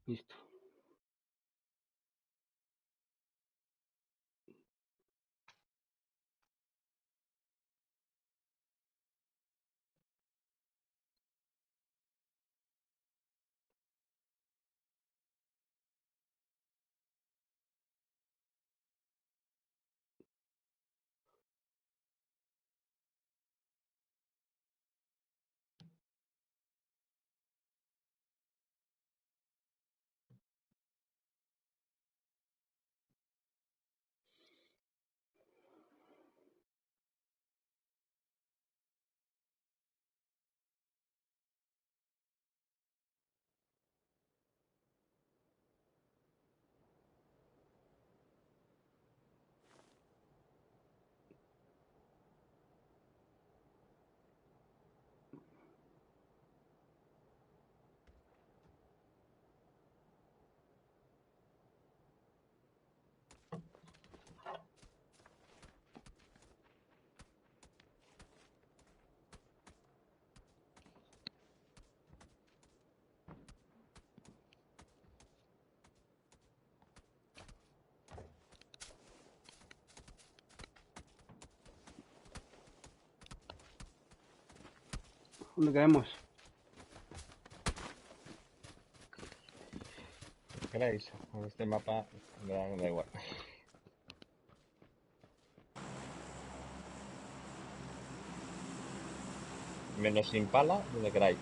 Listo. ¿Dónde queremos? ¿Queréis? Con este mapa da igual. Menos Impala, donde queráis.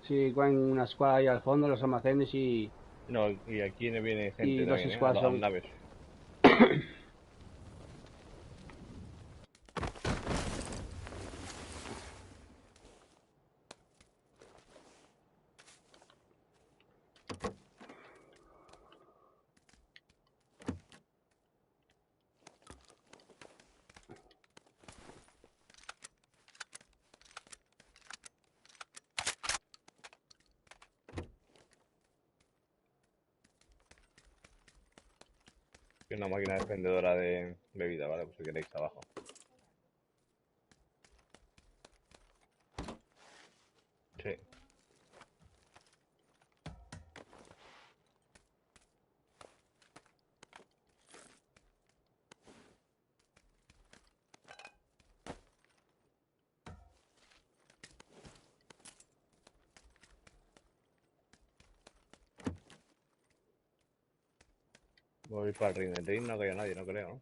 Sí, van una squad ahí al fondo, los almacenes No, y aquí no viene gente y dos también, ¿eh? squads A las son. naves. Y una máquina expendedora de bebida, ¿vale? Pues si queréis abajo. Sí. Voy para el ring. El ring no cayó nadie, no creo, ¿no?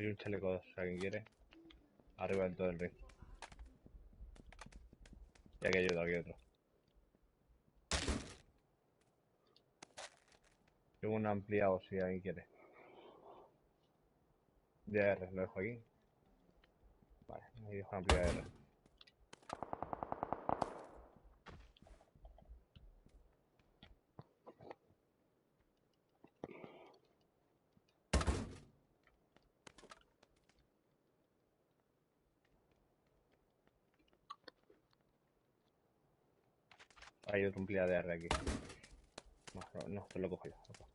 Hay un chaleco 2, si alguien quiere. Arriba del todo el ring. Y aquí hay otro. Tengo un ampliado si alguien quiere. De AR, lo dejo aquí. Vale, ahí dejo ampliado de AR. Hay otro ampliado de AR aquí. No, esto lo cojo yo. Lo cojo.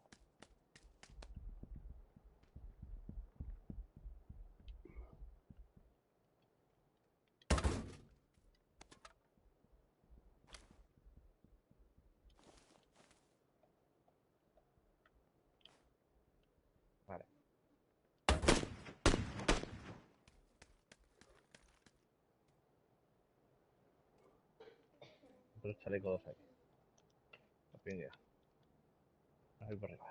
Vale. Otro chaleco 2 aquí. La pinga. Ahí por arriba.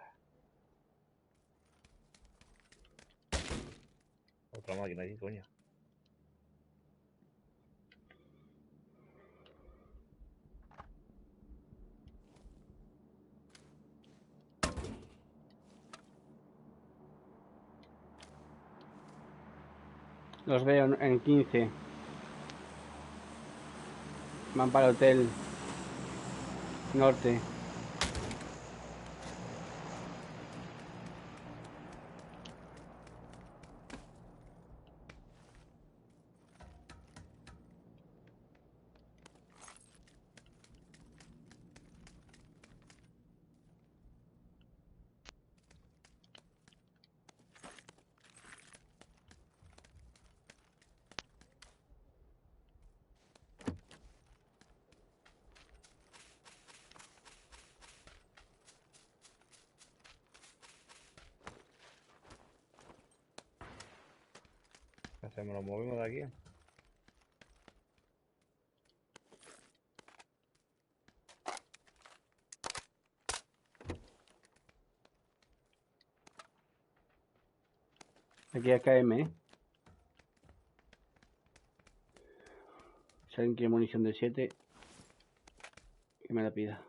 Otra máquina aquí, coño. Los veo en 15. Van para el hotel norte. ¿Qué hacemos? ¿Nos movemos de aquí? Aquí AKM, Si alguien quiere munición de 7, que me la pida.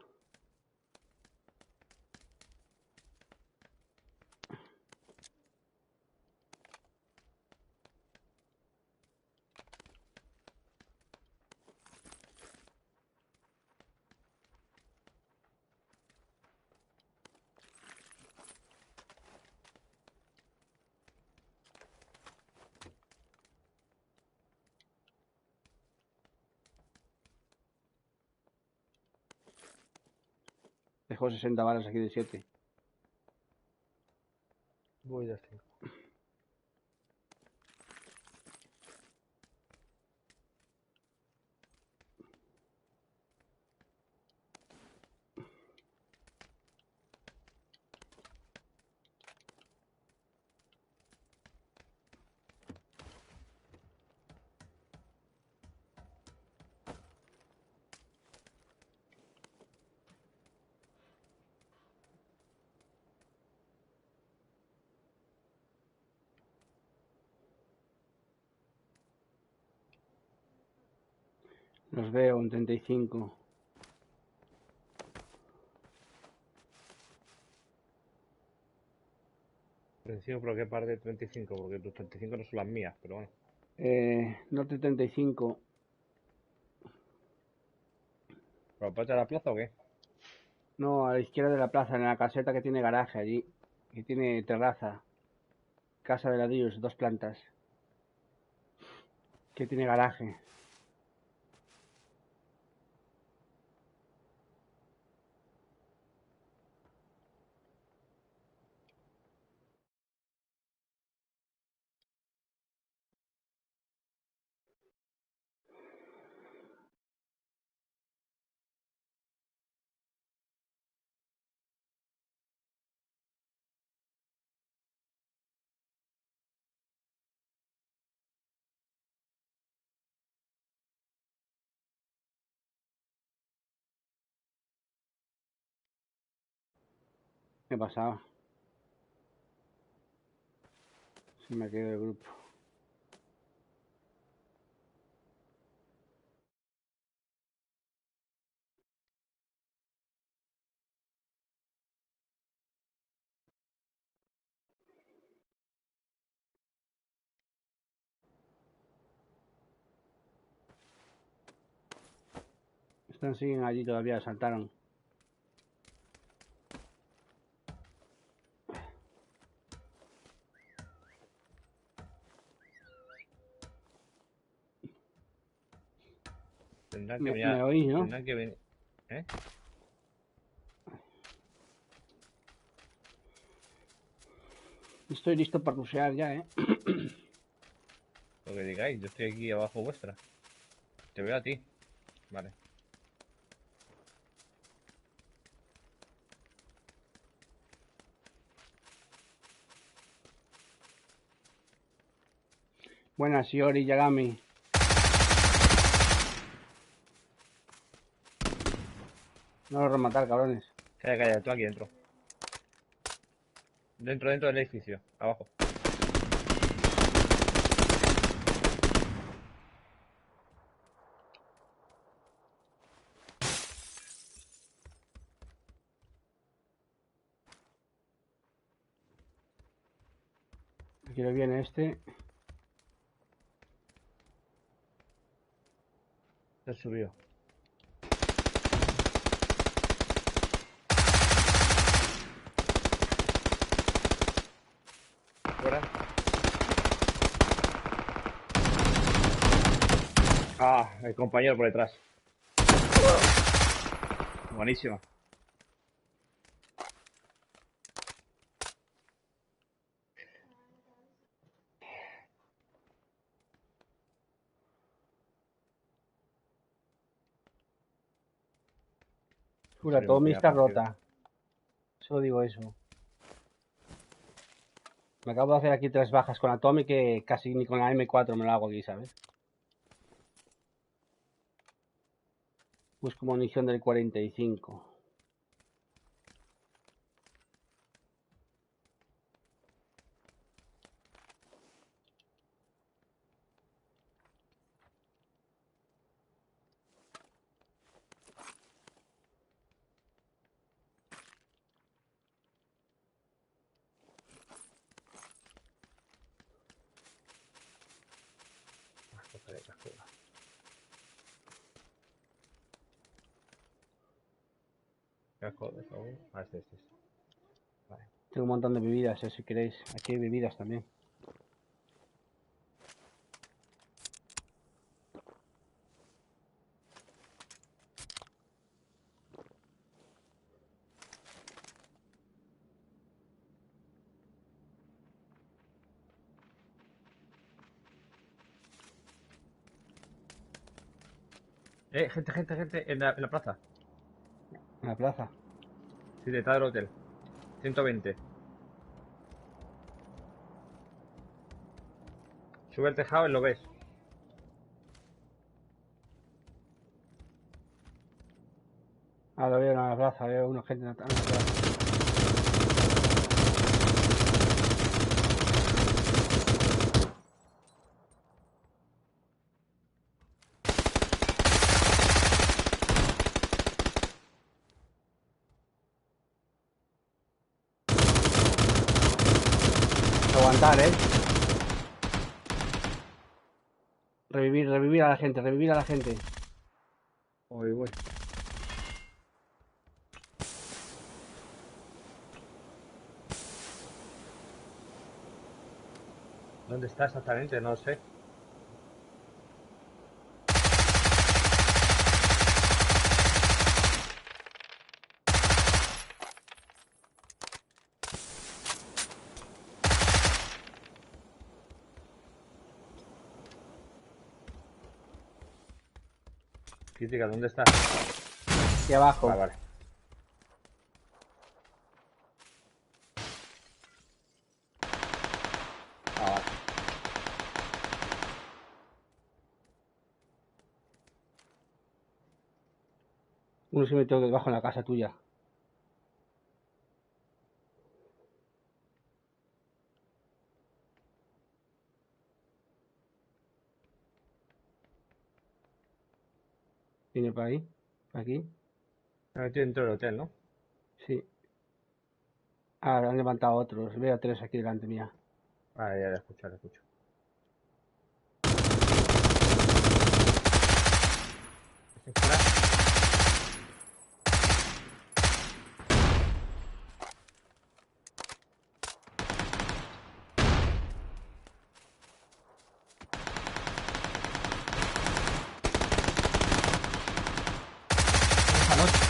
Dejo 60 balas aquí de 7. Voy de 5. Los veo en 35. ¿Pero qué parte de 35? Porque tus 35 no son las mías, pero bueno. Norte 35. ¿Pero para echar a la plaza o qué? No, a la izquierda de la plaza, en la caseta que tiene garaje allí. Que tiene terraza. Casa de ladrillos, 2 plantas. Que tiene garaje. ¿Qué pasaba? Se me quedó el grupo. Siguen allí todavía, saltaron. Tendrán que Me venir. oís, ¿no? Tendrán que venir. ¿Eh? Estoy listo para rushear ya, ¿eh? Lo que digáis, yo estoy aquí abajo vuestra. Te veo a ti. Vale. Buenas, Shiori Yagami. No lo rematar, cabrones. Calla, calla, tú aquí dentro. Dentro del edificio. Abajo. Aquí lo viene este. Se subió. Fuera. Ah, el compañero por detrás. Buenísima. La Tommy Primera está partida. rota. Solo digo eso. Me acabo de hacer aquí 3 bajas con la Tommy que casi ni con la M4 me lo hago aquí, ¿sabes? Busco munición del 45. Casco de favor. Ah, este. Vale. Tengo un montón de bebidas, si queréis. Aquí hay bebidas también. Gente en la plaza. En la plaza. Sí, detrás del hotel. 120. Sube el tejado y lo ves. Ah, lo veo en la plaza, veo una gente en la plaza. Aguantar, ¿eh? Revivir a la gente, revivir a la gente. Voy. ¿Dónde está exactamente? No lo sé. Crítica, ¿dónde está? Aquí abajo. Vale. Vale. Uno se metió debajo en la casa tuya. Viene por ahí. Por aquí. Me he metido dentro del hotel, ¿no? Sí. Ah, han levantado otros. Veo tres aquí delante mía. Ah, ya lo escucho, lo escucho. ¿Estoy fuera?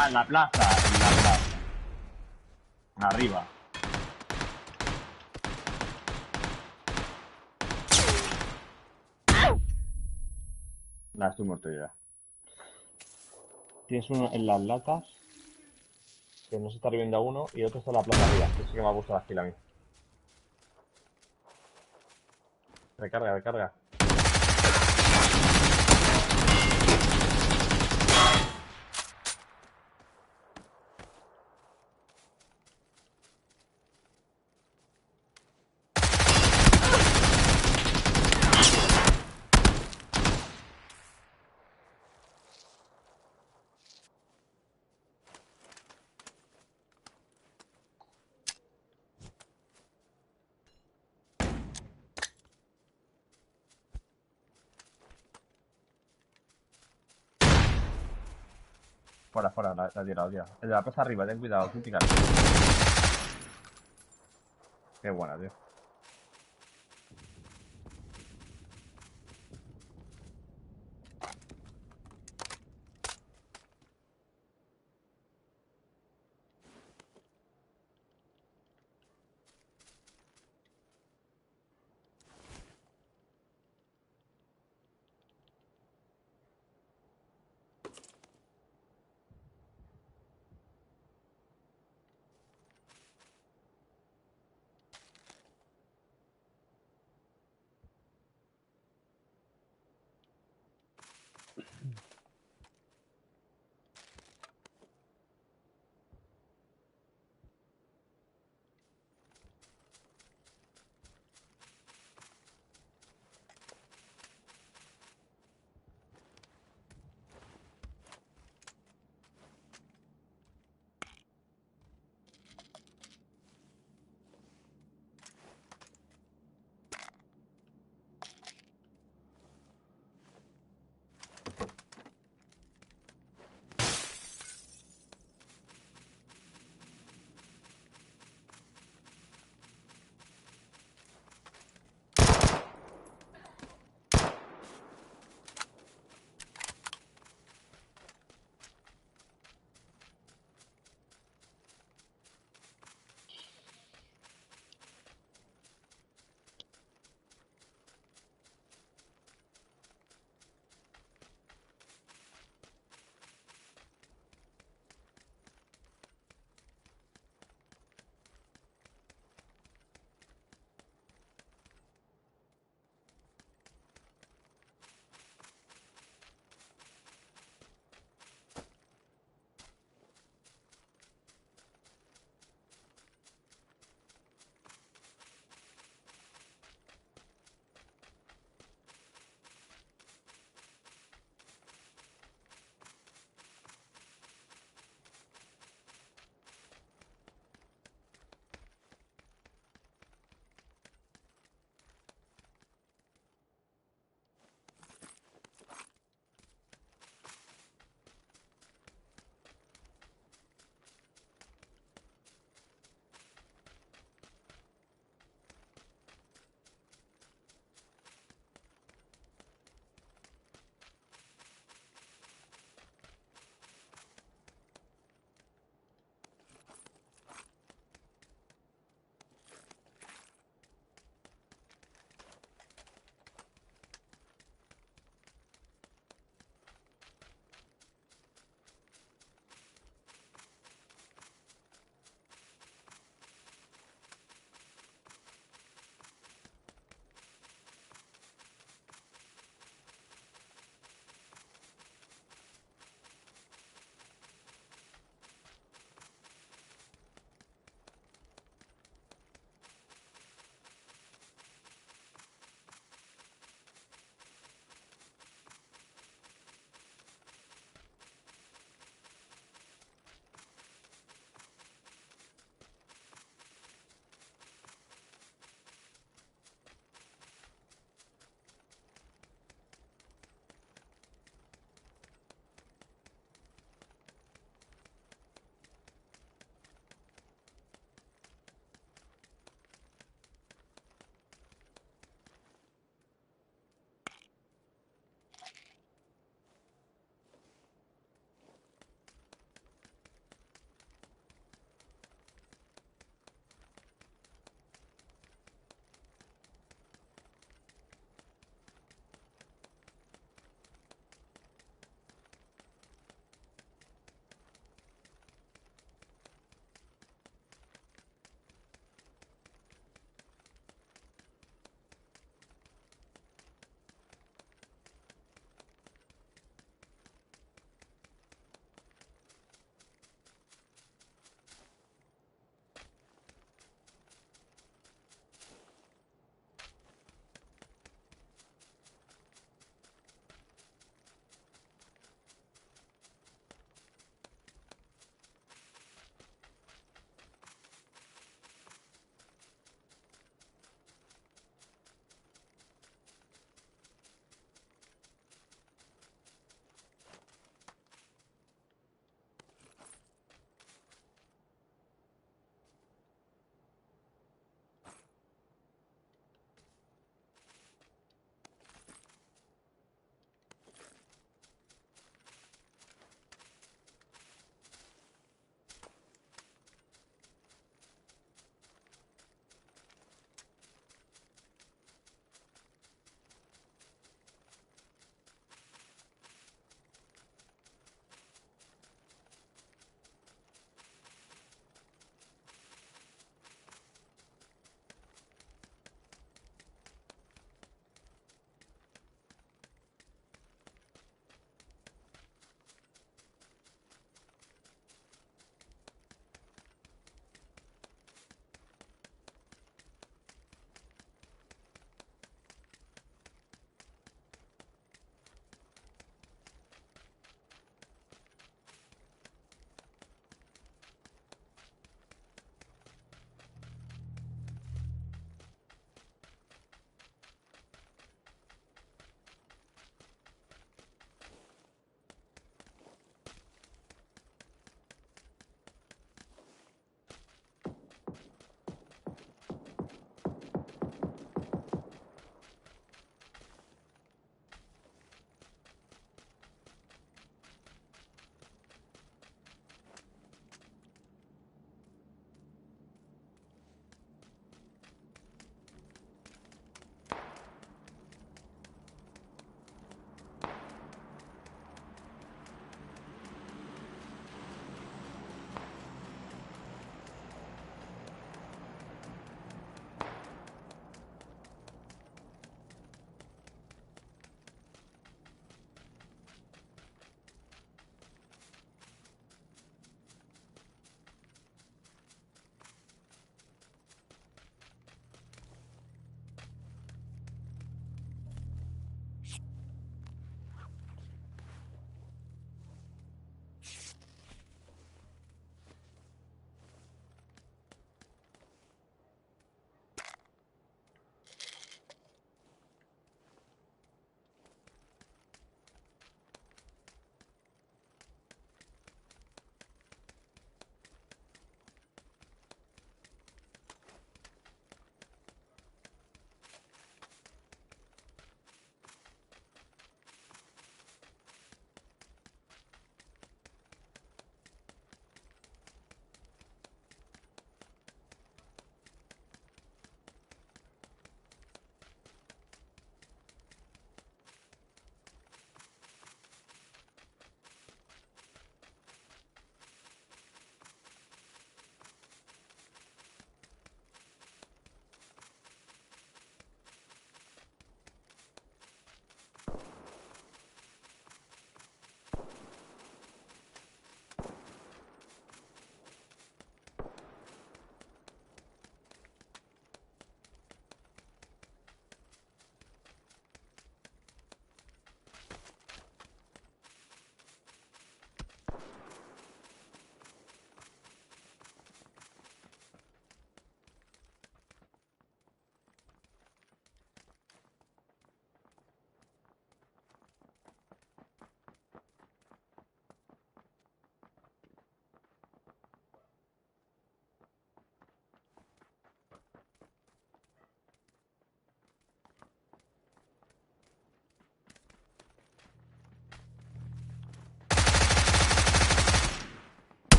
Ah, en la plaza, en la plaza. Arriba. Nada, estoy muerto yo ya. Tienes uno en las latas, que no se está reviendo a uno, y otro está en la plaza arriba. Que sí que me ha gustado la fila a mí. Recarga, recarga. Fuera, fuera, la he tirado, tío. El de la plaza arriba, ten cuidado, crítica. Qué buena, tío.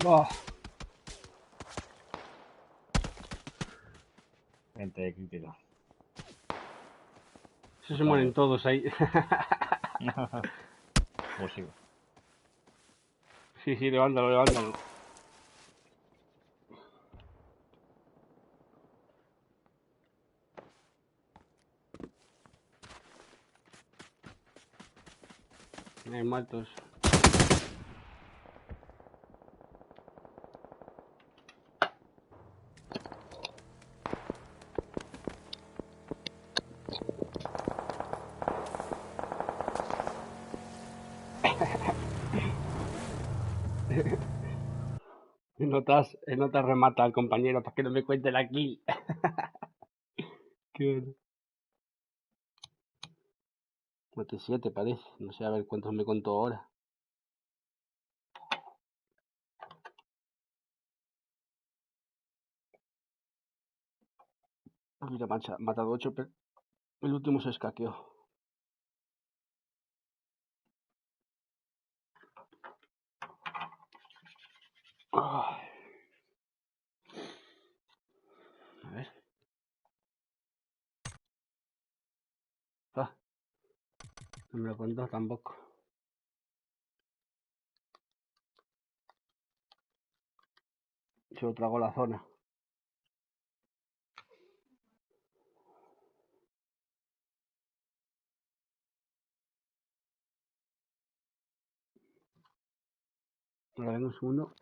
Oh, Gente crítica. eso se mueren todos ahí. Pues sigo. Sí, levántalo, levántalo. Hay muertos. En notas remata al compañero para que no me cuente la kill. Qué bueno. Mate 7 parece. No sé a ver cuántos me contó ahora. Mira, matado 8, pero el último se escaqueó. Ay. A ver. Ah, no me lo contó tampoco. Se lo tragó la zona. Ahora vengo un segundo.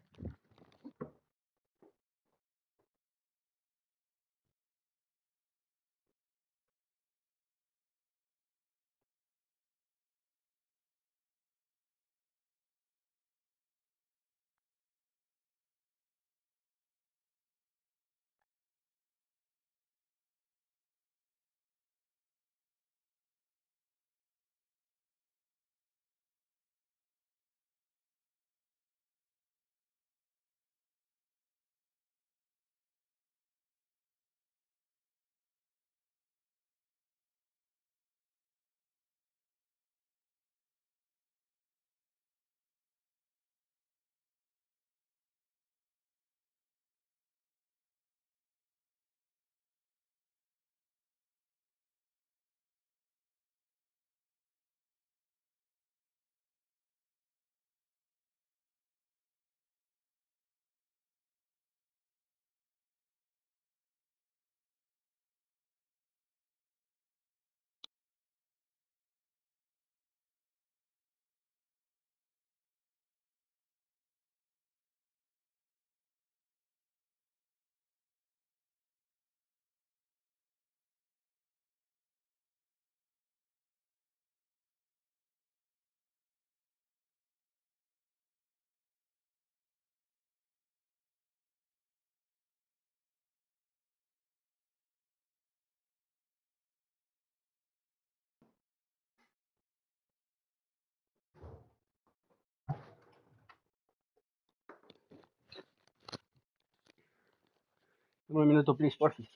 Un minuto, please, porfis.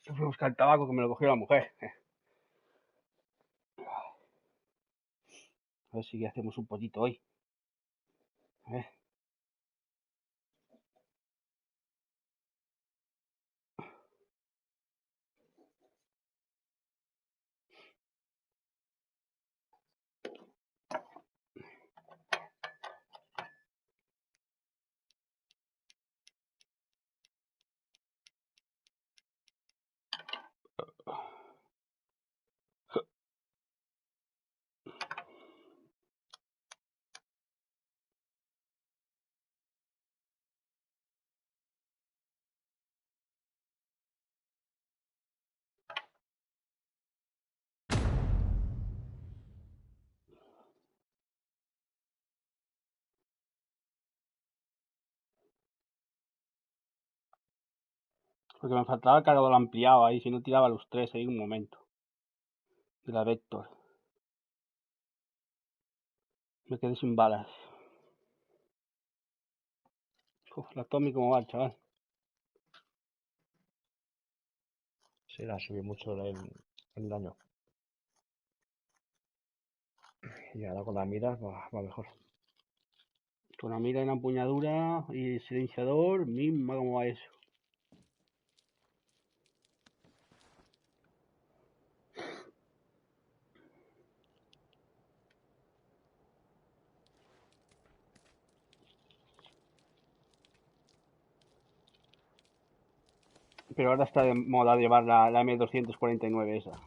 Fui a buscar el tabaco que me lo cogió la mujer. A ver si hacemos un pollito hoy. A ver. Porque me faltaba el cargador ampliado ahí, si no tiraba los 3 ahí un momento. De la Vector. Me quedé sin balas. Uf, la Tommy como va, chaval. Sí, la subió mucho el daño. Y ahora con la mira va mejor. Con la mira en la empuñadura y silenciador, mima cómo va eso. Pero ahora está de moda llevar la M249 esa.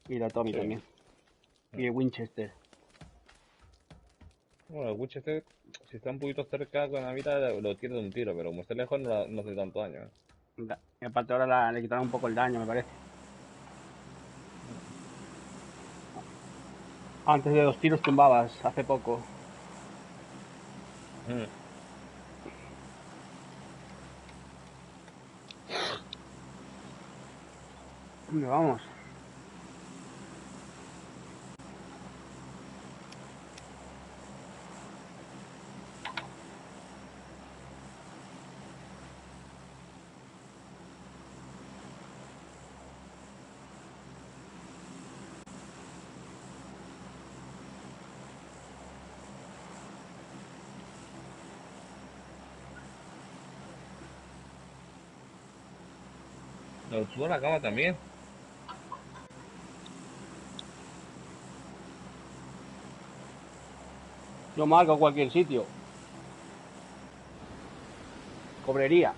Y la Tommy Sí. también. Y el Winchester. Bueno, el Winchester, si está un poquito cerca con la mira, lo tira de un tiro, pero como esté lejos no hace tanto daño. Y aparte ahora le quitaron un poco el daño, me parece. Antes de 2 tiros tumbabas, hace poco. Mm. Vamos. Lo tuvo en la cama también. Yo marco cualquier sitio. Cobrería.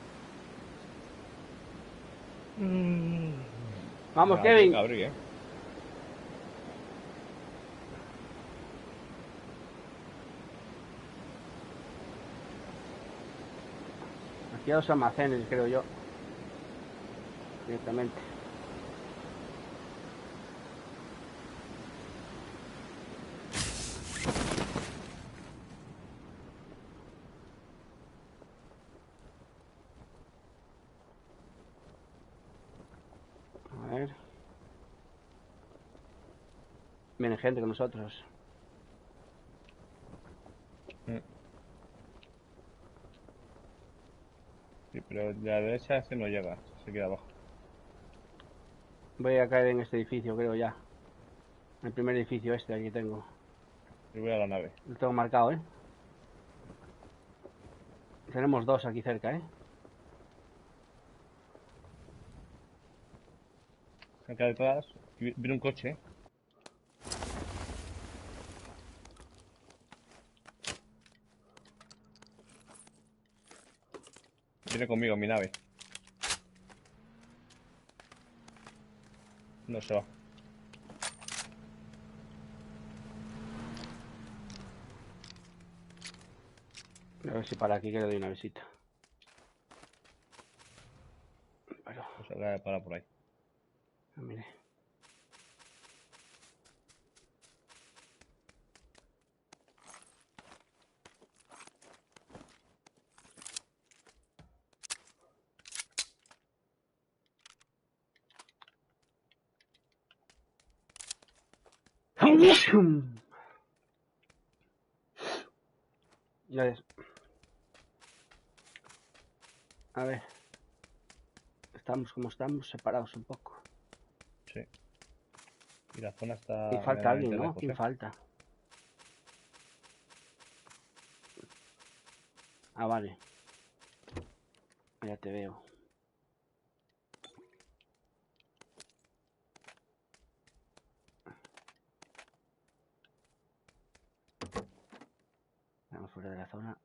Vamos, Ya, Kevin. abrí, Aquí a los almacenes, creo yo. Directamente. A ver. Viene gente con nosotros. Sí, pero la derecha ese no llega, se queda abajo. Voy a caer en este edificio, creo ya. El primer edificio este, aquí tengo. Yo voy a la nave. Lo tengo marcado, ¿eh? Tenemos 2 aquí cerca, ¿eh? Acá detrás viene un coche. Viene conmigo en mi nave. No se va. A ver si para aquí que le doy una visita. Pero, Pues acaba de parar por ahí. mire. Ya ves. A ver. Estamos como estamos, separados un poco. Sí. Y la zona Y está falta alguien, medianamente ¿no? lejos, ¿Quién falta? Ah, vale. Ya te veo. Vamos fuera de la zona.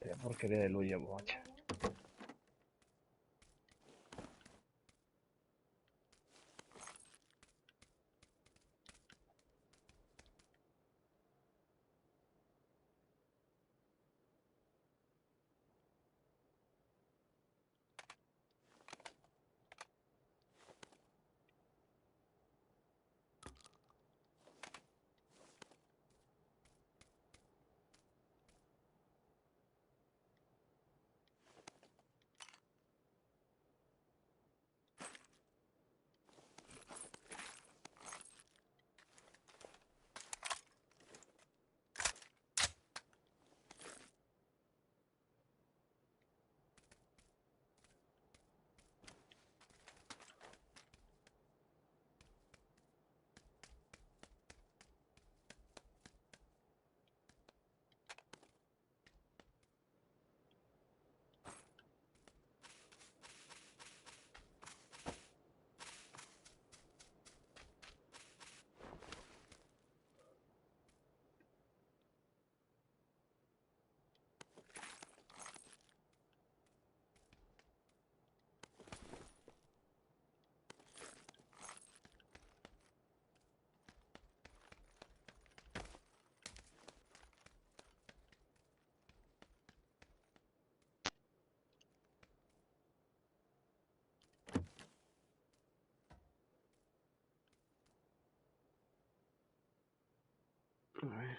Qué porquería de luz llevo, macho. A ver.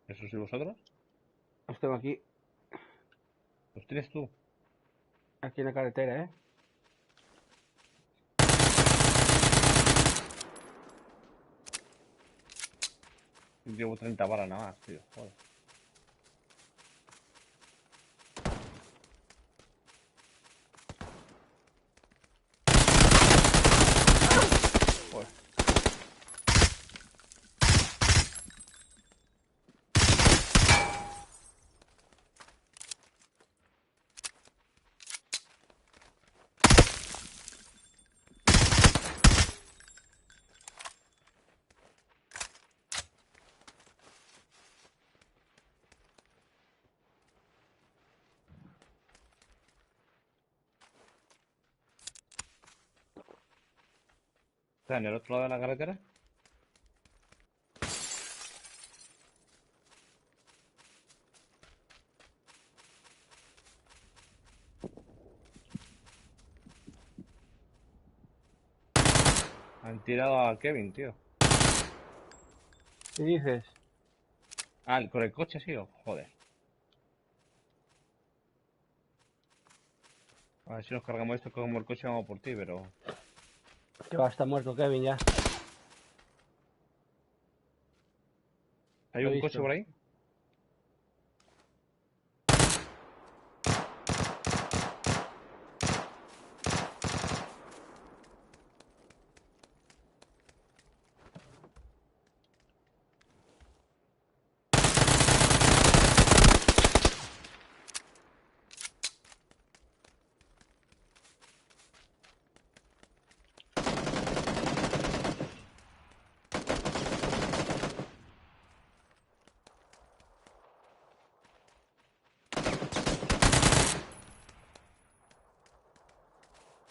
¿Eso sois vosotros? Los tengo aquí, ¿Los tienes tú? aquí en la carretera, ¿eh? Llevo 30 balas nada más, tío. Joder. Joder. ¿Está en el otro lado de la carretera? Han tirado a Kevin, tío. ¿Qué dices? Ah, ¿con el coche sí? Joder. A ver si nos cargamos esto, cogemos el coche y vamos por ti, pero... Que va a estar muerto Kevin ya. ¿Hay Lo he un coche visto. por ahí?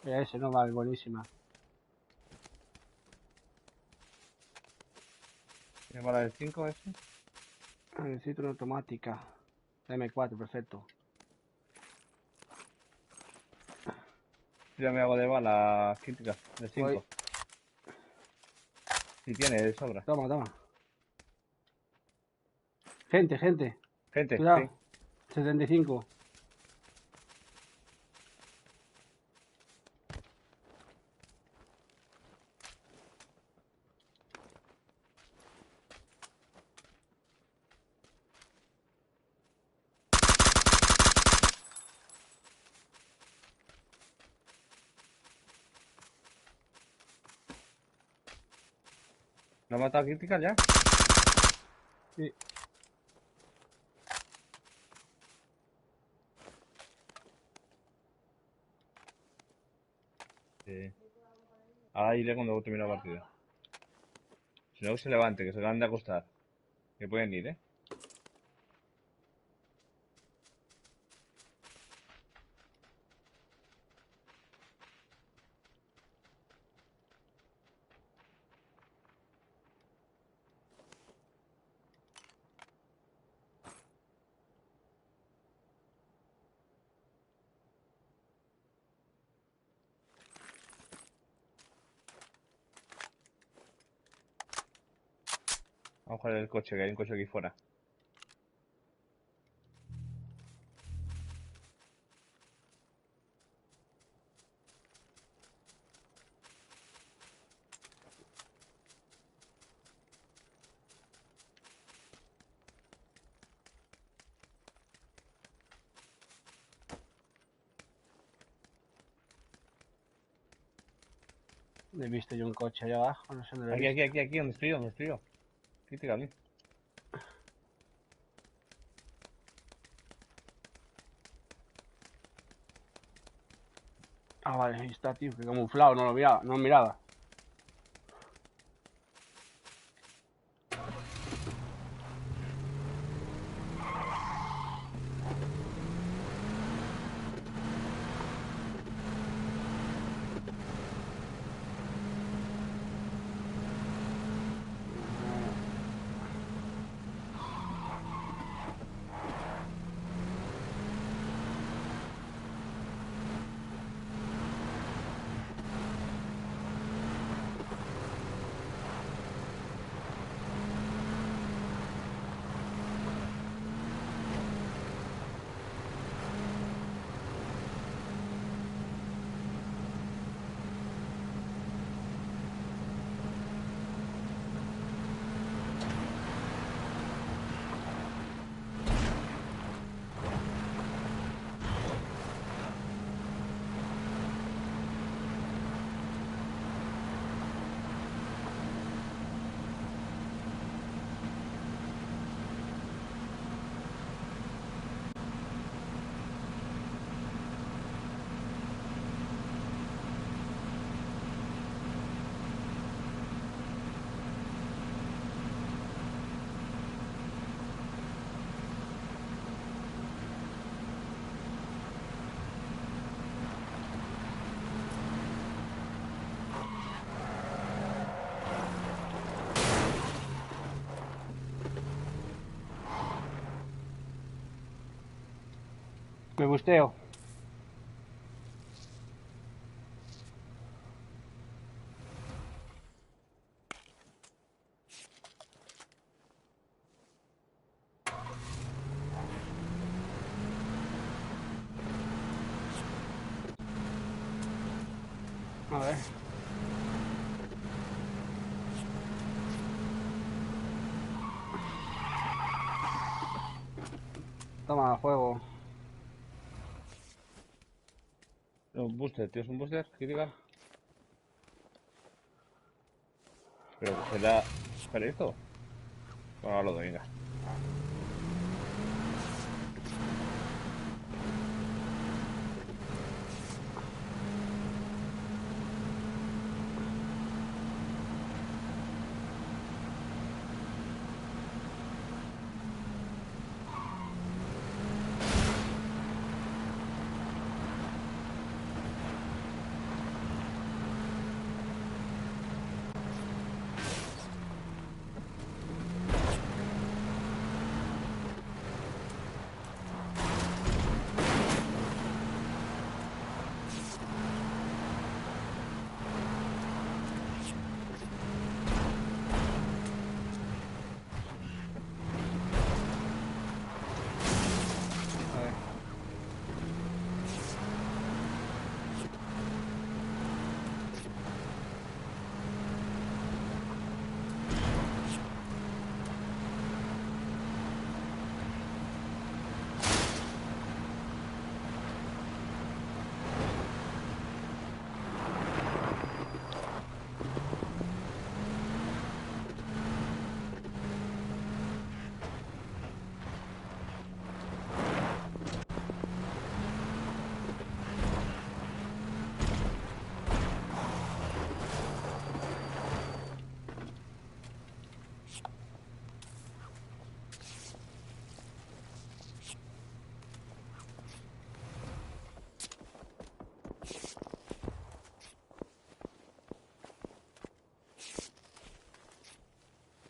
Mira ese, no vale, buenísima. ¿Tiene bala del 5 ese? Necesito una automática. M4, perfecto. Tírame algo de bala crítica, de Voy. 5. Si tiene, de sobra. Toma, toma. Gente, gente. Gente, sí. Cuidado. 75. ¿No ha matado crítica ya? Sí. Sí. Ahora iré cuando termine la partida. Si no, que se levante, que se acaban de acostar. Que pueden ir, ¿eh? Vamos a coger el coche, que hay un coche aquí fuera. He visto yo un coche allá abajo, no sé dónde lo he Aquí, visto. aquí, donde estoy yo, donde estoy yo. Crítica, aquí. Ah, vale, ahí está, tío, que camuflado, no lo miraba, no miraba. Me busteo. A ver. Toma, juego. Un booster, tío, es un booster, critical. Pero que será. ¿Para esto? Bueno, ahora lo doy, venga. A ver.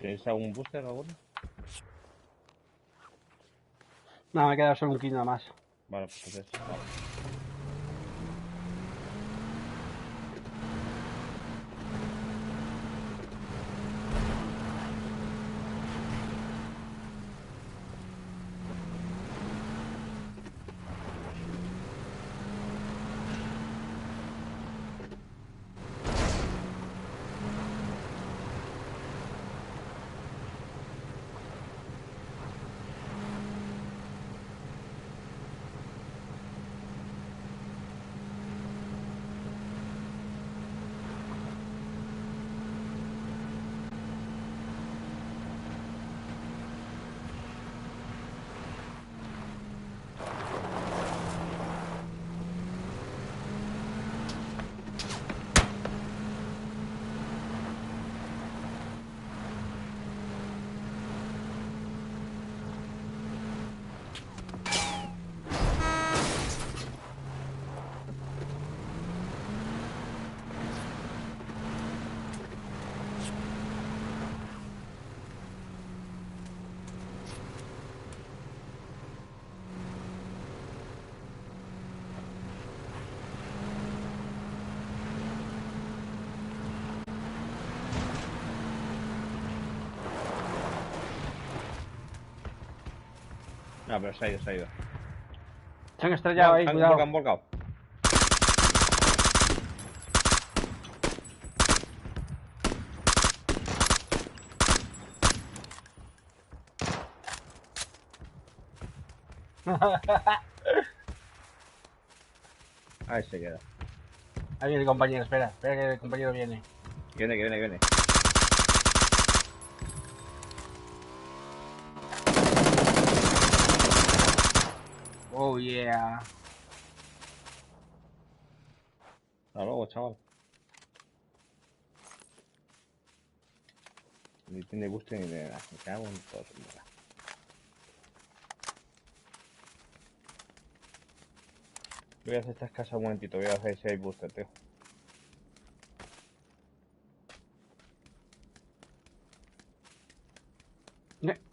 ¿Tenéis algún booster alguno? No, me queda solo un kit nada más. Vale, pues entonces. Vale. No, pero se ha ido, se ha ido. Se han estrellado ahí, Han cuidado. volcado, han volcado. Ahí se queda. Ahí viene el compañero, espera, espera que el compañero viene. Viene, que viene, que viene. Oh yeah. Hasta luego, chaval. Ni tiene booster ni de nada. Me cago en todo su madre. Voy a hacer estas casas un momentito. Voy a hacer si hay booster, tío.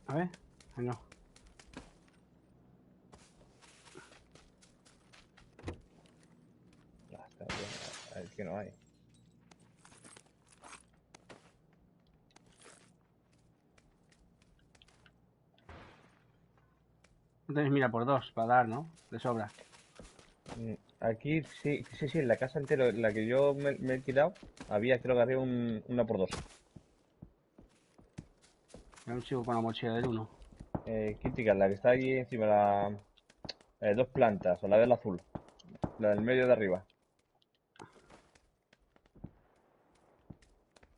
A ver. Ah, no. que no hay. No tenéis mira por dos para dar, ¿no? De sobra. Aquí sí, sí, sí, en la casa entera, en la que yo me he tirado, había, creo que había una por dos. Hay un chico con la mochila del uno. Crítica, la que está allí encima, dos plantas, o la del azul, la del medio de arriba.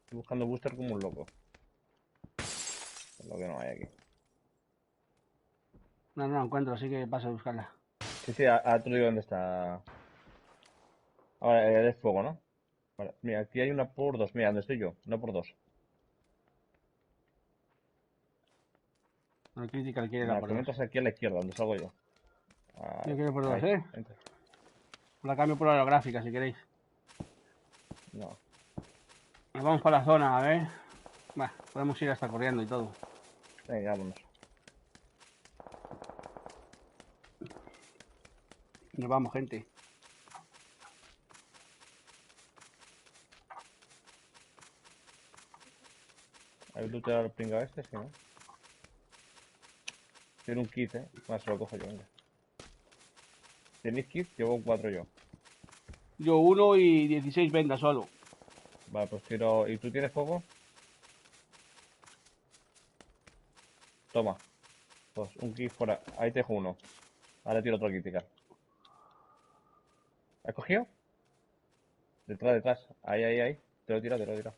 Estoy buscando booster como un loco. Es lo que no hay aquí. No, no la encuentro, así que paso a buscarla. Sí, sí, ahora te digo dónde está. Ahora, de fuego, ¿no? Vale, mira, aquí hay una por dos. Mira, donde estoy yo, una por dos. No, Critical quiere la La por que dos. metas aquí a la izquierda, donde salgo yo. Yo Ahí, quiero por dos, ahí, ¿eh? entra. La cambio por la holográfica, si queréis. No, Nos vamos para la zona, a ver. Bah, podemos ir hasta corriendo y todo. venga, vámonos. Nos vamos, gente. ¿Hay looteado al pringao este? Sí, ¿no? Tiene un kit, ¿eh? Más se lo cojo yo, venga. ¿Tenéis kit? Llevo 4 yo. Yo uno y 16 vendas solo. Vale, pues tiro... ¿Y tú tienes fuego? Toma. Pues un kit fuera. Ahí te dejo uno. Ahora tiro otro crítica. ¿Has cogido? Detrás, detrás. Ahí, ahí, ahí. Te lo he tirado, te lo he tirado.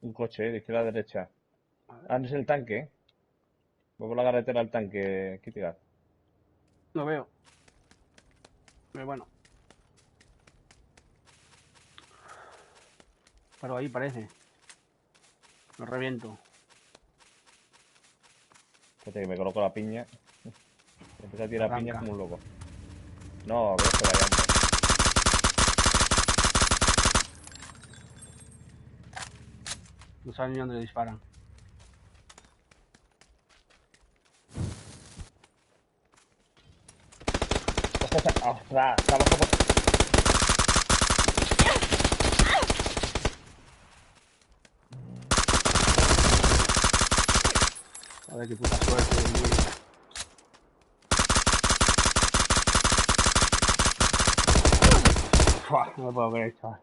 Un coche, de izquierda a derecha. Ah, no es el tanque, ¿eh? Voy por la carretera al tanque, crítica. Lo veo. Pero bueno. Pero ahí parece. Lo reviento. Fíjate que me coloco la piña. Empecé a tirar piñas Arranca. como un loco. No, que se vaya. No saben ni dónde le disparan. ¡Ostras! ¡Ostras! Está abajo por... A ver qué puta suerte. Fua, no me puedo creer, chaval.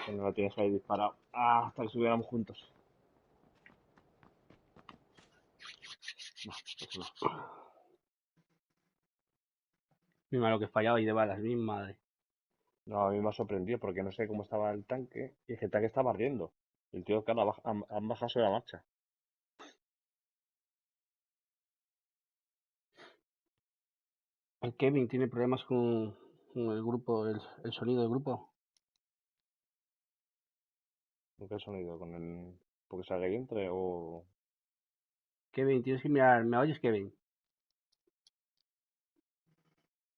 Que no lo tienes ahí disparado. Ah, hasta que subiéramos juntos. Eso no. Mi malo que fallaba y de balas, mi madre. No, a mí me ha sorprendido porque no sé cómo estaba el tanque. Y es que el tanque estaba ardiendo. El tío, claro, han bajado sobre la marcha. El Kevin tiene problemas con el grupo, el sonido del grupo. ¿Con qué sonido? ¿Con el...? ¿Porque salga ahí entre o...? Kevin, tienes que mirar. ¿Me oyes, Kevin?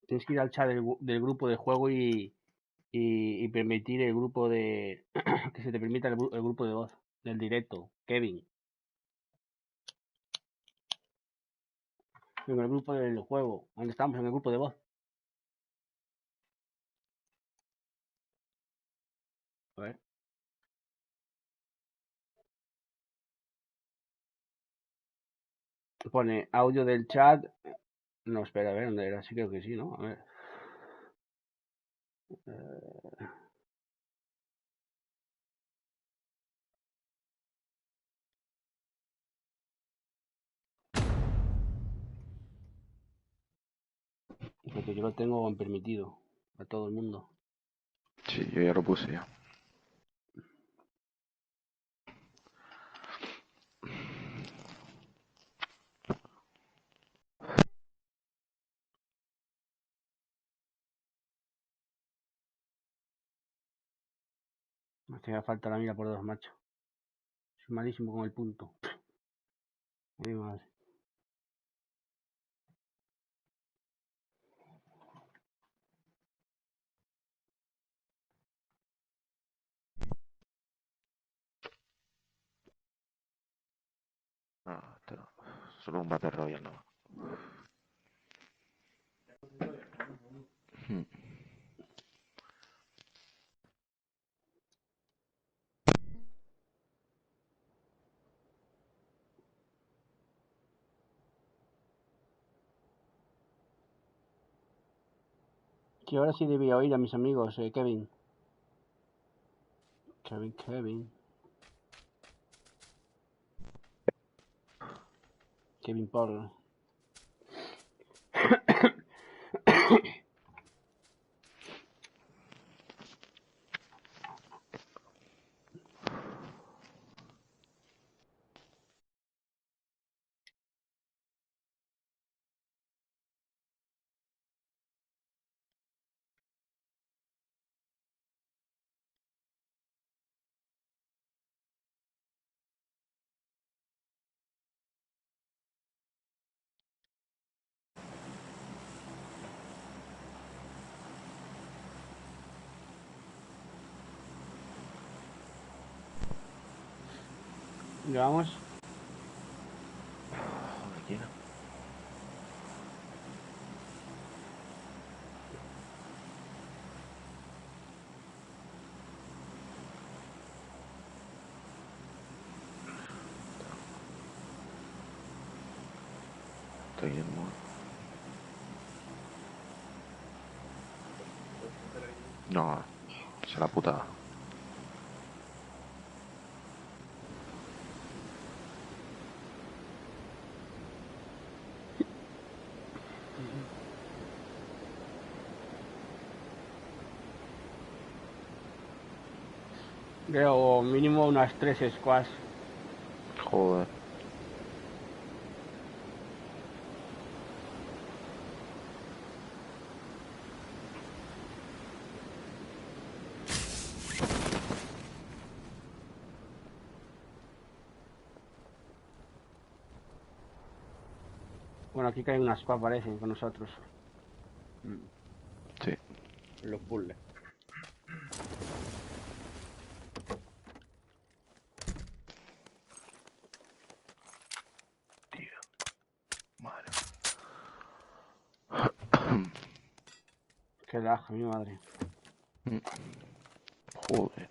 Tienes que ir al chat del grupo de juego y permitir el grupo de... que se te permita el grupo de voz del directo. Kevin. En el grupo del juego. ¿Dónde estamos? En el grupo de voz. A ver. Pone audio del chat. No, espera, a ver, ¿dónde era? Sí, creo que sí, ¿no? A ver. Porque yo lo tengo en permitido. A todo el mundo. Sí, yo ya lo puse ya. Me hacía falta la mira por dos, macho. Soy malísimo con el punto. Ay, madre. No, solo un Battle Royale, no. Hmm. Que ahora sí debía oír a mis amigos, Kevin. Kevin. Kevin Paul. ¿Ya vamos? Donde quiera. Estoy en modo. No, se la putada. Creo mínimo unas 3 squads. Joder. Bueno, aquí caen unas squad, parecen, con nosotros. Sí. Los puzzles. Tío. Madre. Qué lag, mi madre. Joder.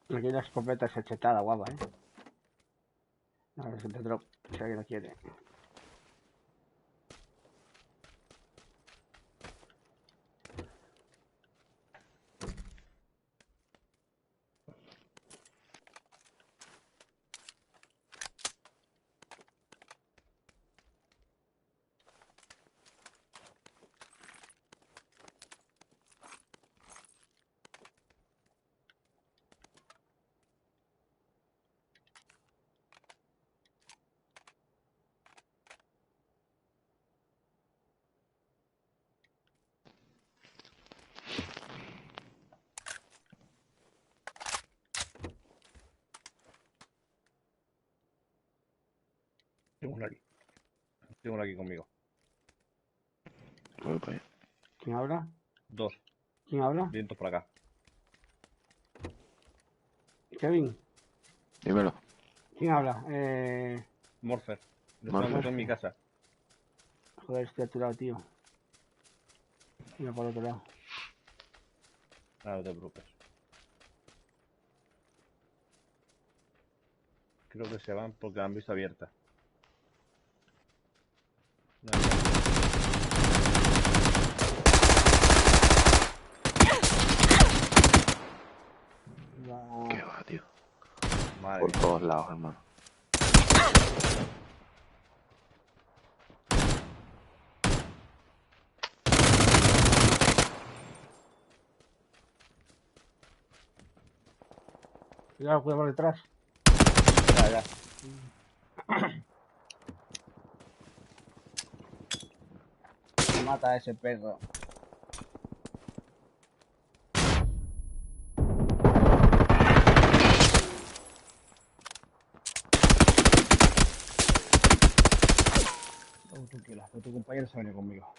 Aquí la escopeta es chetada, guapa, A ver si te drop, si alguien la quiere. Tengo uno aquí. Tengo uno aquí conmigo. Voy para allá. ¿Quién habla? Dos. ¿Quién habla? Vientos para acá. Kevin. Dímelo. ¿Quién habla? Morfer. Lo Morfer. están montando en mi casa. Joder, estoy a tu lado, tío. Mira por otro lado. Nada, no te preocupes. creo que se van porque la han visto abierta. No. ¿Qué va, tío? Madre Por mía. todos lados, hermano. Cuidado, cuidado por detrás. Ya, ya. Me mata a ese perro. Tranquila, que tu compañero se viene conmigo.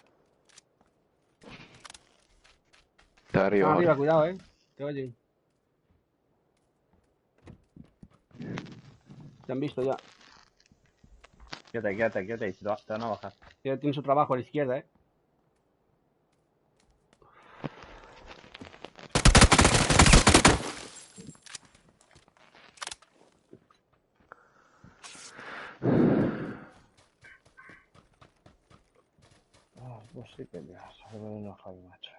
Está arriba, Arriba, ahora. cuidado, te oyen. Te han visto ya. Quédate ahí, te van a bajar. Ya tiene su trabajo a la izquierda, Ah, pues sí que ya, se me viene Javi, macho.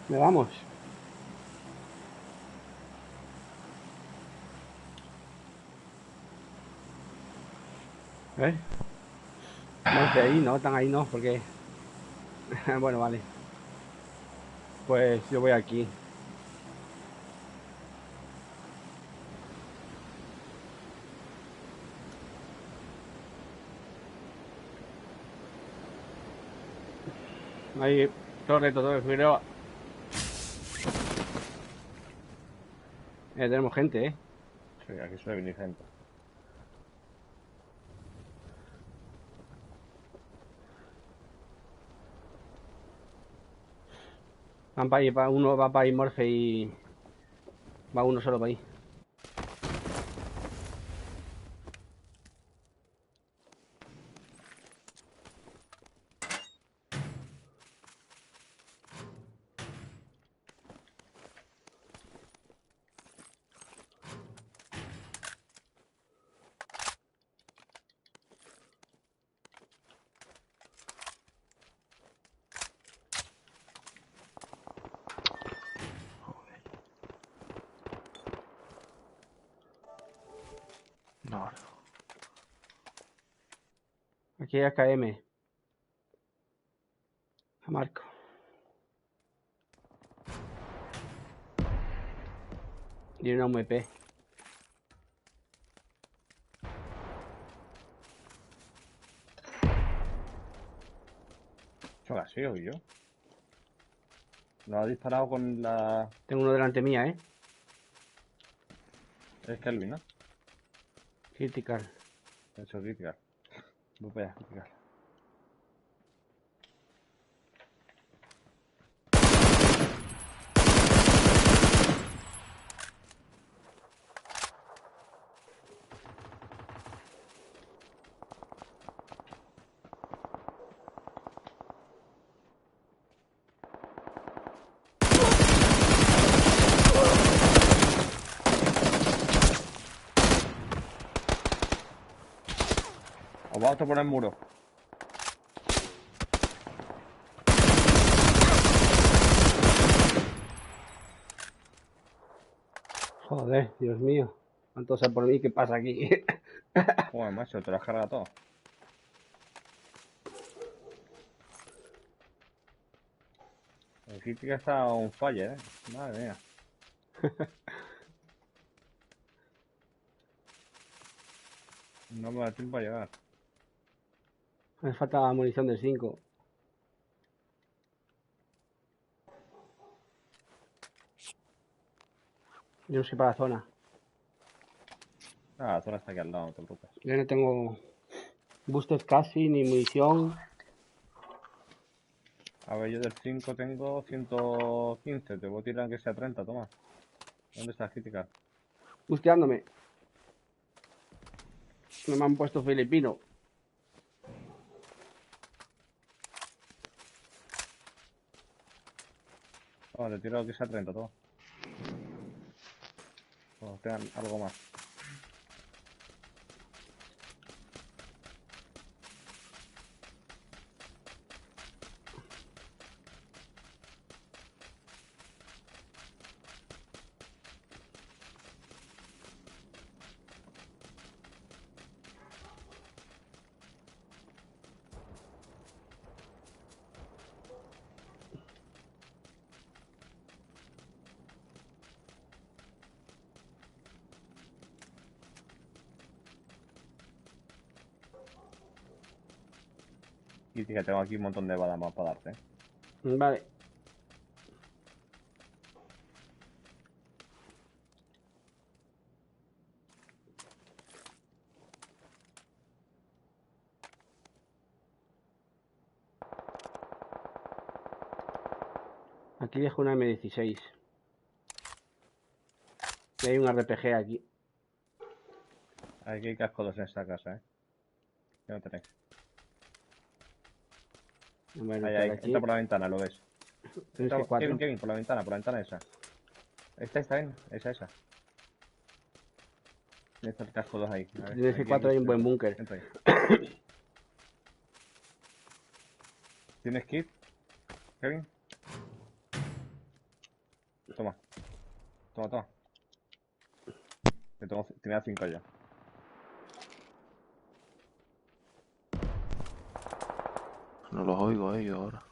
Me vamos. No sé, ahí no, están ahí no, porque... bueno, vale. Pues yo voy aquí. Ahí, todo Figueroa. Tenemos gente, Sí, aquí suele venir gente. Van para ahí, uno va para ahí, Morfe, y... va uno solo para ahí. Ahora. Aquí hay AKM. A Marco. Y una UMP. Eso ha sido yo. Lo ha disparado con la... Tengo uno delante mía, ¿eh? Es Kelvin, ¿no? Critical. Eso, critical. Voy para allá, critical. Os vamos a poner el muro. Joder, Dios mío. ¿Cuánto sea por mí? ¿Qué pasa aquí? Joder, macho, te lo has cargado todo. El crítica está on fire, Madre mía. No me da tiempo a llegar. Me falta munición del 5. Yo no sé para la zona. Ah, la zona está aquí al lado, no te preocupes. Yo no tengo boosters casi, ni munición. A ver, yo del 5 tengo 115. Te voy a tirar que sea 30, toma. ¿Dónde está crítica? Busteándome. No me han puesto filipino. Toma, te tiro que sea 30, toma. Toma, tengan algo más. Crítica, tengo aquí un montón de balas más para darte. Vale. Aquí dejo una M16. Y hay un RPG aquí. Aquí hay cascos en esta casa, ¿Qué no tenéis? Bueno, Ahí, pues ahí. aquí. Entra por la ventana, lo ves. Tienes Entra, que 4. Kevin, por la ventana esa. Está bien. Esa. Está el casco 2 ahí. A ver, Tienes que aquí, 4 hay un buen entra. búnker. Entra ahí. ¿Tienes kit, Kevin? Toma. Tenía 5 yo. No los oigo a ellos ahora.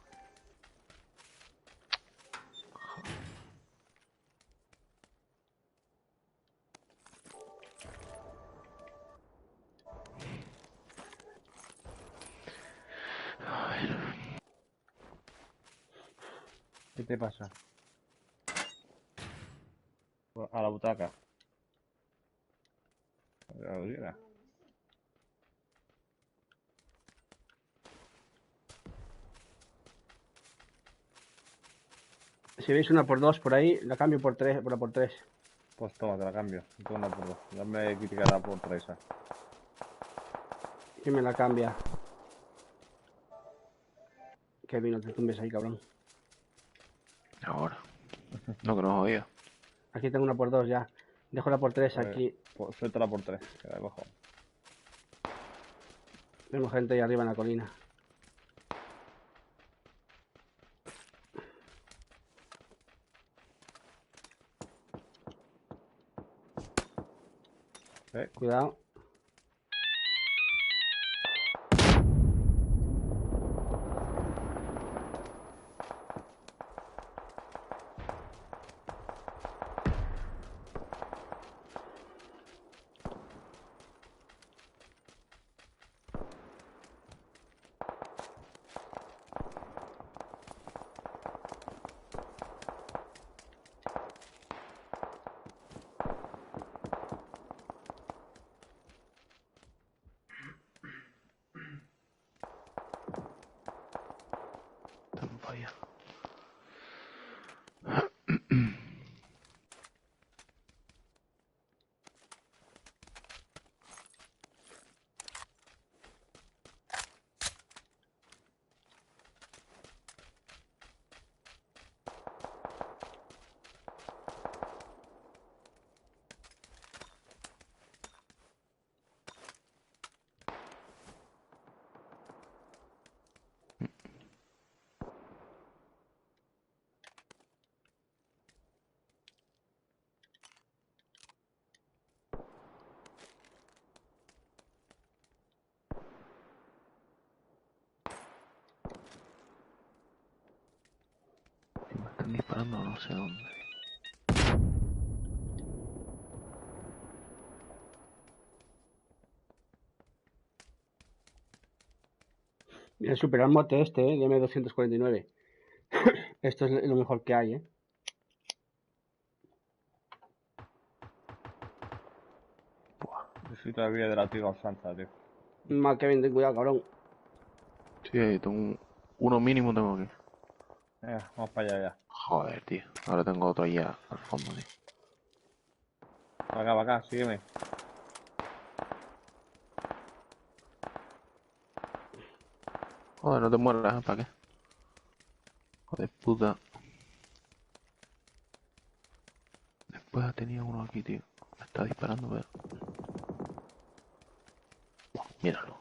A ver. ¿Qué te pasa? A la butaca. A la butaca. Si veis una por 2 por ahí, la cambio por 3, por 3. Pues toma, te la cambio. Tengo una por 2. Dame criticar por 3. ¿Quién me la cambia? Kevin, no te tumbes ahí, cabrón. Ahora. No, que no os oía. Aquí tengo una por 2 ya. Dejo la por 3 aquí. Pues suéltala por 3. Queda abajo. Tenemos gente ahí arriba en la colina. Cuidado. Me están disparando no sé dónde. El Super Armote este, de M249. Esto es lo mejor que hay, Yo soy todavía de la antigua usanza, tío. Mal que ten cuidado, cabrón. Sí, ahí tengo uno mínimo tengo aquí. Venga, vamos para allá ya. Joder, tío. Ahora tengo otro ahí al fondo, tío. Para acá, sígueme. Joder, no te mueras, ¿para qué? Joder, puta. Después tenía uno aquí, tío. Me está disparando, pero... Buah, míralo.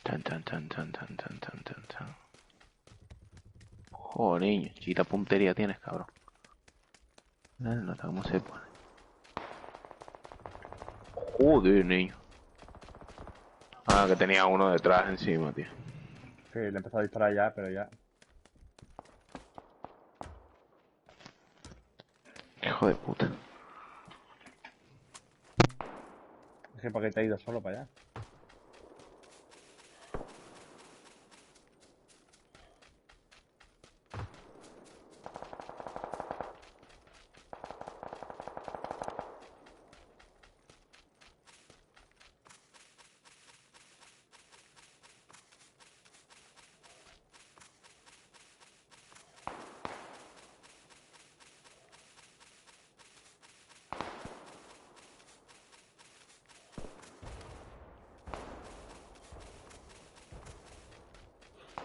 Chan, chan, chan, chan, chan, chan, chan, chan, chan. Joder, niño. Chiquita puntería tienes, cabrón. No sé cómo se pone. Joder, niño. Ah, que tenía uno detrás encima, tío. Sí, le empezó a disparar ya, pero ya. Hijo de puta. Es que para qué te ha ido solo para allá.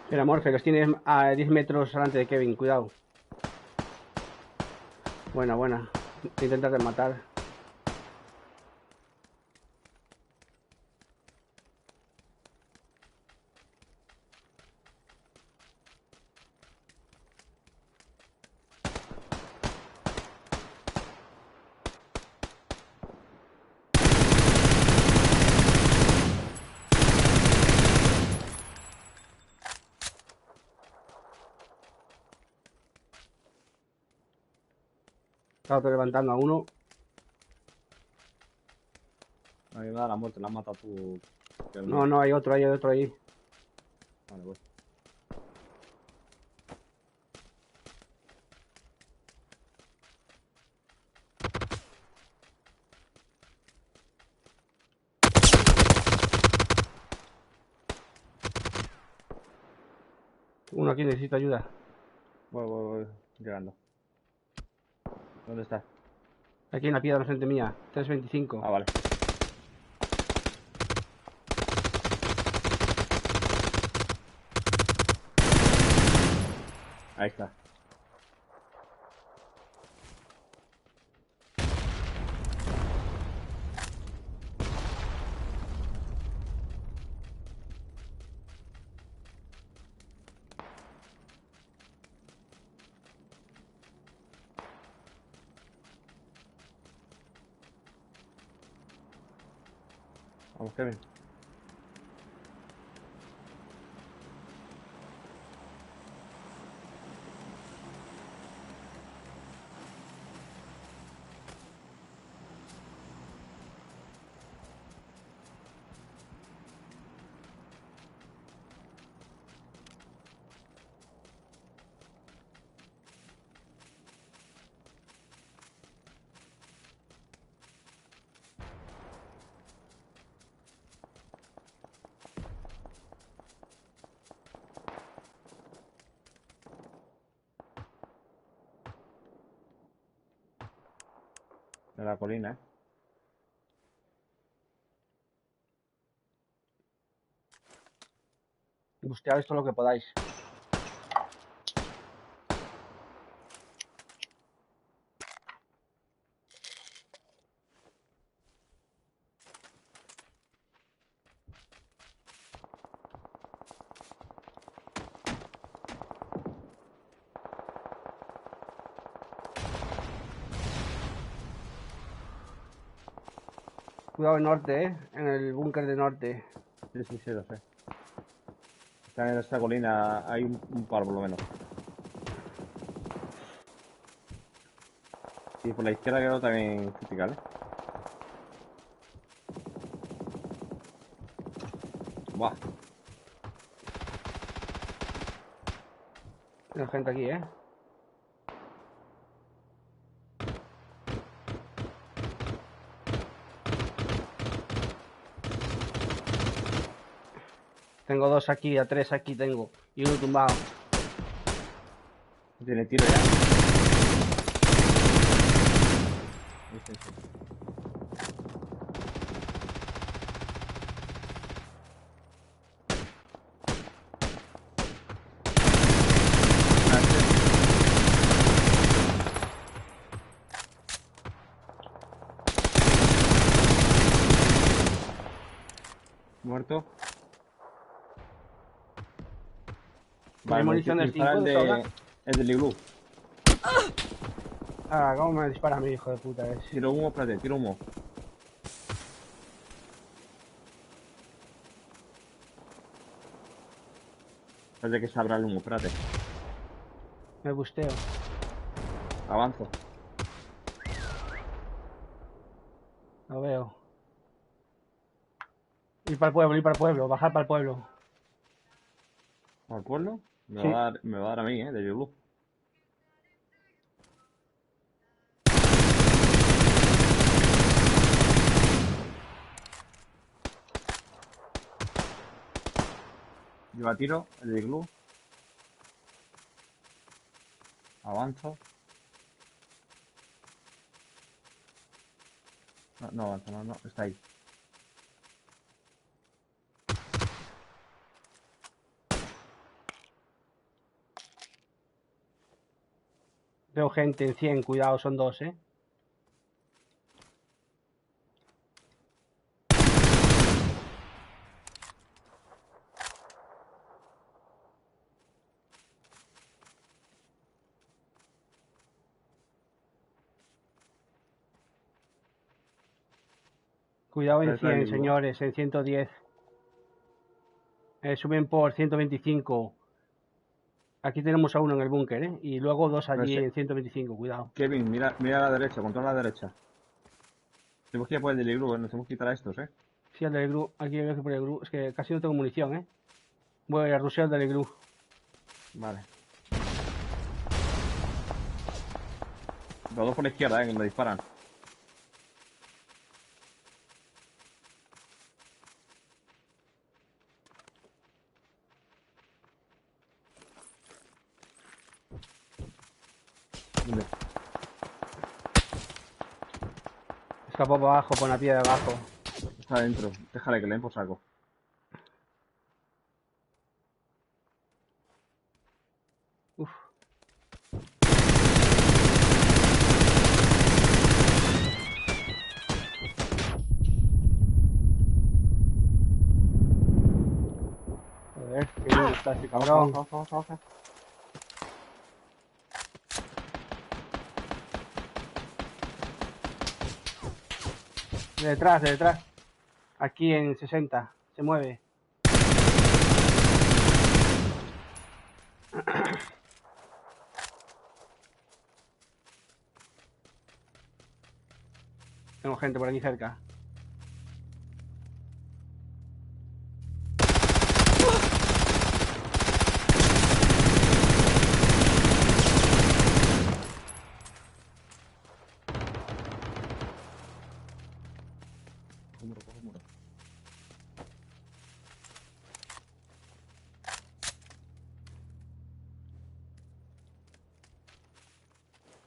Mira, Morfe, los tienes a 10 metros delante de Kevin, cuidado. Buena, buena. Intenta matar. Estaba levantando a uno. A mí me da la muerte, la has matado tú. No, no, hay otro ahí. Vale, pues. Uno aquí necesita ayuda. Voy llegando. ¿Dónde estás? Aquí en la piedra frente mía. 325. Ah, vale. Ahí está. Vamos, Kevin. De la colina, ¿eh? Bustead esto lo que podáis. Cuidado el norte, en el búnker de norte. Sí, lo sé. Está en esta colina, hay un par por lo menos. Y por la izquierda quedó también critical, ¿eh? Buah. Hay gente aquí, ¿eh? Tengo dos aquí, a tres aquí tengo. Y uno tumbado. Tiene tiro ya. Sí, sí. Muerto. ¿Hay munición del dispara 5 de sobra? el del iglú. Ah, ¿cómo me dispara mi hijo de puta ese? Tiro humo, espérate, tiro humo. Espérate que se abra el humo, espérate. Me busteo. Avanzo. Lo veo. Ir para el pueblo, ir para el pueblo, bajar para el pueblo. ¿Al pueblo? Me Sí. va a dar a mí, del iglú. Lleva tiro, el de iglú. Avanzo. No, no avanza, no, no, está ahí. Veo gente en 100, cuidado, son dos, ¿eh? Cuidado en Detrás del 100, iglú. señores, en 110. Suben por 125. Aquí tenemos a uno en el búnker, ¿eh? Y luego dos No allí sé. en 125, cuidado. Kevin, mira a la derecha, controla la derecha. Tenemos que ir por el del iglú, nos tenemos que quitar a estos, ¿eh? Sí, al del Gru, aquí veo que por el Gru. Es que casi no tengo munición, ¿eh? Voy a rushear del Gru. Vale. Los dos por la izquierda, que me disparan. ¿Dónde? Escapó para abajo, por una piedra de abajo. Está adentro. Déjale que le den por saco. Uf. Joder, qué lindo está este cabrón. Baja. De detrás, de detrás. Aquí en 60. Se mueve. Tengo gente por aquí cerca. Coge muro.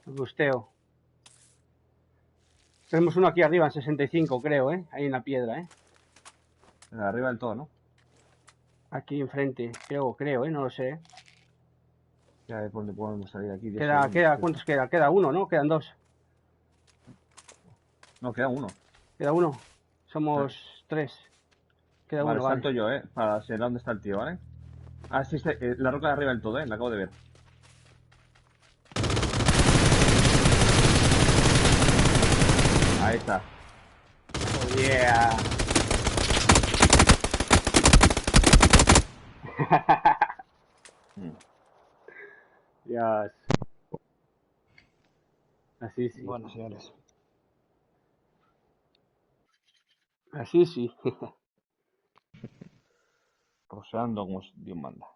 Busteo. Tenemos uno aquí arriba en 65, creo, ¿eh? Ahí en la piedra, ¿eh? Arriba del todo, ¿no? Aquí enfrente. Creo, ¿eh? No lo sé. Ya a ver por dónde podemos salir aquí. ¿Cuántos queda? Queda uno, ¿no? Quedan dos. No, queda uno. Queda uno. Somos tres. Queda Vale, uno, vale. salto yo, para saber dónde está el tío, ¿vale? Ah, sí, la roca de arriba del todo, la acabo de ver. Ahí está. Oh, yeah. Mm. Dios. Así sí. Bueno, señores. Así sí. Roseando como Dios manda.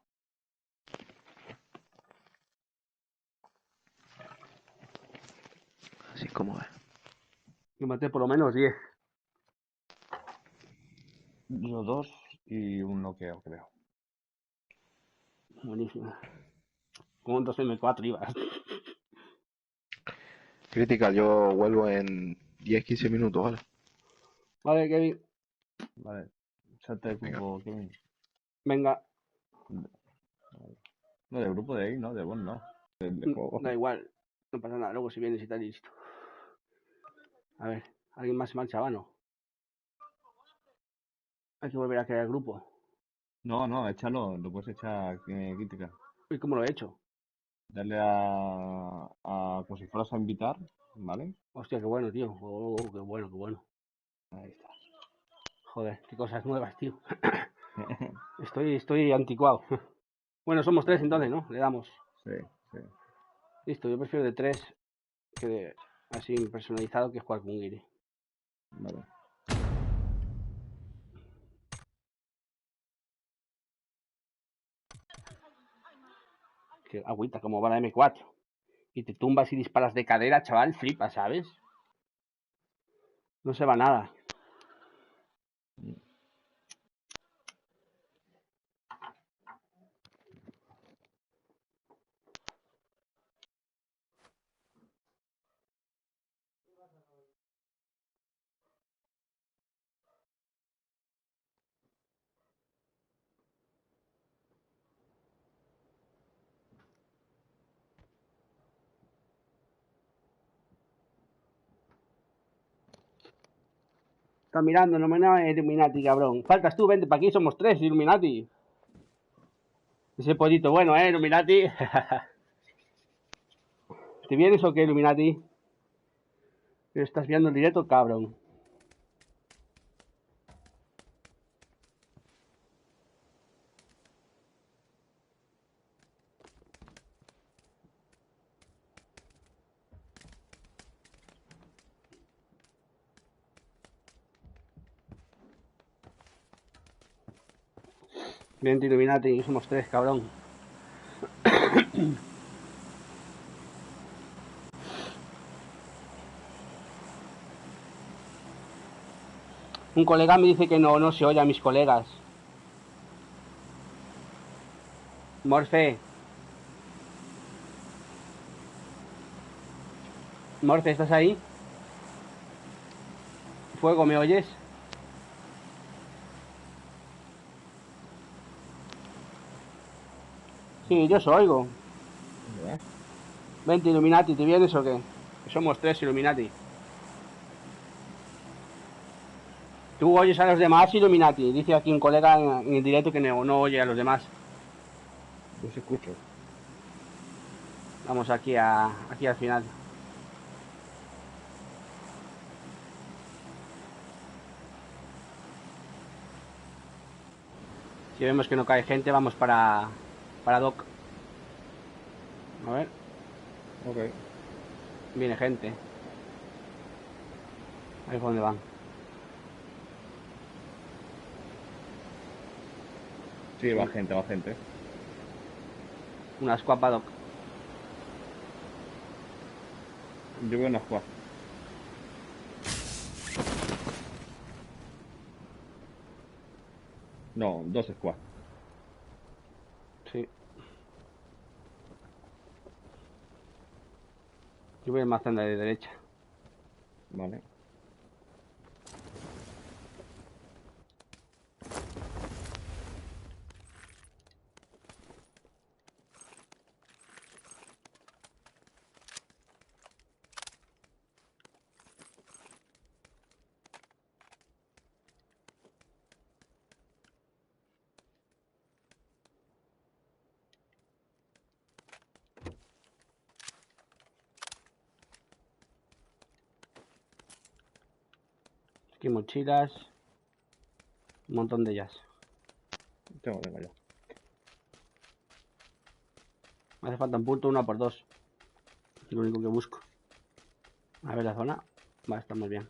Así como es. Yo maté por lo menos 10. Yo 2 y un noqueo, creo. Buenísima. Con un 2M4 ibas. Crítica, yo vuelvo en 10-15 minutos, ¿vale? Vale, Kevin. Vale. Salte del Venga. grupo, Kevin. Venga. No, del grupo de ahí, no, de vos no. Del juego. Da igual. No pasa nada. Luego si vienes y tal y listo. A ver. ¿Alguien más se marcha? ¿Va no? Hay que volver a crear el grupo. No, échalo, lo puedes echar crítica. ¿Y cómo lo he hecho? Darle a como si fueras a invitar, ¿vale? Hostia, qué bueno, tío. Oh, qué bueno, qué bueno. Ahí está. Joder, qué cosas nuevas, tío. Estoy anticuado. Bueno, somos 3 entonces, ¿no? Le damos. Sí, sí. Listo, yo prefiero de 3 que de así personalizado que jugar con Guiri. Vale. Que agüita, como va la M4. Y te tumbas y disparas de cadera, chaval, flipa, ¿sabes? No se va nada. Está mirando, no me da Illuminati, cabrón. Faltas tú, vente para aquí, somos 3, Illuminati. Ese pollito bueno, Illuminati. ¿Te vienes o qué, Illuminati? Estás viendo el directo, cabrón. Vente, Illuminati, somos 3, cabrón. Un colega me dice que no se oye a mis colegas. Morfe. Morfe, ¿estás ahí? Fuego, ¿me oyes? Sí, yo os oigo. ¿Verdad? Vente, Illuminati, ¿te vienes o qué? Que somos 3, Illuminati. ¿Tú oyes a los demás, Illuminati? Dice aquí un colega en el directo que no oye a los demás. Yo os escucho. Vamos aquí al final. Si vemos que no cae gente, vamos para Doc. A ver, Ok. viene gente. Ahí es donde van. Sí, va gente, va gente. Una squad para Doc. Yo veo una squad. No, 2 squad. Sí. Yo voy más tanda de derecha. Vale. Aquí mochilas. Un montón de ellas. Tengo yo. Me hace falta un punto 1 por 2. Es lo único que busco. A ver la zona. Va, estamos bien.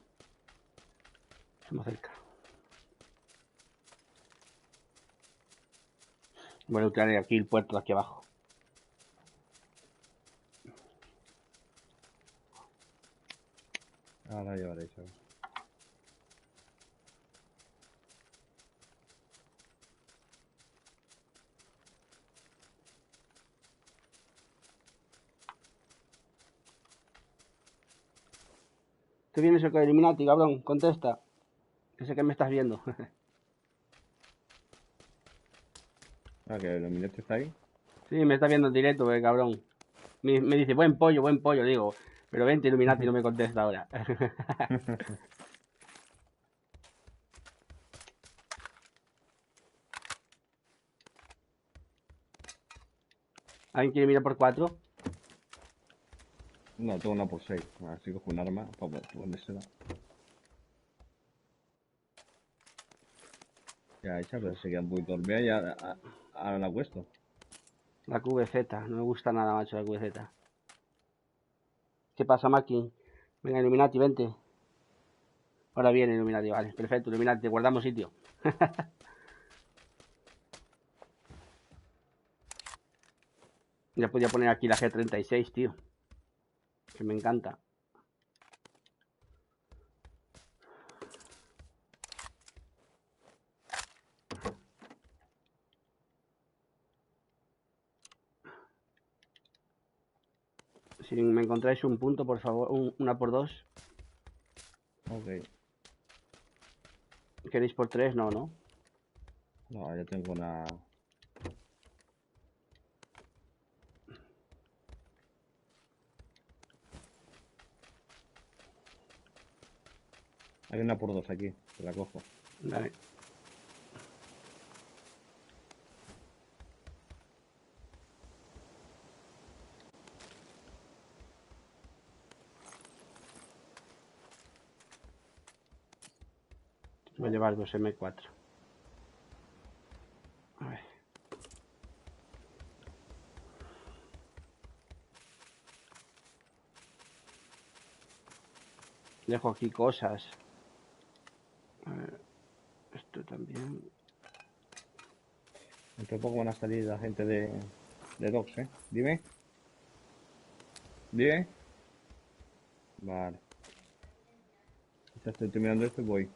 Estamos cerca. Voy a usar aquí el puerto de aquí abajo. Ahora llevaréis, ¿sabes? ¿Qué vienes el Illuminati, cabrón? Contesta. Que sé que me estás viendo. Ah, que el Illuminati está ahí. Sí, me está viendo en directo, cabrón. Me dice, buen pollo. Digo, pero vente, Illuminati, no me contesta ahora. ¿Alguien quiere mirar por 4? No, tengo una por 6. Así cojo un arma para ponérsela. Ya hecha, pero se queda un poquito dormida y ahora la acuesto. La QVZ, no me gusta nada, macho, la QVZ. ¿Qué pasa, Maki? Venga, Illuminati, vente. Ahora viene Illuminati, vale, perfecto, Illuminati, guardamos sitio. Ya podía poner aquí la G36, tío. Que me encanta. Si me encontráis un punto, por favor, una por 2. Ok. ¿Queréis por 3? No, ¿no? No, ya tengo una... Hay una por 2 aquí, te la cojo. Vale. Voy a llevar 2 M4. A ver. Dejo aquí cosas. A ver. Esto también. Dentro de poco van a salir la gente de Docs, ¿eh? Dime. Dime. Vale. Ya estoy terminando esto y voy.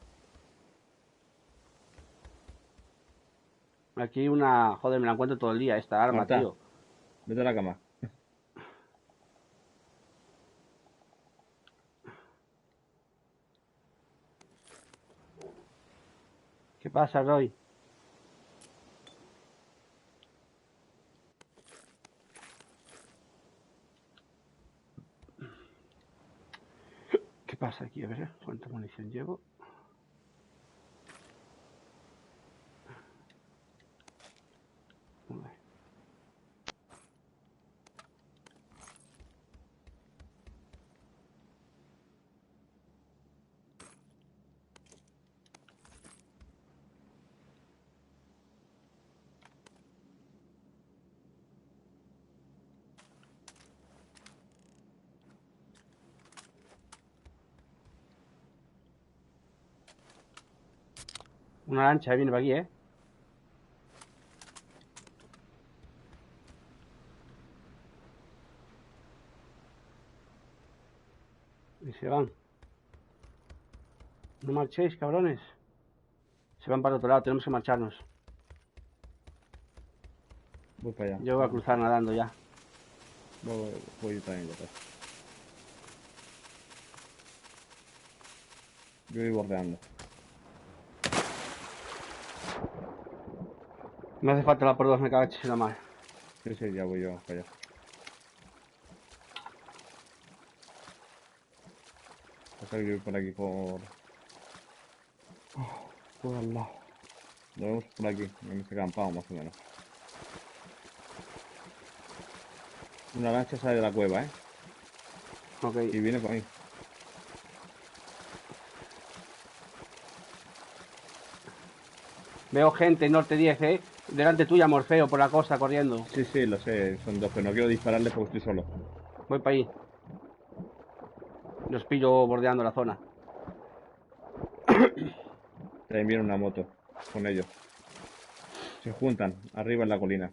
Aquí una... Joder, me la encuentro todo el día, esta arma, Marta, tío. vete a la cama. ¿Qué pasa, Roy? ¿Qué pasa aquí? A ver, ¿cuánta munición llevo? Vale. Una lancha viene para aquí, ¿eh? Y se van. No marchéis, cabrones. Se van para el otro lado, tenemos que marcharnos. Voy para allá. Yo voy a cruzar nadando ya. Voy yo también detrás. Yo voy bordeando. Me hace falta la por 2, me cago en la madre. Sí, sí, ya voy yo para allá. Voy a salir por aquí por al lado. Nos vemos por aquí, en este campado más o menos. Una lancha sale de la cueva, ¿eh? Ok. Y viene por ahí. Veo gente, norte 10, ¿eh? Delante tuya, Morfeo, por la costa, corriendo. Sí, sí, lo sé, son dos, pero no quiero dispararles porque estoy solo. Voy para ahí. Los pillo bordeando la zona. También viene una moto con ellos. Se juntan arriba en la colina.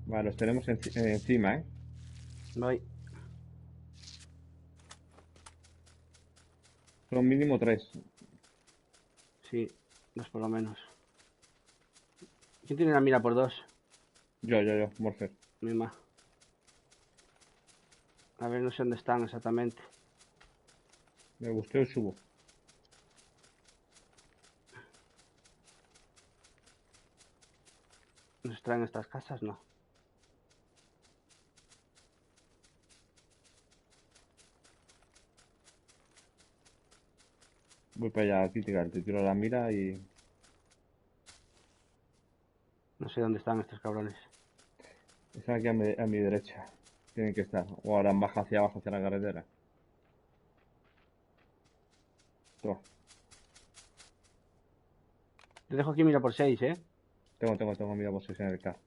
Vale, los tenemos encima, ¿eh? Voy. Son mínimo 3. Sí, 2 por lo menos. ¿Quién tiene la mira por 2? Yo, Morfer. Misma. A ver, no sé dónde están exactamente. Me gustó y subo. ¿Nos traen estas casas? No. Voy para allá, Critical. Te tiro la mira y... No sé dónde están estos cabrones. Están aquí a mi derecha. Tienen que estar. O ahora baja hacia abajo, hacia la carretera. Toma. Te dejo aquí mira por 6, ¿eh? Tengo mira por 6 en el carro.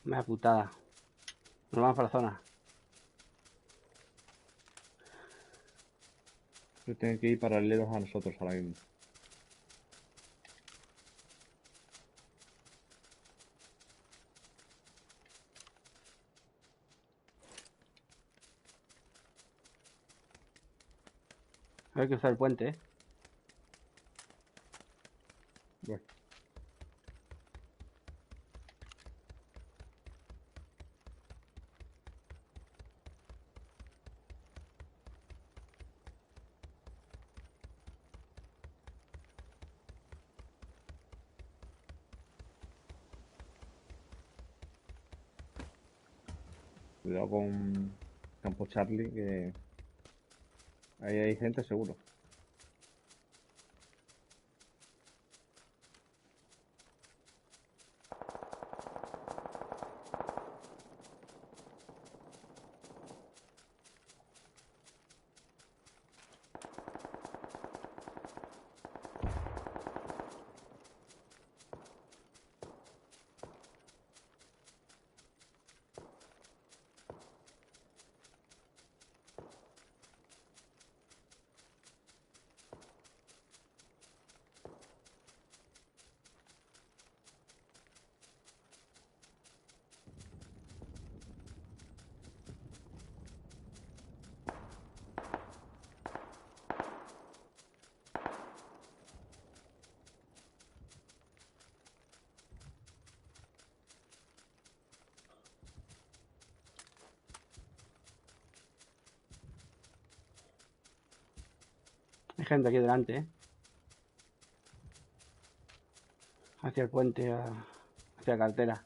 Vaya putada. Nos vamos para la zona. Pero tienen que ir paralelos a nosotros ahora mismo. Hay que cruzar el puente, ¿eh? Bueno. Cuidado con Campo Charlie, que ahí hay gente seguro. Hay gente aquí delante, ¿eh? Hacia el puente, hacia la carretera.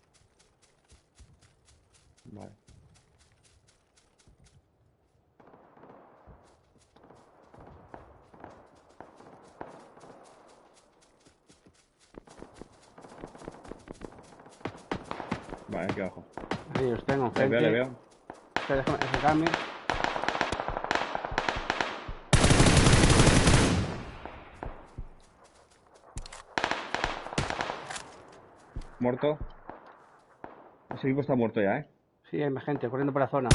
Vale. Vale, aquí abajo. Ahí los tengo, Le gente. veo, le veo. Espera, déjame acercarme. Muerto. Ese equipo está muerto ya, ¿eh? Sí, hay más gente corriendo por la zona.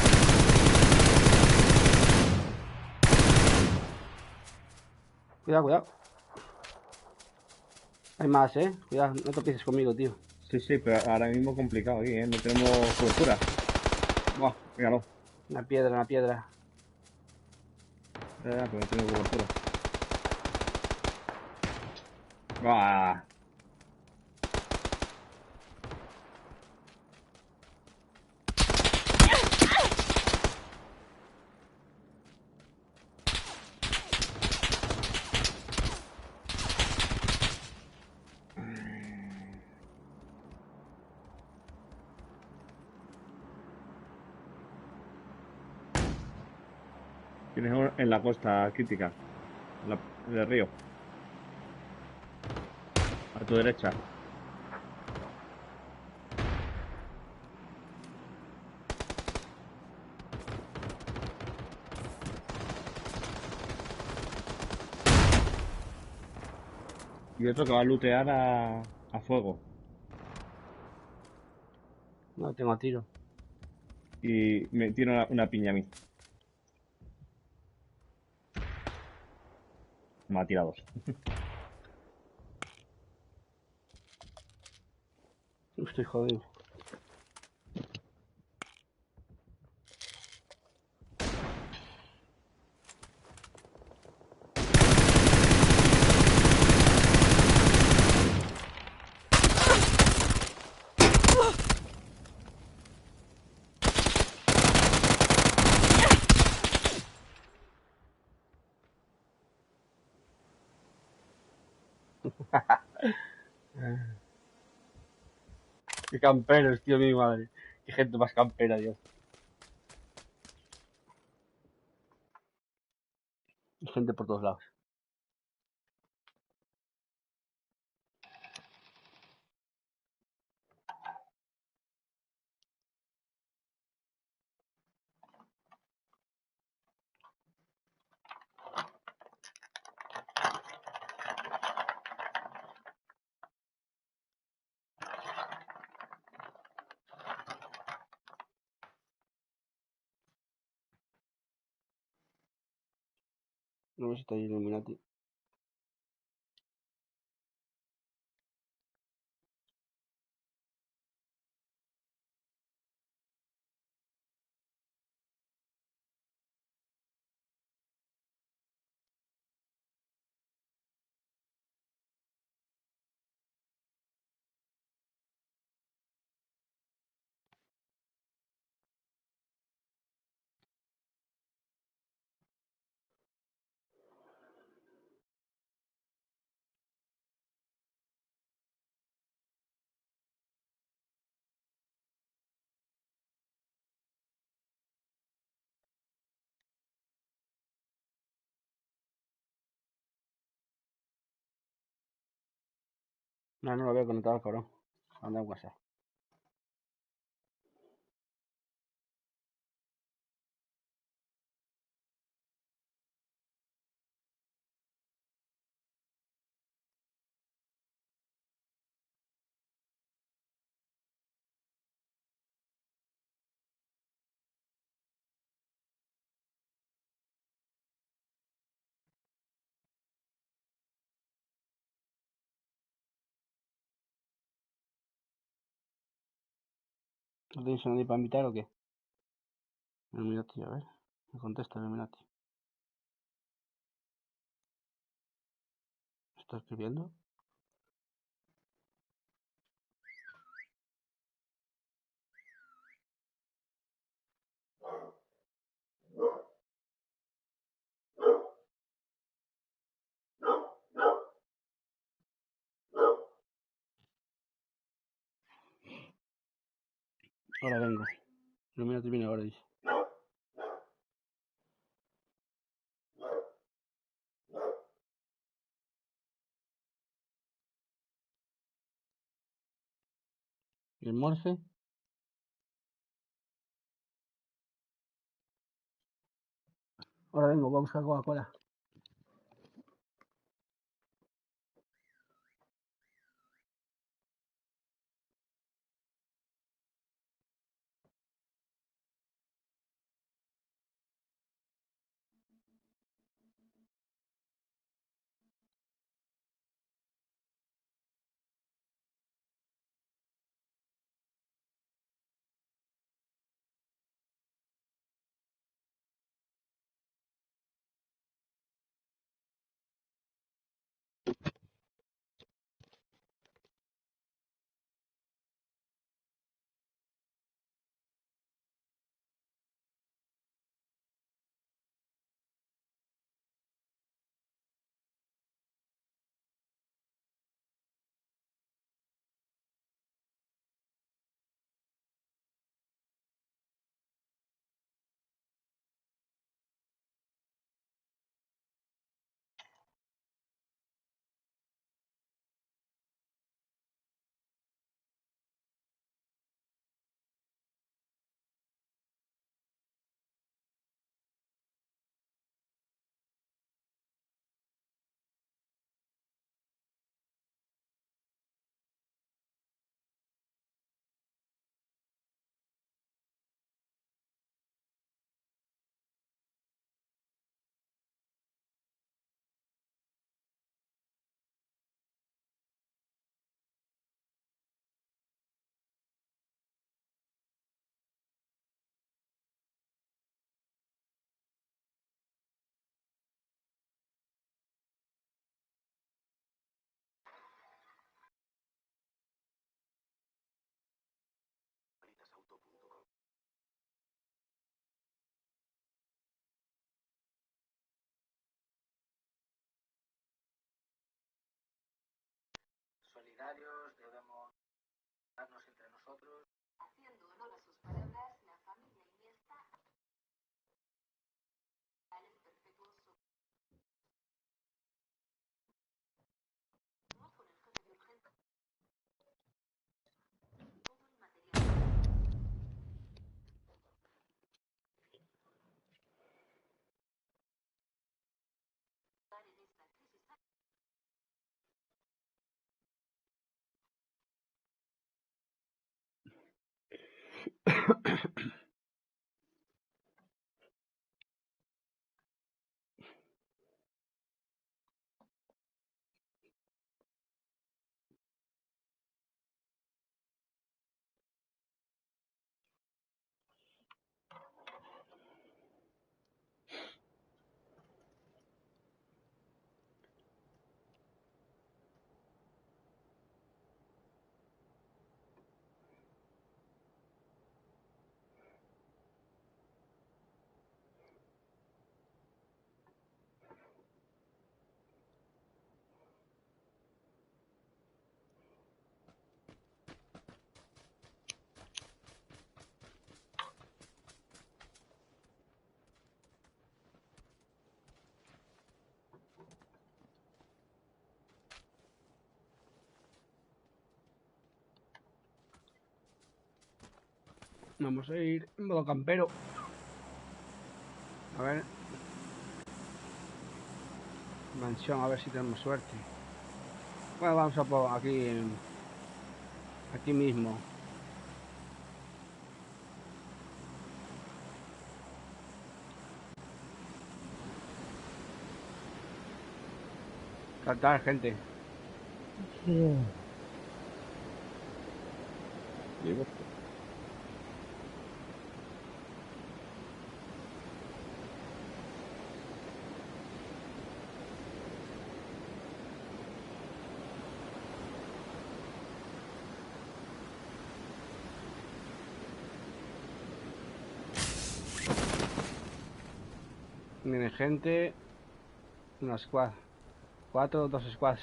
Cuidado, cuidado. Hay más, ¿eh? Cuidado, no te pises conmigo, tío. Sí, pero ahora mismo complicado aquí, ¿eh? No tenemos cobertura. Buah, míralo. Una piedra, una piedra. Ya, pero no tengo cobertura. Buah. Tienes uno en la costa crítica, del río. A tu derecha. Y otro que va a lootear a fuego. No, tengo a tiro. Y me tiene una piña a mí. Me ha tirado dos. Estoy jodido. Qué camperos, tío, mi madre. Qué gente más campera, Dios. Hay gente por todos lados. No sé si está ahí Illuminati. No, no lo veo conectado, cabrón. Anda en WhatsApp. ¿No tienes a nadie para invitar o qué? Illuminati, a ver. Me contesta Illuminati. ¿Está escribiendo? Ahora vengo. Illuminati viene ahora, dice. ¿Y el Morse? Ahora vengo, voy a buscar Coca-Cola. solidarios, debemos darnos entre nosotros. Haciendo honor a sus palabras, la familia Iniesta al imperfectuoso. No con el jefe de urgencia. Todo el material. En esta crisis. Vamos a ir en modo campero. A ver. Mansión, a ver si tenemos suerte. Bueno, vamos a por aquí. Aquí mismo. Saltar, gente. Viene gente. Una squad. 4, 2 squads.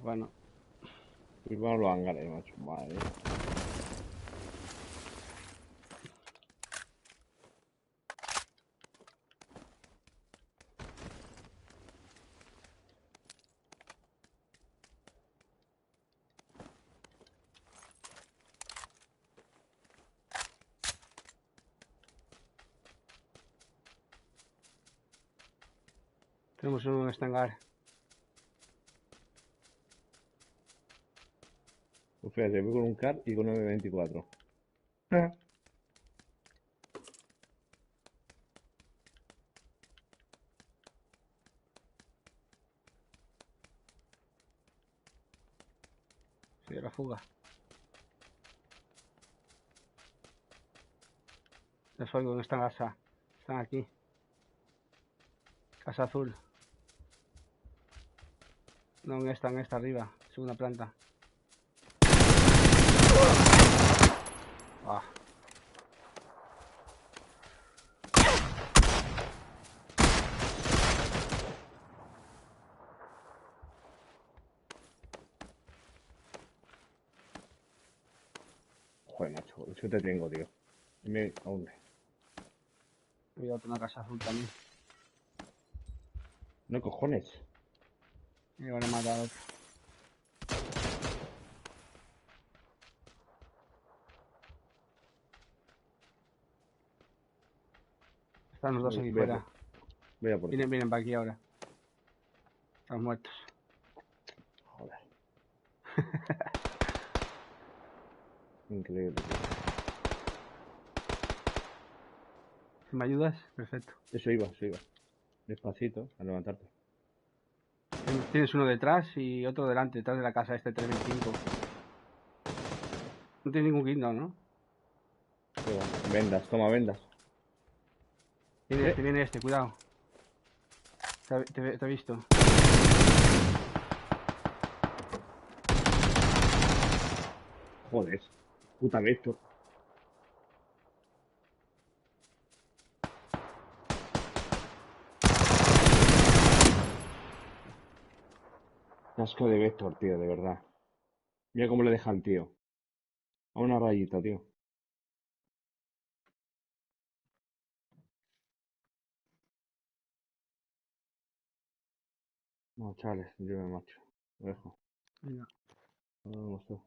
Bueno. Y vamos a los hangares, macho. Madre. Tenemos uno en este hangar. Pues fíjate, voy con un CAR y con un M24. Sí, la fuga. Les oigo en esta casa. Están aquí. Casa azul. No, en esta arriba. Segunda planta. Ah. Joder, macho, eso te tengo, tío. Dime a dónde. Voy a otra casa azul también. No cojones. Y van a matar a otro. Están los dos aquí Voy a fuera. Voy a por ti. Vienen para aquí ahora. Están muertos. Joder. Increíble, tío. Si me ayudas, perfecto. Eso iba. Despacito, a levantarte. Tienes uno detrás y otro delante, detrás de la casa, este 325. No tiene ningún guindo, ¿no? Qué va. Vendas, toma vendas. Viene este, cuidado. Te he visto. Joder. Puta Víctor. Qué asco de Vector, tío, de verdad. Mira cómo le deja al tío. A una rayita, tío. No, chavales, yo me macho. Lo dejo. Venga. No me gustó.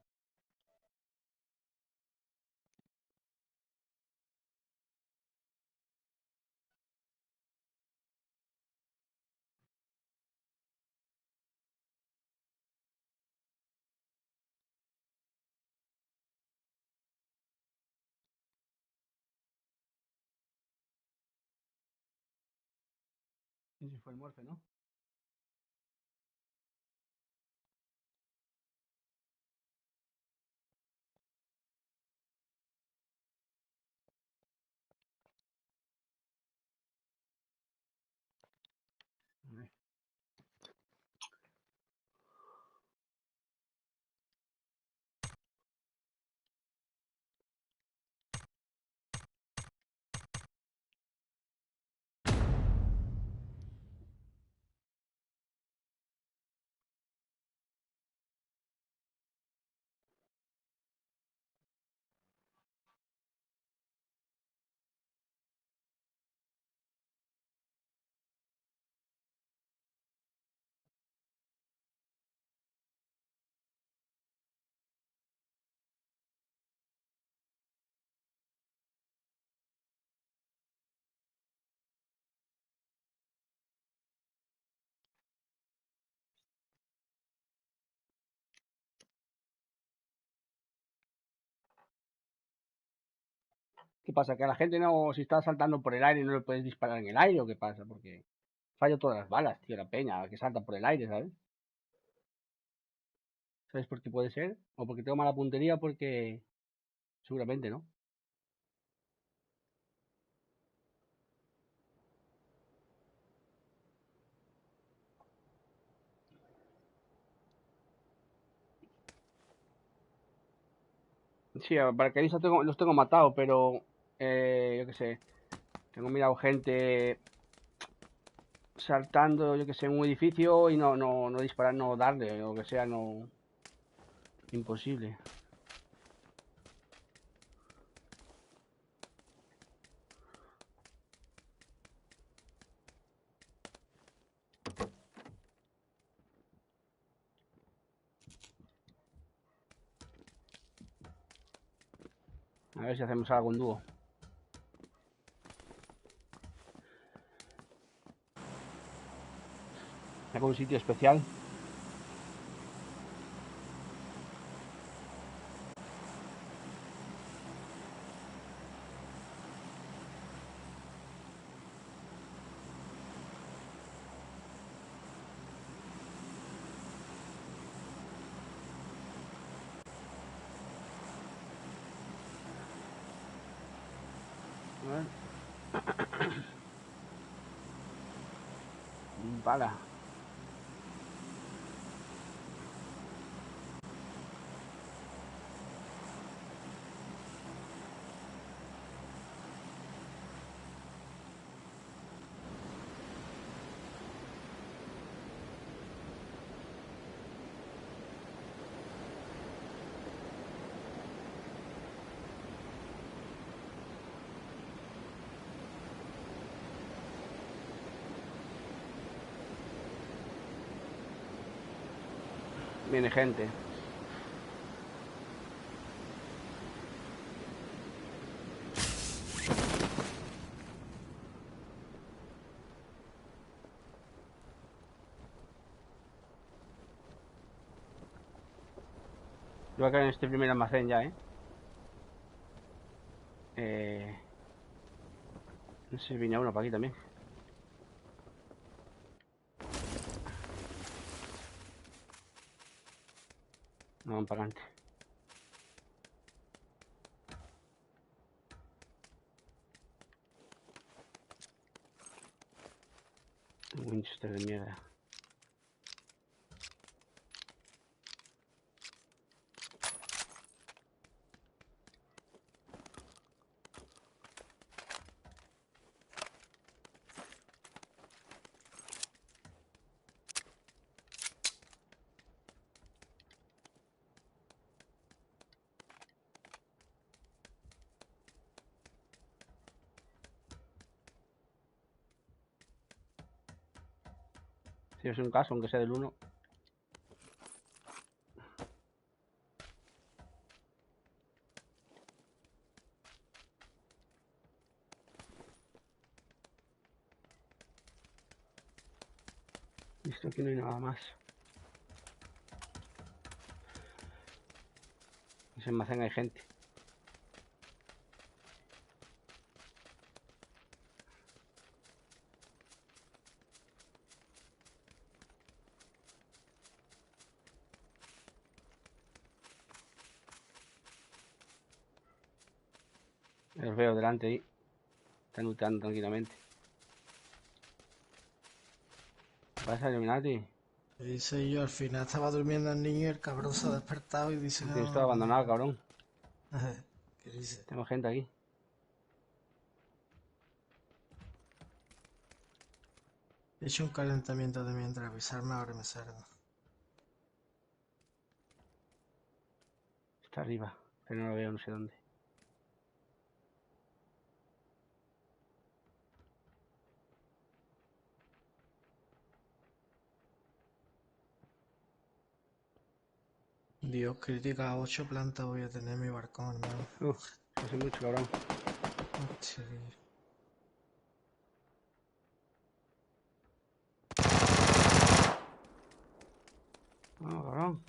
Ese fue el Morfe, ¿no? A ver. ¿Qué pasa? Que a la gente no, si está saltando por el aire, no le puedes disparar en el aire, ¿o qué pasa? Porque fallo todas las balas, tío, la peña, que salta por el aire, ¿sabes? ¿Sabes por qué puede ser? O porque tengo mala puntería, porque seguramente, ¿no? Sí, a paracaidistas los tengo matados, pero yo qué sé, tengo mirado gente saltando, yo que sé, en un edificio y no disparar, no darle, o que sea, no. Imposible. A ver si hacemos algo en dúo. ¿Algún sitio especial? A ver. Bala. Viene gente. Yo voy a caer en este primer almacén ya, ¿eh? No sé, viene uno para aquí también. No, van para adelante. Un Winchester de mierda. Si es un caso, aunque sea del 1. Listo, aquí no hay nada más. En ese almacén hay gente. Los veo delante ahí. Están luchando tranquilamente. ¿Vas a Illuminati? Dice yo, al final estaba durmiendo el niño y el cabrón se ha despertado y dice Tienes todo abandonado, cabrón. ¿Qué dice? Tengo gente aquí. He hecho un calentamiento de mientras avisarme ahora me salgo. Está arriba, pero no lo veo, no sé dónde. Dios, crítica 8 plantas voy a tener en mi balcón, hermano. Hace mucho, cabrón. Hostia, tío. No, cabrón.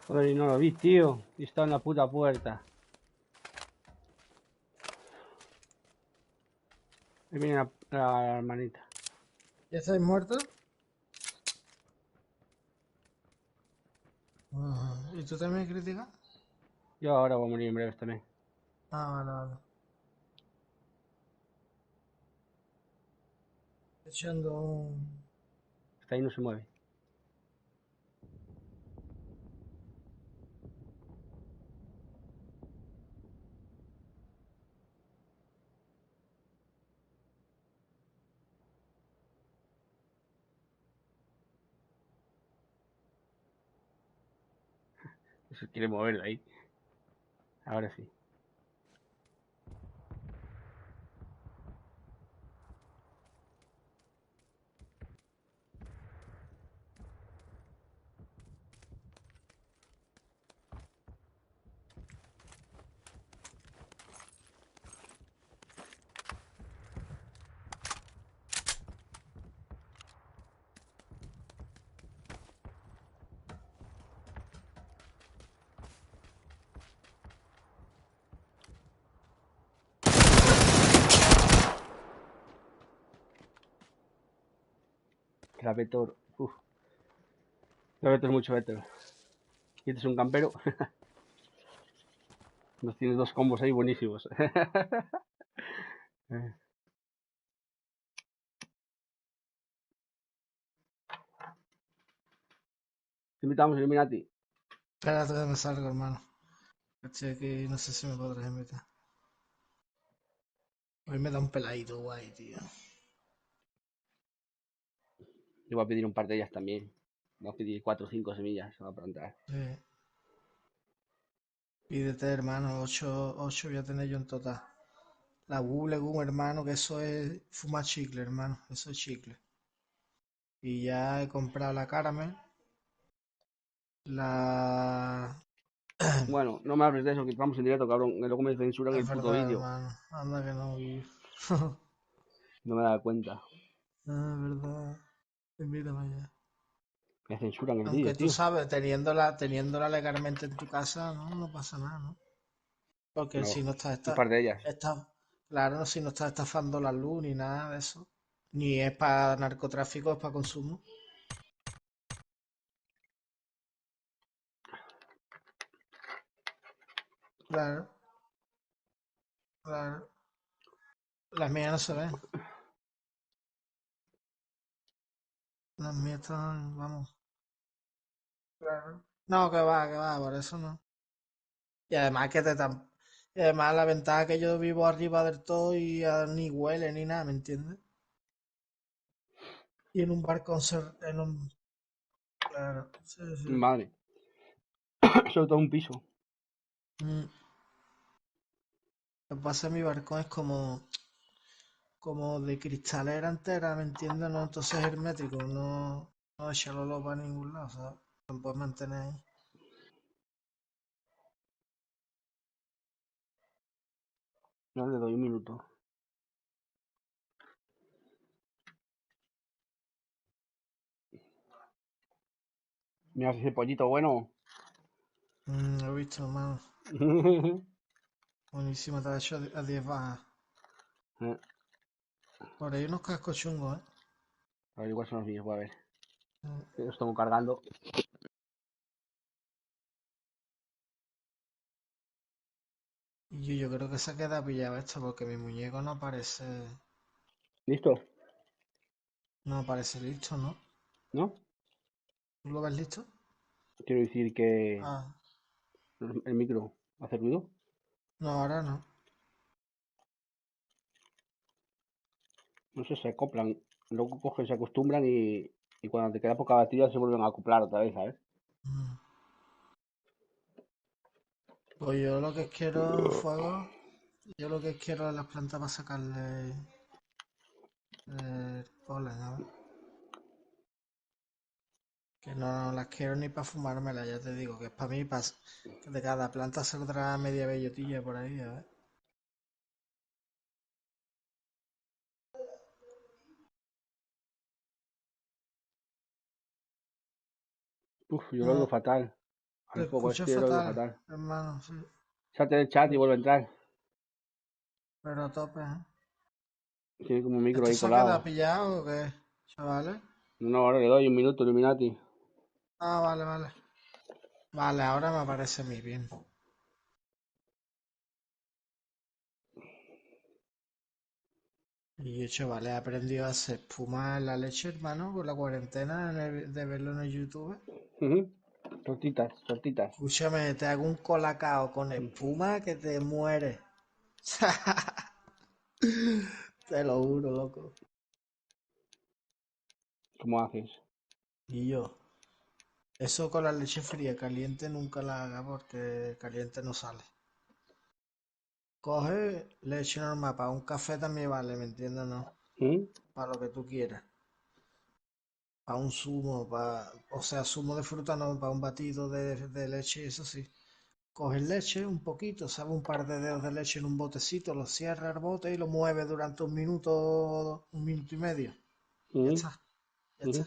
Joder, y no lo vi, tío. Y está en la puta puerta. Ahí viene la hermanita. ¿Ya estáis muertos? ¿Y tú también crítica? Yo ahora voy a morir en breve también. Ah, vale, vale. Echando un... Hasta ahí no se mueve. Se quiere mover de ahí. Ahora sí. La Vetor. Uf. La Vetor es mucho Vetor. Y este es un campero. Nos tiene dos combos ahí buenísimos. Te invitamos a Illuminati. Espérate que me salgo, hermano. Estoy aquí, no sé si me podrás invitar. Hoy me da un peladito guay, tío. Yo voy a pedir un par de ellas también. Voy a pedir 4 o 5 semillas. Va a plantar. Sí. Pídete, hermano, 8 voy a tener yo en total. La Bubblegum, hermano, que eso es fumar chicle, hermano. Eso es chicle. Y ya he comprado la Caramel. La... Bueno, no me hables de eso, que vamos en directo, cabrón. Que luego me censuran Es el puto verdad, vídeo. hermano. Anda que no vi. No me da cuenta. Ah, es verdad. Invítame ya. Me censuran el Aunque vídeo, tú tío. sabes, teniéndola legalmente en tu casa, no pasa nada, ¿no? Porque No, si no un par de ellas. claro, si no estás estafando la luz ni nada de eso. Ni es para narcotráfico, es para consumo. Claro, claro. Las mías no se ven. Las mías están, vamos. Claro. No, que va, por eso no. Y además y además la ventaja que yo vivo arriba del todo y ni huele ni nada, ¿me entiendes? Y en un barco en un... Claro, sí, sí. Madre. Sobre todo un piso. Mm. Lo que pasa es que mi balcón es como de cristalera entera, ¿me entiendes? No, entonces es hermético, no echa el olor para ningún lado, ¿sabes? Lo puedes mantener ahí. No le doy un minuto. Mira ese pollito bueno. Lo he visto, hermano. Buenísimo, te ha hecho a 10 bajas. Por ahí unos cascos chungos, ¿eh? A ver, igual son los míos, voy a ver. Mm. Los estamos cargando. Y yo creo que se ha quedado pillado esto porque mi muñeco ¿Listo? no aparece listo, ¿no? ¿No? ¿Tú lo ves listo? Quiero decir que Ah, el micro hace ruido. no, ahora no. No sé, se acoplan. Luego cogen, se acostumbran y cuando te queda poca batería se vuelven a acoplar otra vez, ¿sabes? Mm. Pues yo lo que quiero en fuego, yo lo que quiero es las plantas para sacarle polen, ¿sabes? Que no las quiero ni para fumármelas, ya te digo, que es para mí, que de cada planta saldrá media bellotilla por ahí, a ver. Uf, yo lo oigo No, fatal. te Al fuego escucho este yo lo oigo fatal, fatal. hermano, sí, Salte del chat y vuelve a entrar. pero a tope, ¿eh? Tiene como un micro ¿Esto ahí se ha quedado colado. pillado o qué, chavales? No, ahora le doy un minuto, Illuminati. Ah, vale, vale. Vale, ahora me aparece a mí bien. Y yo, chavales, he aprendido a hacer espuma en la leche, hermano, con la cuarentena de verlo en el YouTube. Ujú. Tortitas, tortitas. Escúchame, te hago un colacao con espuma que te mueres. Te lo juro, loco. ¿Cómo haces? Y yo, eso con la leche fría, caliente nunca la haga porque caliente no sale. Coge leche normal, para un café también vale, ¿me entiendes? No, ¿Mm? para lo que tú quieras. Para un zumo, o sea, zumo de fruta no, para un batido de leche, eso sí. Coges leche, un poquito, sabe, un par de dedos de leche en un botecito, lo cierras el bote y lo mueves durante un minuto y medio. Ya ¿Mm? está, ya ¿Mm? está.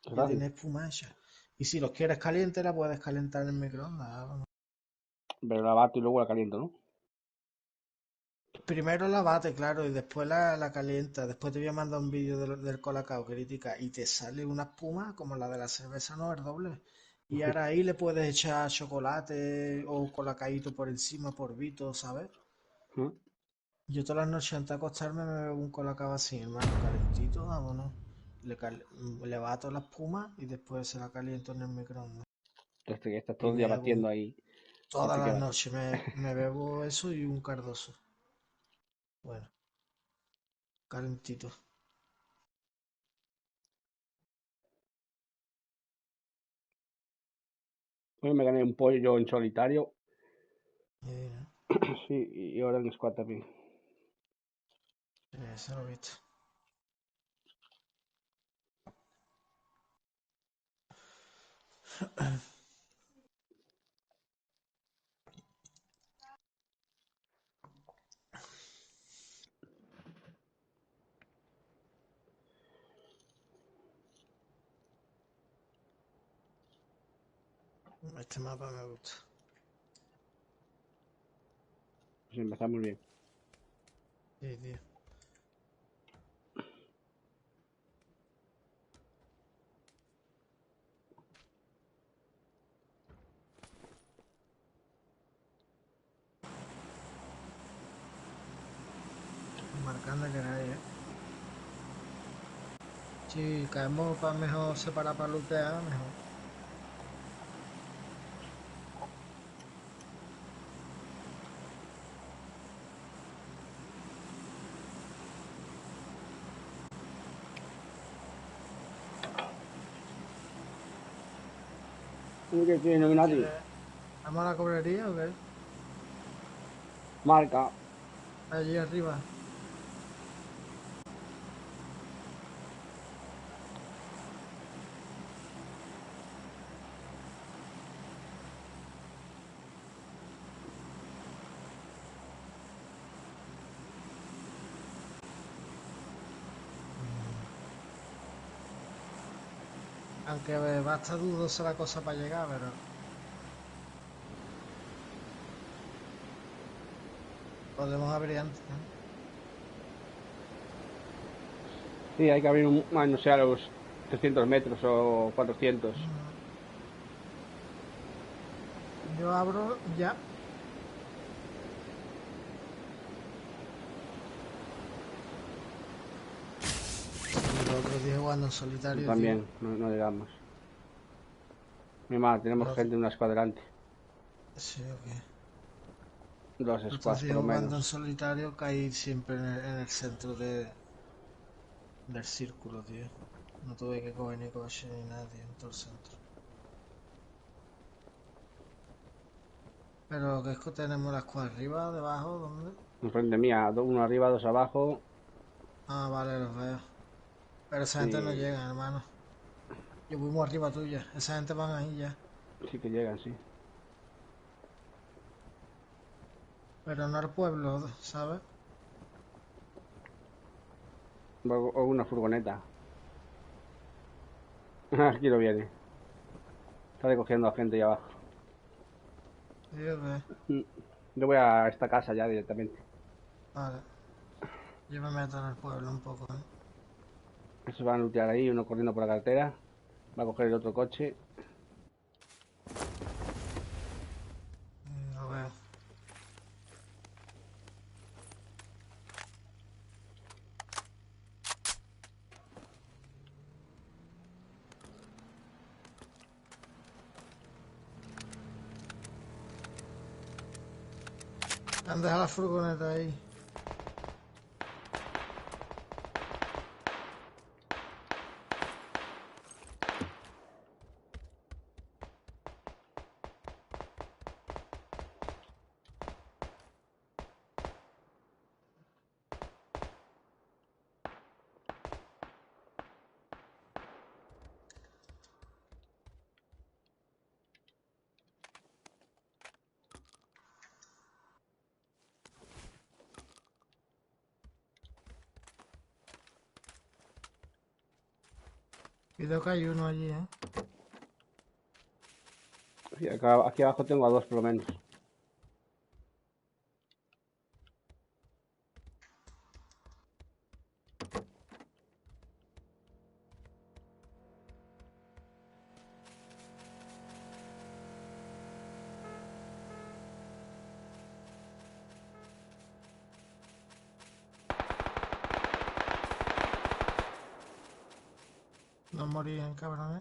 Es Ya fácil. tienes espuma hecha. Y si los quieres caliente, la puedes calentar en el microondas. Vamos. Pero la bato y luego la caliento, ¿no? Primero la bate, claro, y después la calienta. Después te voy a mandar un vídeo del Colacao, crítica, y te sale una espuma como la de la cerveza, no, el doble. Y ahora ahí le puedes echar chocolate o colacaíto por encima, por vito, ¿sabes? ¿Mm? Yo todas las noches antes de acostarme me bebo un colacao así, hermano, calentito, vámonos. Le bato la espuma y después se la caliento en el microondas. Entonces que estás todo Y el día me hago batiendo ahí y todas te las quedas. noches, me bebo eso y un cardoso. Bueno, calentito. Hoy me gané un pollo en solitario. Y, Sí, y ahora en squad también. se lo he visto. Este mapa me gusta. Pues empezamos bien. Sí, tío. Marcando que nadie, ¿eh? Si caemos para mejor separar para lootear, mejor. Que no hay nadie. ¿Quieres- ¿Vamos a la cobrería o qué? Marca. Allí arriba. Aunque va a estar dudosa la cosa para llegar, pero... Podemos abrir antes, ¿no? Sí, hay que abrir no sé, a los 300 metros o 400. Yo abro ya. Y los otros 10 jugando en solitario, También, no llegamos. Mi madre, tenemos Los- gente en una escuadrante. tío. Sí, ok. Dos Los otros squads 10 por lo jugando en menos. solitario caí siempre en el centro del círculo, tío. No tuve que coger ni coche ni nada, tío, en todo el centro. Pero que es que tenemos las squad arriba, debajo, ¿dónde? Enfrente mía, uno arriba, dos abajo. Ah, vale, los veo. Pero esa gente no Sí, llega, hermano. Yo voy muy arriba tuya. Esa gente van ahí ya. sí que llegan, sí. Pero no al pueblo, ¿sabes? O una furgoneta. Aquí lo viene. Está recogiendo a gente ahí abajo. Dios ve. Yo voy a esta casa ya directamente. Vale. Yo me meto en el pueblo un poco, ¿eh? Esos van a lootear ahí, uno corriendo por la carretera. Va a coger el otro coche. Lo veo. Han dejado la furgoneta ahí. Cuidado que hay uno allí, ¿eh? Sí, aquí abajo tengo a dos por lo menos. No morían, cabrón, ¿eh?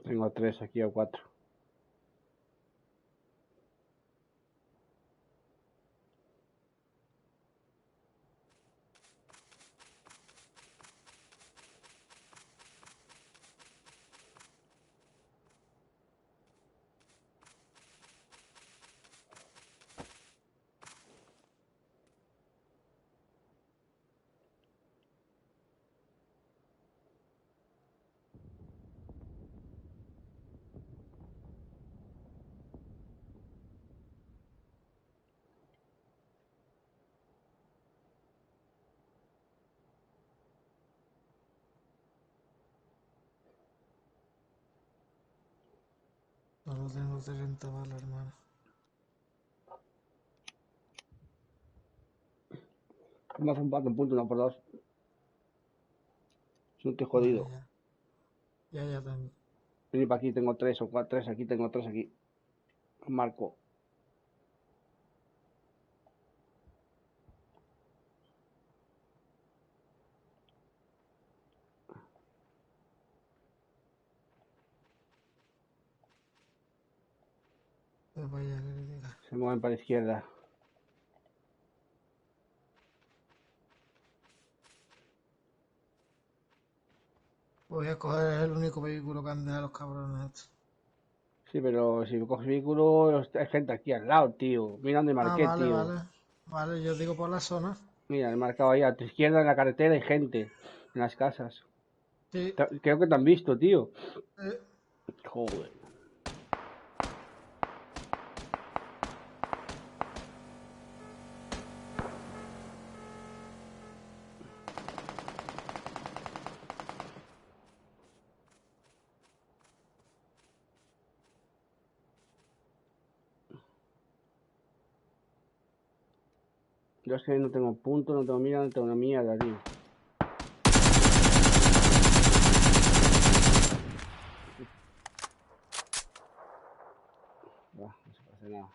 Tengo tres aquí o cuatro. Solo tengo 30 balas, hermano. Vamos a un pato en punto, uno por dos. Es un tío Vale, jodido. ya. Ya tengo. Vení para aquí, tengo tres o cuatro, tres aquí, tengo tres aquí. Marco. Pues vaya, que le diga. Se mueven para la izquierda. Voy a coger el único vehículo que han dejado los cabrones estos. Sí, pero si coges vehículo, hay gente aquí al lado, tío. Mira dónde Ah, marqué, vale, tío. vale. Vale, yo digo por la zona. Mira, he marcado ahí a tu izquierda en la carretera hay gente. En las casas. Sí. Creo que te han visto, tío. eh, Joder. Yo es que no tengo punto, no tengo mira, no tengo una mierda, tío. Buah, no se pasa nada.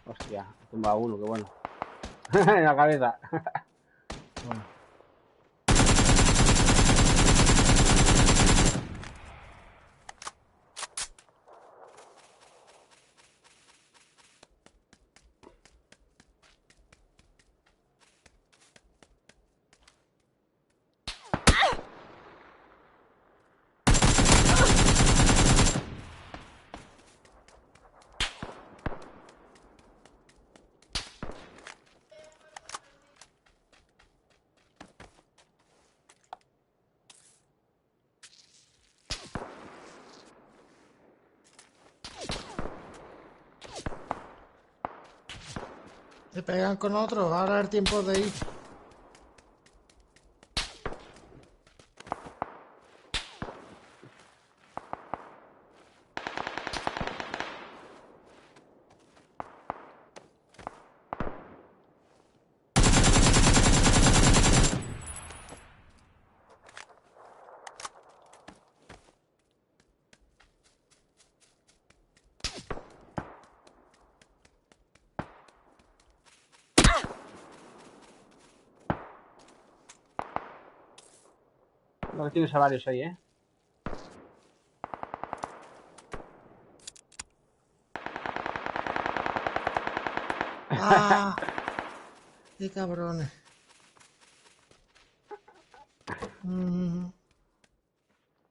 Hostia, he tumbado uno, qué bueno. En la cabeza. Bueno, Se pegan con otros. Ahora es el tiempo de ir. Lo que tienes a varios ahí, ¿eh? ¡Ah! ¡Qué cabrones!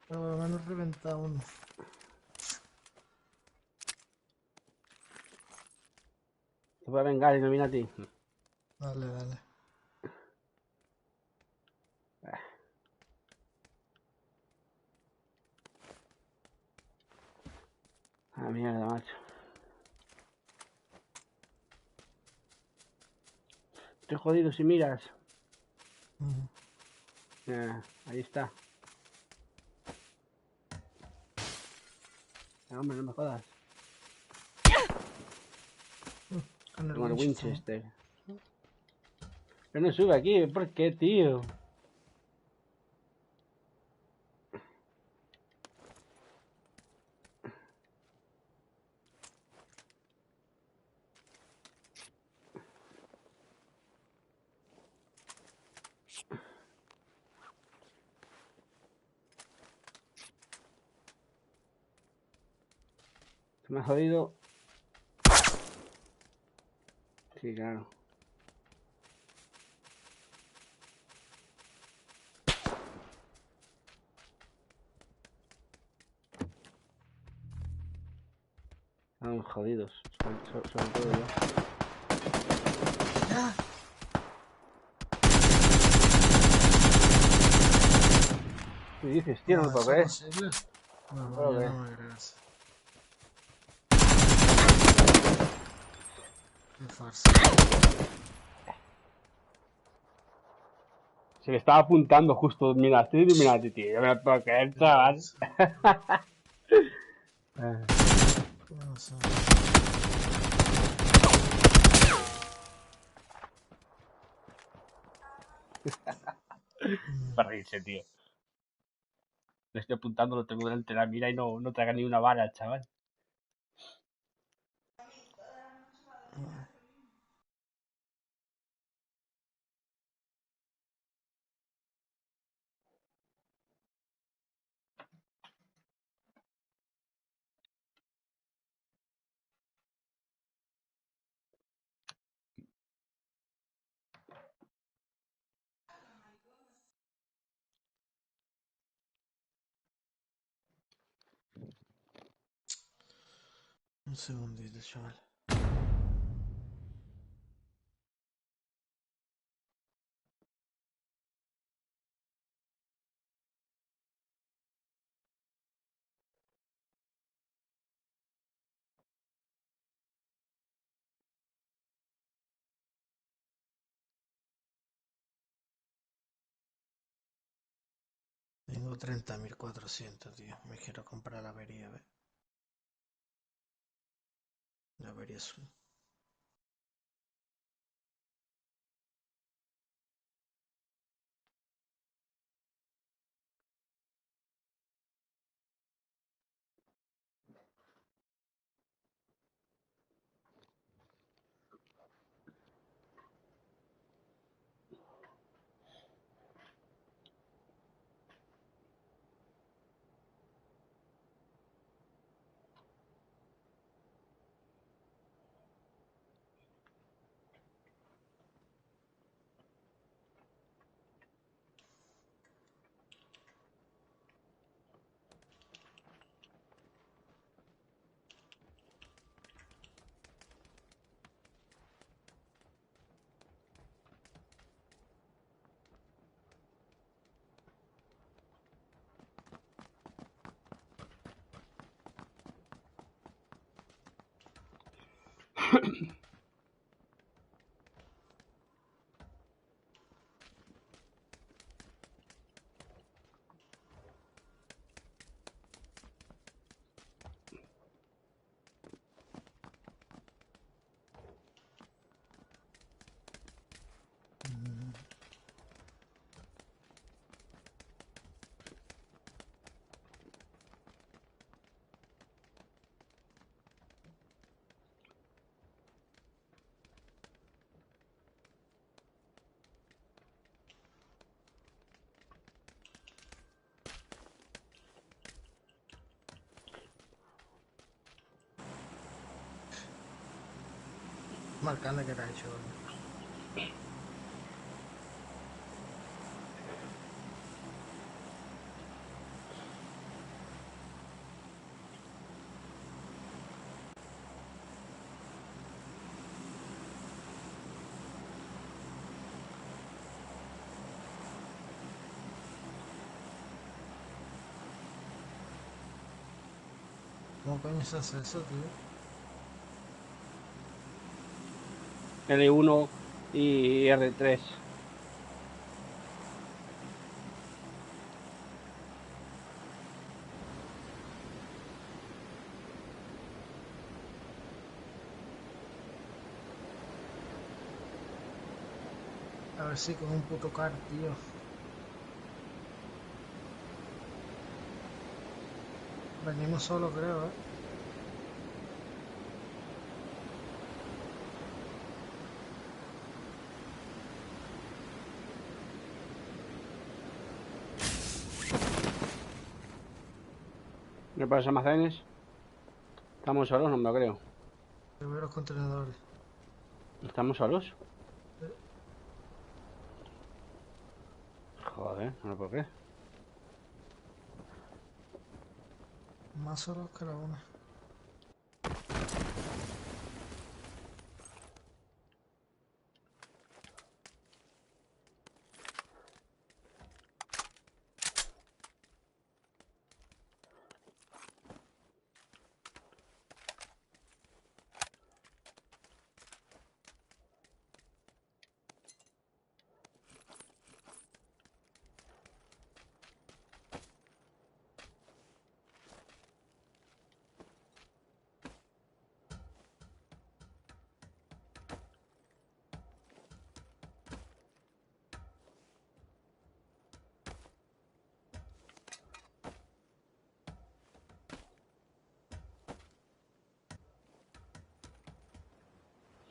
Pero por lo menos reventa uno. Te voy a vengar y no viene a ti. Dale, dale. Ah, mierda, macho. Estoy jodido si miras. Ahí está. Hombre, no me jodas. Con el Tengo el Winchester. Winchester. Pero no sube aquí, ¿por qué, tío? Se me ha jodido. Sí, claro. Estamos jodidos. Sobre todo yo. ¡Ya! ¿Qué dices, tío? No lo puedo ¿Eso es creer. posible? No, puedo yo creer. no me creo eso. Qué farsa. Se le estaba apuntando justo. Mira, estoy iluminado, tío. Yo me lo puedo creer, chaval. No sé. Para reírse, tío. Le estoy apuntando, lo tengo delante de la mira y no traga ni una bala, chaval. Un segundito, chaval. Tengo 30.400, tío. Me quiero comprar la avería, ¿ves? La avería azul. Marcando que era hecho. ¿Cómo coño se hace eso, tío? L1 y R3. A ver si con un puto car, tío. Venimos solo, creo, ¿eh? ¿Me para los almacenes? ¿Estamos solos? No me lo creo. Yo veo los contenedores. ¿Estamos solos? Joder, no lo puedo creer. Más solos que la una.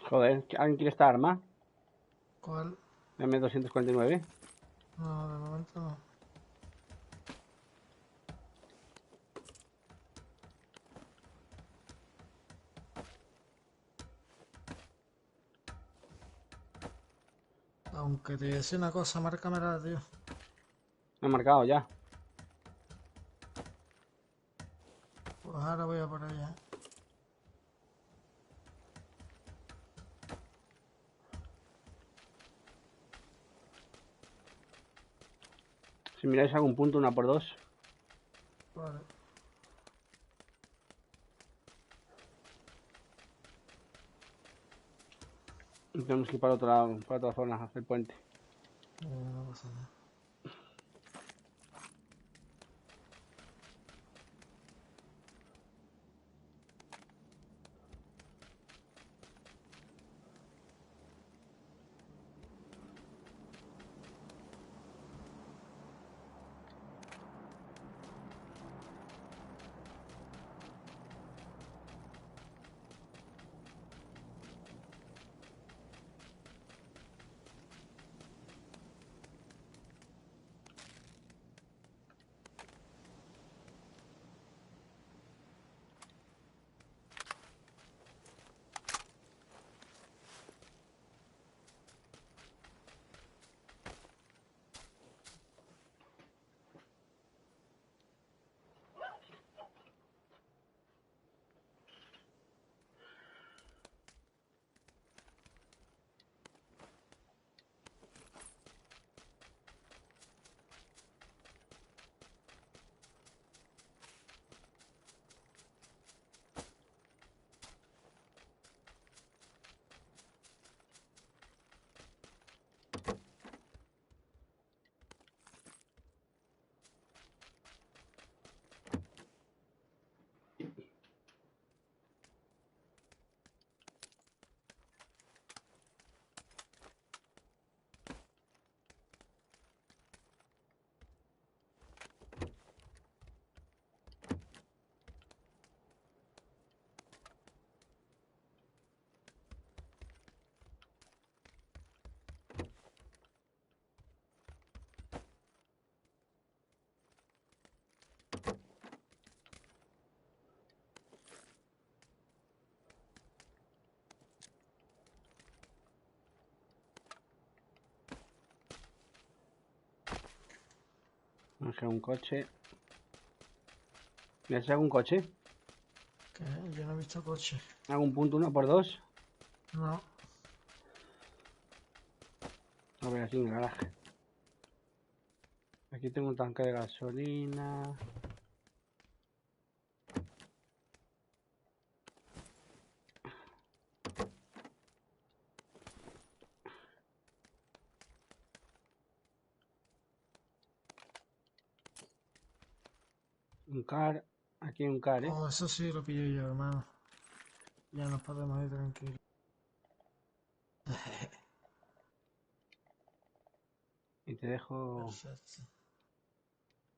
Joder, ¿alguien quiere esta arma? ¿Cuál? M249. No, de momento no. Aunque te voy a decir una cosa, márcamela, tío. Me he marcado ya. Pues ahora voy a por allá. Si miráis algún punto, 1x2. Vale. Y tenemos que ir para otro lado, para otra zona del puente. No pasa nada. No sé, un coche. ¿Me haces algún coche? ¿Qué? Yo no he visto coche. ¿Algún punto 1x2? No. A ver, aquí en el garaje. Aquí tengo un tanque de gasolina. Un car. Aquí hay un car, ¿eh? Oh, eso sí lo pillo yo, hermano. Ya nos podemos ir tranquilos. Y te dejo Perfecto.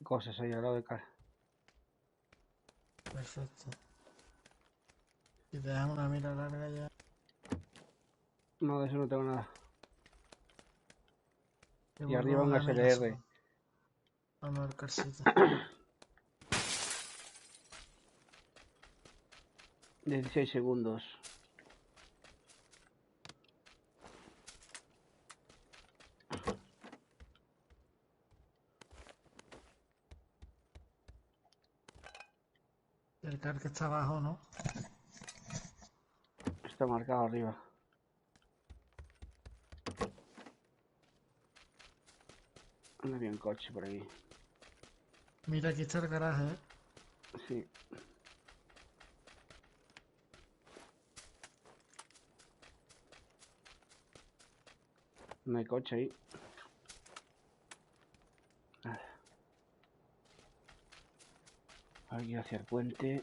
cosas ahí al lado del car. Perfecto. Si te das una mira larga ya. No, de eso no tengo nada. Te Y vuelvo arriba un a una mira SLR. solo. Vamos al carcito. 16 segundos. El car que está abajo, ¿no? Está marcado arriba. No había un coche por aquí. Mira, aquí está el garaje, ¿eh? Sí. No hay coche ahí. Aquí hacia el puente.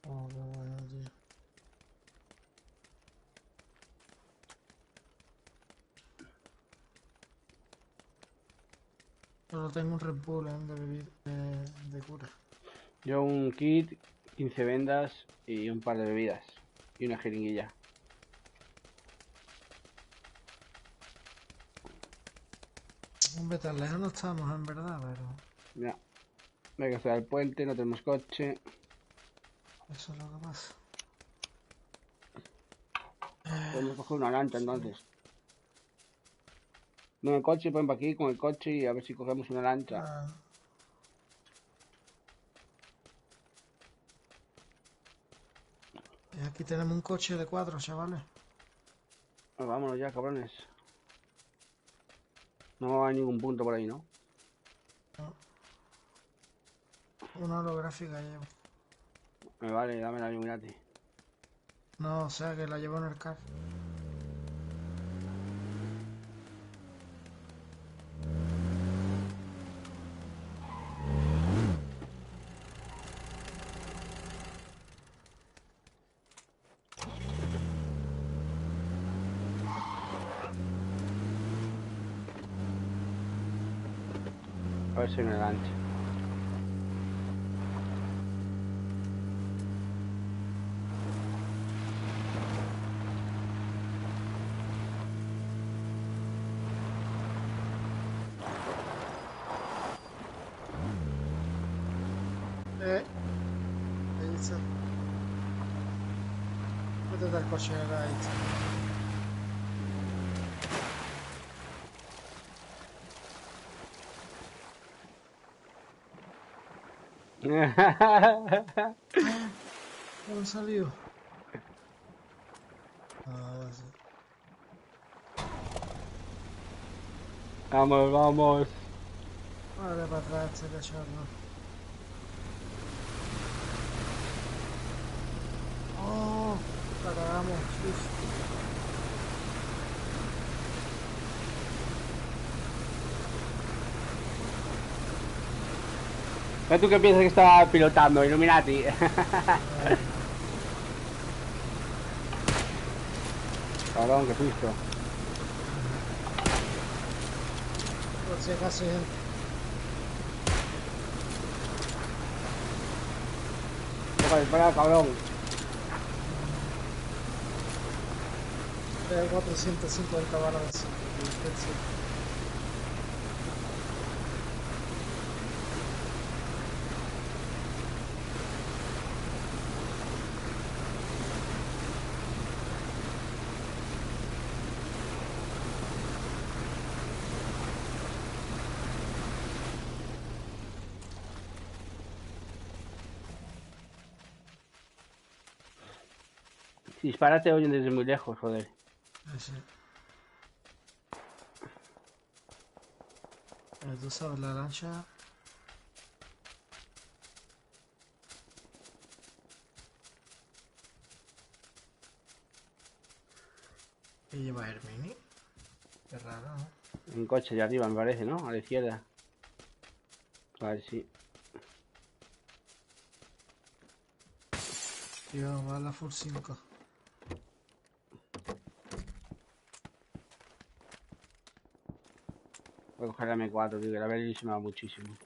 Oh, qué bueno, tío. Solo tengo un Red Bull, ¿eh? De cura. Yo un kit, 15 vendas y un par de bebidas. Y una jeringuilla. Hombre, tan lejos no estamos, en verdad, pero Ya. Hay que hacer el puente, no tenemos coche. eso es lo que pasa. Podemos coger una lancha entonces. No el coche, ponen para aquí con el coche y a ver si cogemos una lancha. Ah, Y aquí tenemos un coche de 4, chavales. Pues vámonos ya, cabrones. No hay ningún punto por ahí, ¿no? Una holográfica llevo. Me vale, dame la Illuminati. No, o sea que la llevo en el car. A ver si me engancha. Ahí está. Métete al coche ahí. ¿Dónde salió? Ah, sí. Vamos, vamos. Vale, para atrás este cacharro. Oh, la cagamos. Uf. ¿Pero tú qué piensas que estaba pilotando, Illuminati? Cabrón, qué susto. Por si acaso, gente. Deja de disparar, cabrón. Tengo 450 balas de 5. Si disparas te oyen desde muy lejos, joder. Sí. Tú sabes, la lancha. ¿Qué lleva Hermini? Qué raro, ¿no? Un coche de arriba, me parece, ¿no? A la izquierda. A ver si. Tío, va a la full 5. Voy a coger la M4, tío, que la Berlin se me va muchísimo.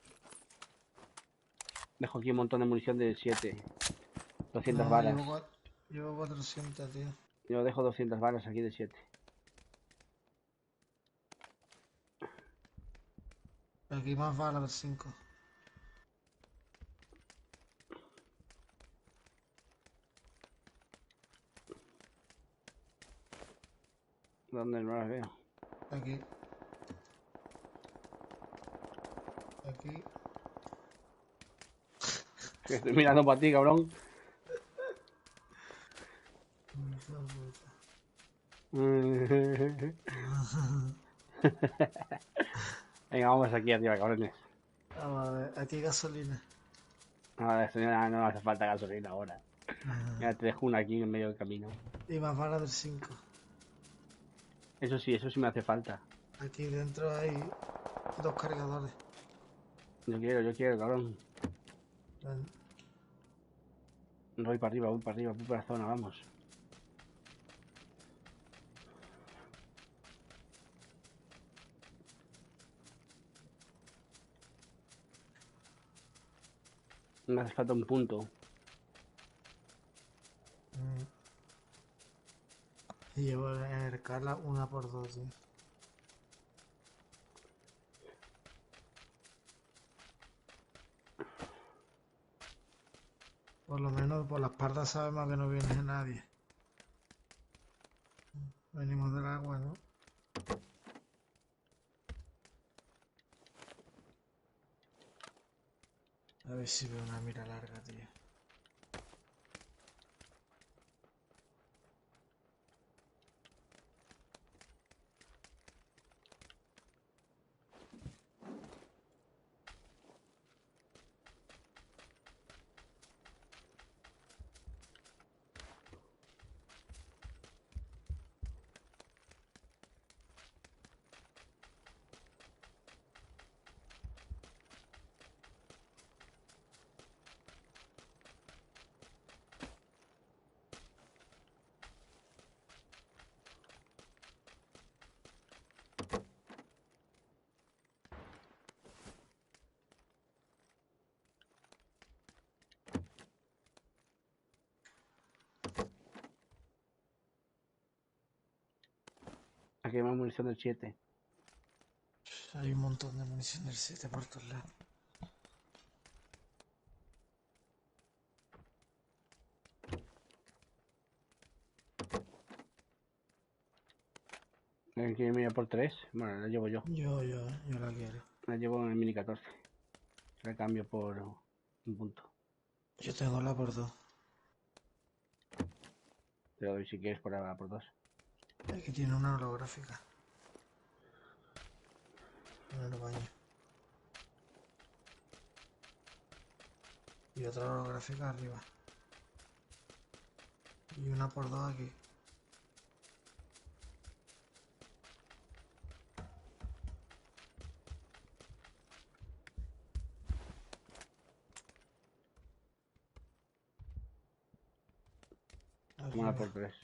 Dejo aquí un montón de munición de 7. 200 No, balas. llevo 400, tío. Yo dejo 200 balas aquí de 7. Aquí más balas de 5. ¿Dónde no las veo? Aquí. Aquí. Estoy mirando para ti, cabrón. Venga, vamos aquí arriba, cabrones. Vamos a ver, aquí hay gasolina. No, señora, no hace falta gasolina ahora. Ya te dejo una aquí en medio del camino. Y más balas del 5. Eso sí me hace falta. Aquí dentro hay 2 cargadores. Yo quiero, cabrón. Ven. Voy para arriba, voy para la zona, vamos. Me hace falta un punto. Y llevo en el Carla 1x2, tío. Por lo menos por las pardas sabemos que no viene nadie. Venimos del agua, ¿no? A ver si veo una mira larga, tío. Aquí hay más munición del 7. Hay un montón de munición del 7 por todos lados. ¿Alguien quiere mirar por 3? Bueno, la llevo yo. Yo la quiero. La llevo en el mini 14. La cambio por un punto. Yo tengo la por 2. Te lo doy si quieres por 2. Aquí tiene una holográfica. En el baño. Y otra holográfica arriba. Y una por 2 aquí. Tómala Arriba. por 3.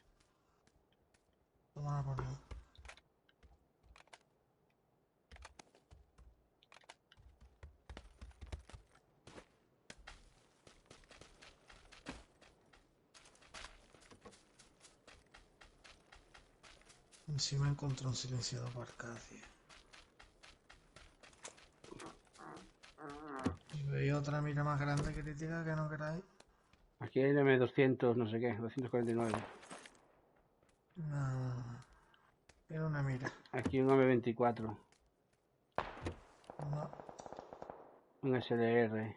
Tómala por 2. Encima encontré un silenciador por Arcadia. Y veis otra mira más grande crítica que no queráis. Aquí hay M200, no sé qué, 249. No. Tiene una mira. Aquí un M24, No. un SLR.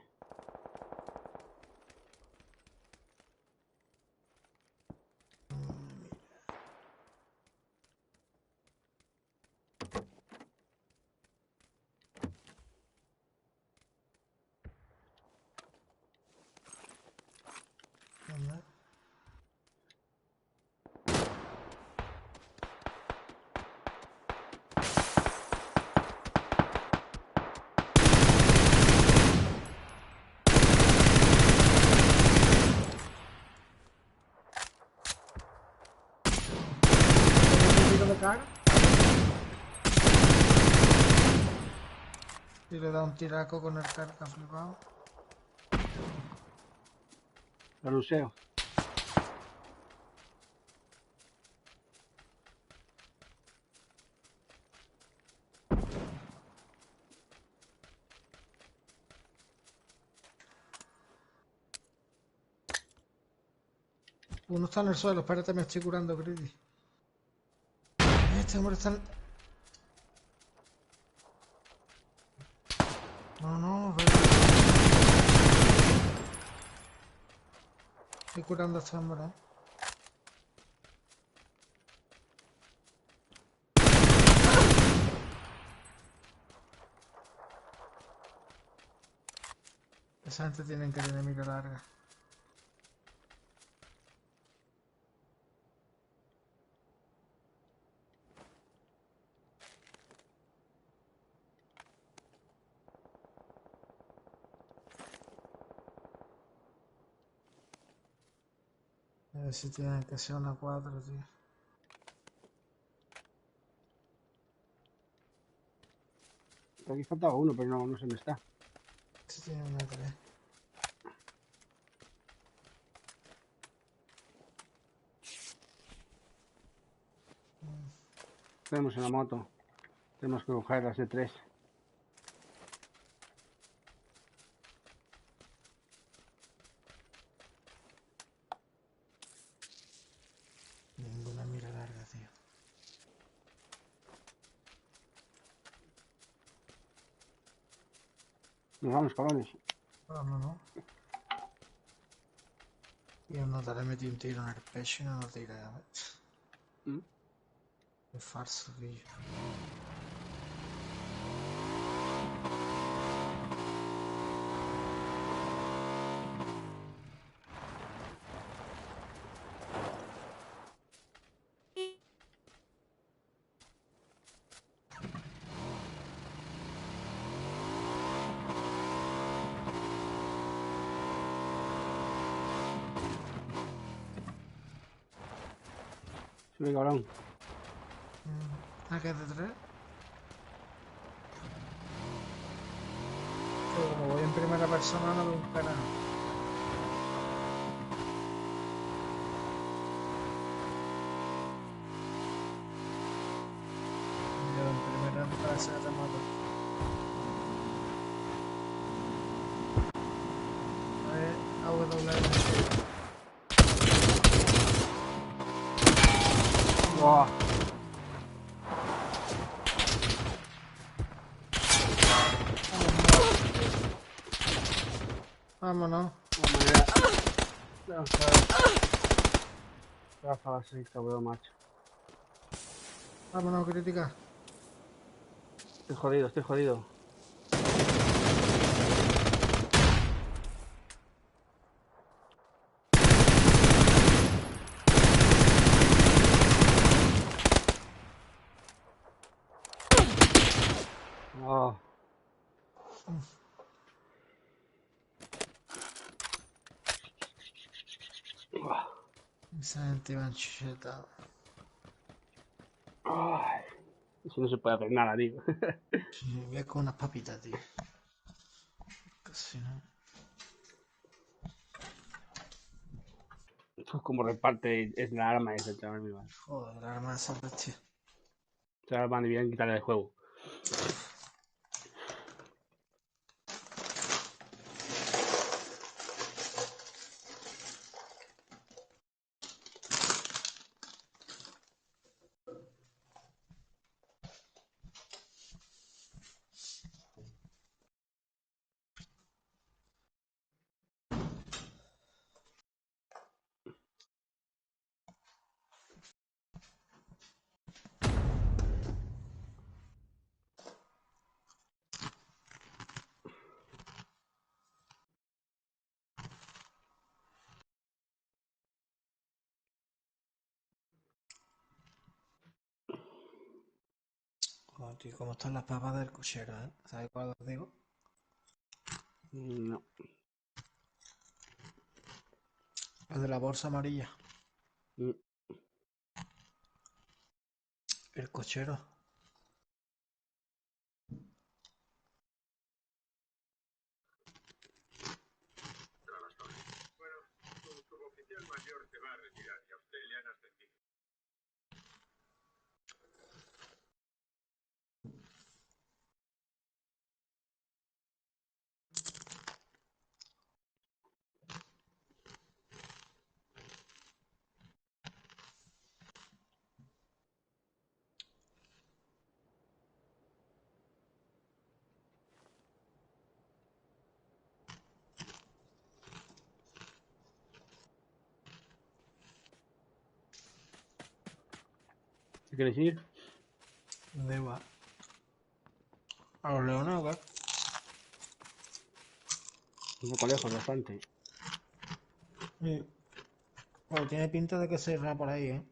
¿Dónde? ¿Tiro de cara? Y le da un tiraco con el carga flipado. Lo luseo. Uno está en el suelo, espérate, me estoy curando, Greedy. Este hombre está en... No, pero... Estoy curando a este hombre, ¿eh? Esa gente tiene que tener mira larga. A ver si tienen que ser una 4, tío. Aquí faltaba uno, pero no sé dónde está. Si tienen una 3. Tenemos una moto. Tenemos que coger las de 3. Ninguna mira larga, tío. Nos vamos, cabrones. No. Y a uno le metí un tiro en el pecho y no lo tiré. A ver. ¿Mm? Qué farso, tío. Sube, cabrón. ¿A qué es de 3? Como voy en primera persona no veo un carajo. Vámonos. De manera... Ráfaga 6, cabrón, macho. Vámonos, crítica. Estoy jodido, estoy jodido. Oh. Esa gente iba enchuchetada. Ay. Eso no se puede hacer nada, tío. Sí, voy a con unas papitas, tío. Casi no. Eso es como reparte es la arma esa, chaval, mi madre. Joder, la arma esa bestia. Esa arma debían quitarle del juego. Joder, tío, cómo están las papas del cochero, ¿eh? ¿Sabes cuál os digo? No. El de la bolsa amarilla. Mm. El cochero. ¿Qué quieres ir? ¿Dónde va? ¿A los leones o qué? Un poco lejos, bastante. Sí. Bueno, tiene pinta de que se irá por ahí, ¿eh?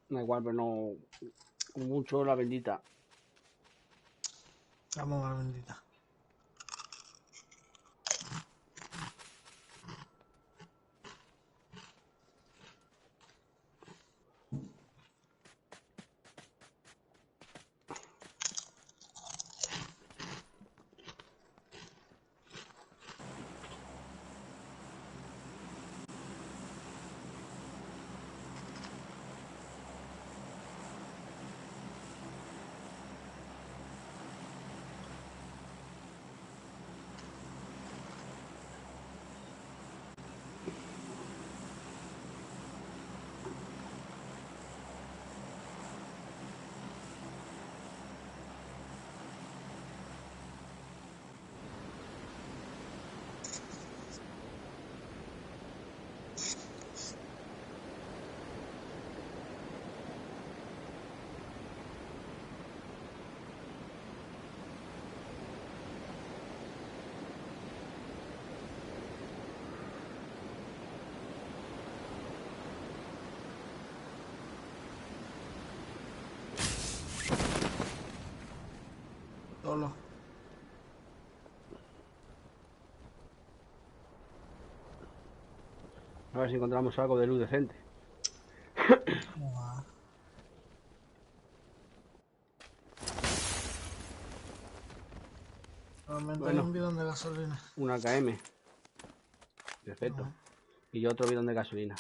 Da igual, pero no... Mucho la bendita. Vamos a la bendita. Solo. A ver si encontramos algo de luz decente. Joder. Realmente hay Bueno, un bidón de gasolina. una KM. Perfecto. Ajá. Y otro bidón de gasolina.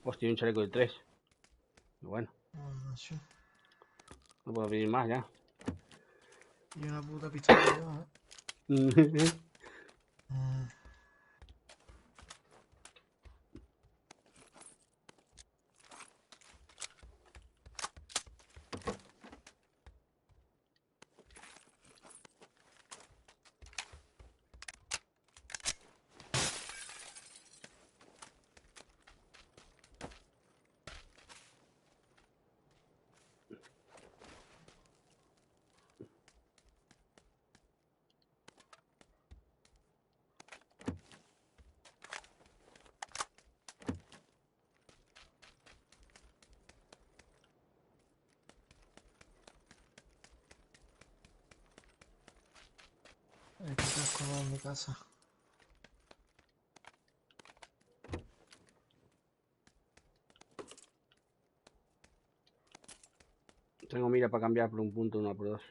Hostia, un chaleco de 3. Bueno, Sí. no puedo pedir más ya. Y una puta pistola yo, ¿eh? Mm. estaba en mi casa. Tengo mira para cambiar por un punto, una por dos.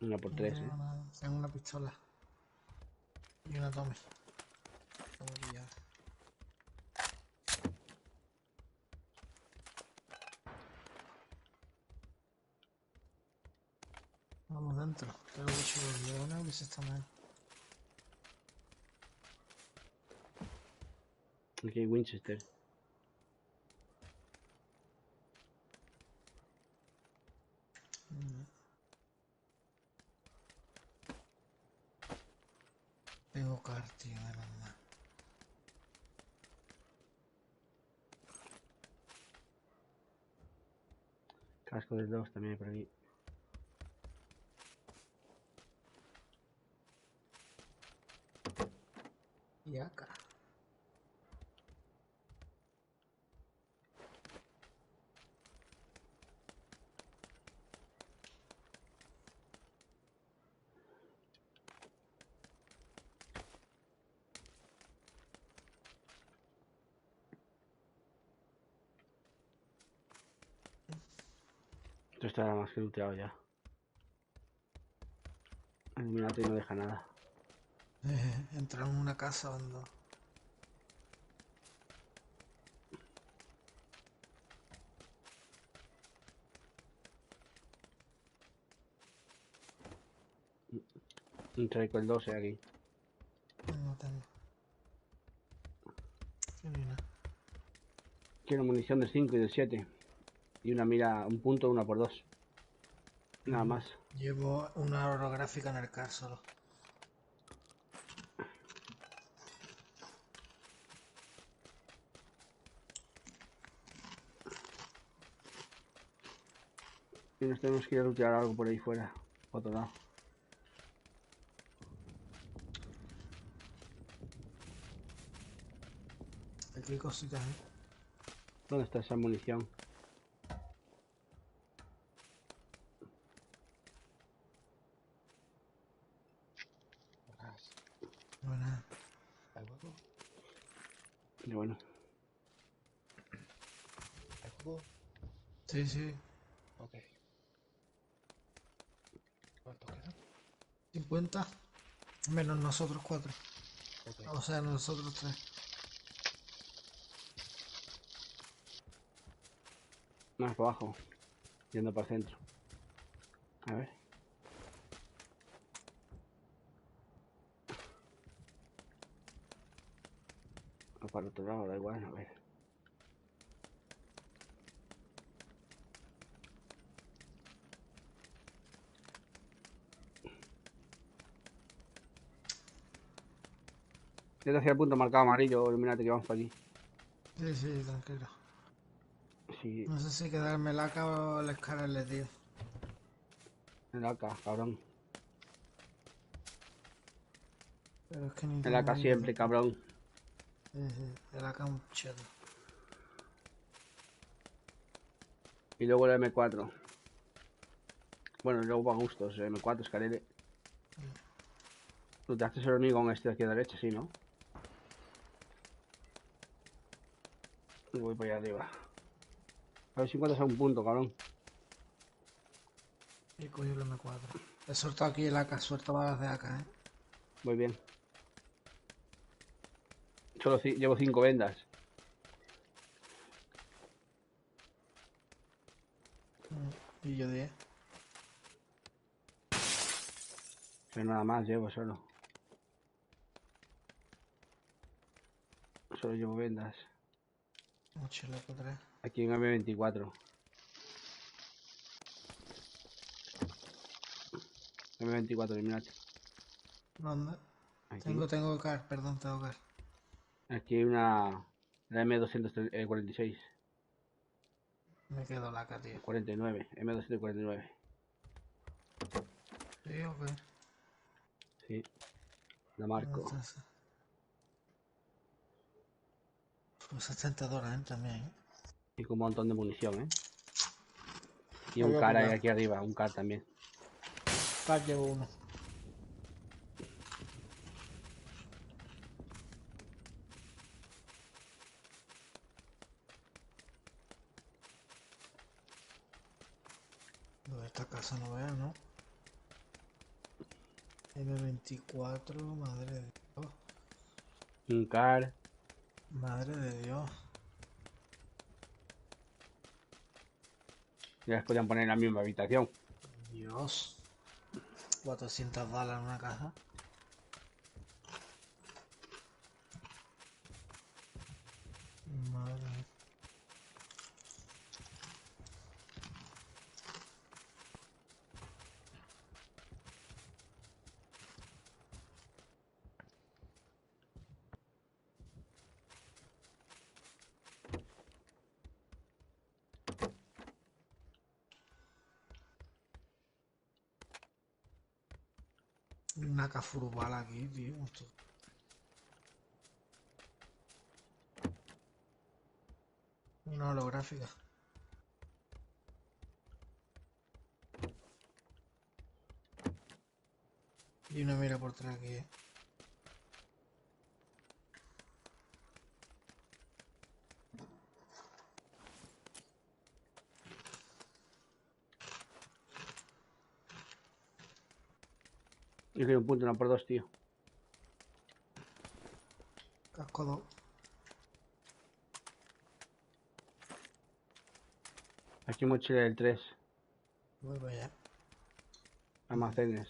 Una por tres, Tengo tengo una pistola. Y una tome. Tengo que pillar. Vamos dentro. Tengo dicho los leones que se están ahí. Aquí hay Winchester. Tengo carti, menos mal. Casco del 2 también hay por aquí. Y acá. Esto está más que looteado ya. Eliminate y no deja nada. Entramos en una casa donde... Un traico el 12 aquí. No tengo. Qué bien. Quiero munición del 5 y del 7. Y una mira, un punto, una por dos. Nada más. Llevo una orográfica en el car solo. Y nos tenemos que ir a lootear algo por ahí fuera. Por otro lado. Aquí hay cositas, ¿eh? ¿Dónde está esa munición? Buena. ¿Hay hueco? Y bueno, ¿Hay hueco? Sí, sí. Ok. ¿Cuántos quedan? 50. Menos nosotros 4. Ok. O sea, nosotros 3. más para abajo. Yendo para el centro. A ver. O para el otro lado, da igual, a ver. Desde hacia el punto marcado amarillo, ilumínate que vamos para allí. Sí, sí, tranquilo. Sí, No sé si quedarme el AK o el escalarle, tío. el AK, cabrón. Pero es que ni El tengo AK siempre, cabrón. Sí, sí. El AK es un cheto. Y luego el M4. Bueno, y luego va a gustos, el M4, escalere. Tú te haces el hormigón este de aquí a la derecha, sí, ¿no? Y voy para allá arriba. A ver si encuentras a un punto, cabrón. Y cogió el M4. He soltado aquí el AK, suelto balas de AK, ¿eh? Muy bien. Solo llevo 5 vendas. Y yo 10. Pero nada más llevo solo. Solo llevo vendas. Mochila por 3. Aquí en M24. M24, eliminate. ¿Dónde? Aquí. Tengo car, perdón, tengo car. Aquí hay una... La M246. Me quedo la AK, tío. 49. M249. Sí, ok. Sí. La marco. Entonces, pues 70 dólares también, ¿eh? Y con un montón de munición, ¿eh? Y Lo un voy a car ahí pillar. aquí arriba. Un car también. Car llevo uno. esta casa no vea, ¿no? M24, madre de Dios. Un car. Madre de Dios. Ya les podían poner en la misma habitación. Dios. 400 balas en una caja. Madre mía. Una cafurbala aquí, tío. Una holográfica. Y una mira por atrás aquí, Yo quiero un punto, no por dos, tío. Casco 2. Aquí mochila del 3. Voy para allá. Almacenes.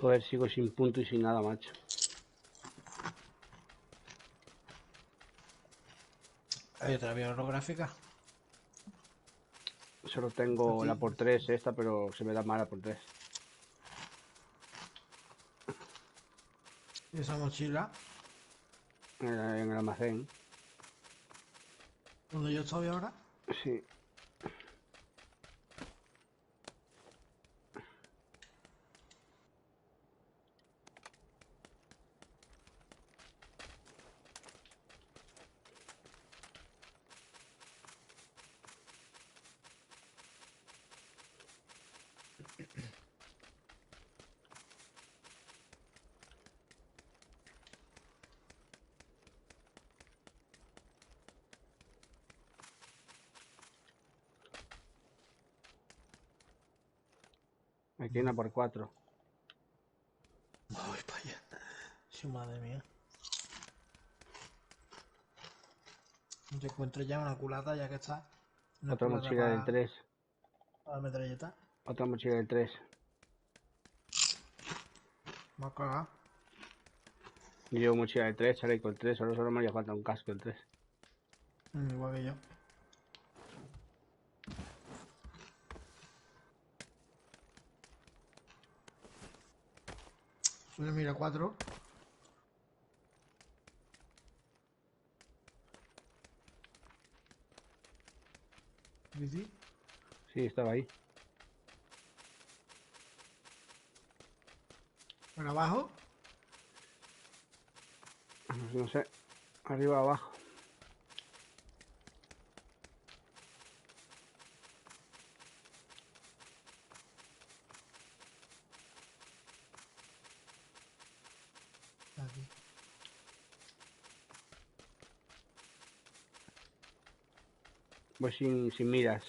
Joder, sigo sin punto y sin nada, macho. Hay otra vía holográfica. Solo tengo Aquí. la por 3 esta, pero se me da mala por 3. Y esa mochila. En el almacén. Donde yo estoy ahora. Sí. Aquí hay una por 4. Voy para allá. Sí, madre mía. Te encuentro ya una culata ya que está. Una Otra culata mochila del para 3. la metralleta. Otra mochila del 3. Me ha cagado. Yo llevo mochila del 3, chaleco el 3. Solo me haría falta un casco el 3. Igual que yo. Solo mira 4. ¿Viste? Sí, estaba ahí. ¿Por abajo? No sé. Arriba o abajo. Aquí. Voy sin miras.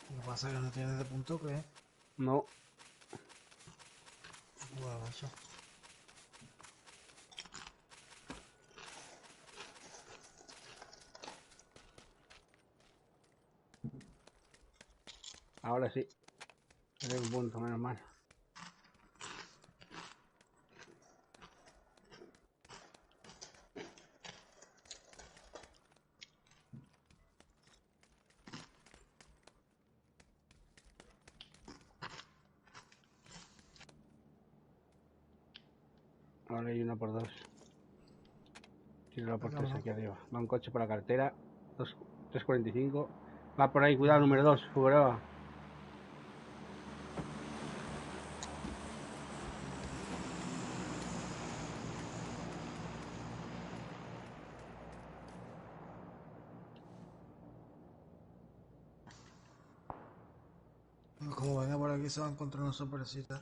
Lo que pasa es que no tienes de punto que. No. Bueno, macho. Ahora sí. Hay un punto, menos mal. Ahora hay una por 2. Tiro la por 3 aquí arriba. Va un coche por la carretera. 345. Va por ahí, cuidado, número 2. Figueroa. Pues como venga por aquí se va a encontrar una sorpresita.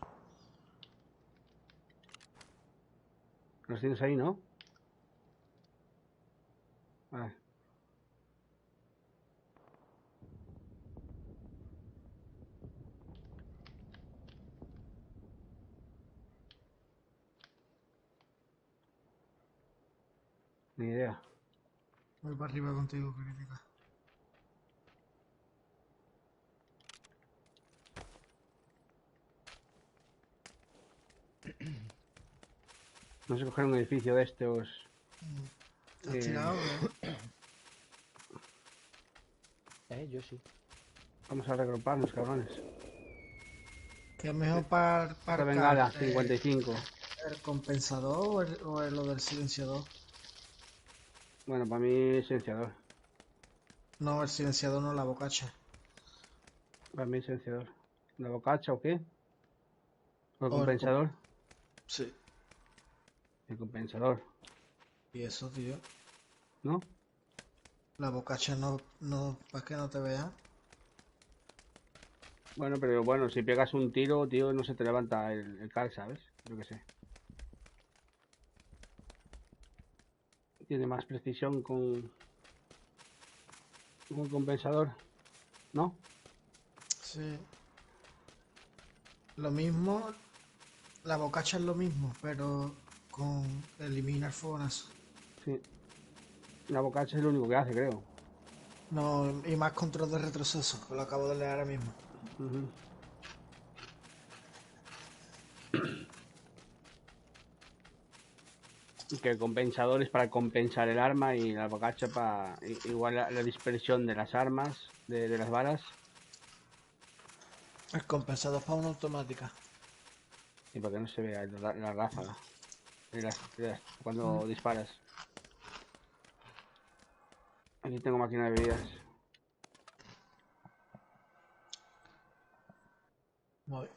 Los tienes ahí, ¿no? Vale. Ni idea. Voy para arriba contigo, crítica. No sé coger un edificio de estos. ¿Te has tirado o qué? Yo sí. Vamos a regruparnos, cabrones. ¿Qué es mejor para Esta bengala, 55. el compensador o lo del silenciador? Bueno, para mí silenciador. No, el silenciador no, la bocacha. Para mí silenciador. ¿La bocacha o qué? ¿O el O el compensador? Sí. El compensador, Y eso, tío. ¿no? La bocacha no, para que no te vea. Bueno, pero bueno, si pegas un tiro, tío, no se te levanta el cal, ¿sabes? Yo qué sé. Tiene más precisión con un compensador, ¿no? Sí. Lo mismo, la bocacha es lo mismo, pero con eliminar fogonazo. Sí. La bocacha es lo único que hace, creo. No, y más control de retroceso, que lo acabo de leer ahora mismo. Ujú. Y que el compensador es para compensar el arma y la bocacha para igual la dispersión de las armas, de las balas, El compensador es para una automática. y para que no se vea la ráfaga cuando disparas. Aquí tengo máquina de bebidas. Voy.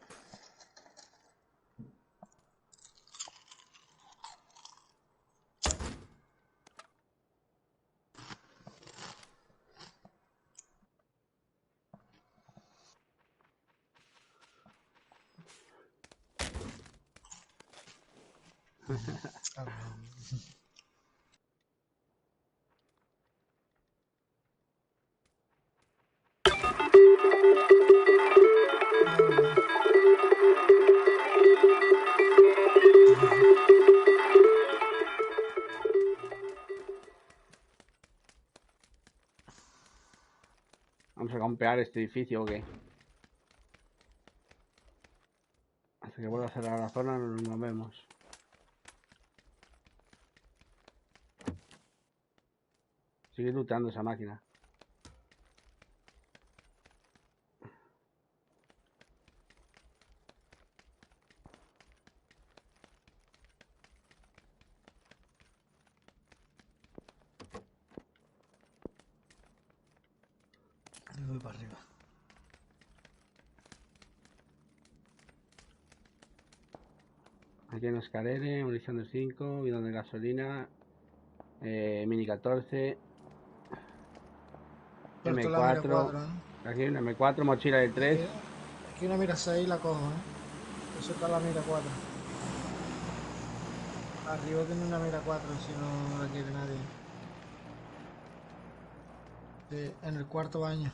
Vamos a campear este edificio o qué. Hasta que vuelva a cerrar la zona no nos movemos. Sigue lutando esa máquina. Y voy para arriba. Aquí en Escalere, munición de 5, bidón de gasolina, mini 14, Suelto la mira 4, M4, ¿eh? aquí una M4, mochila de 3. Aquí una mira 6 la cojo, ¿eh? Yo suelto la mira 4. Arriba tiene una mira 4 si no la quiere nadie. Sí, en el cuarto baño.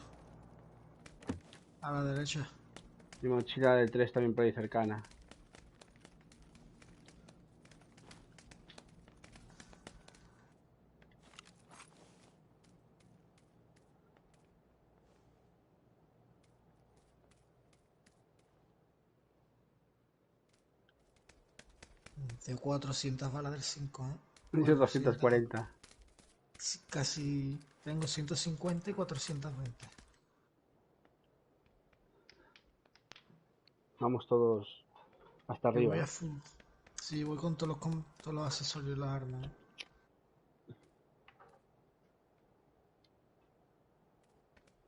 A la derecha. Y mochila de 3 también por ahí cercana. Tengo 400 balas del 5, ¿eh? Dice 400. 240. Casi tengo 150 y 420. Vamos todos hasta Yo arriba, voy a ¿no? full. Sí, voy con todos los accesorios y las armas, ¿eh?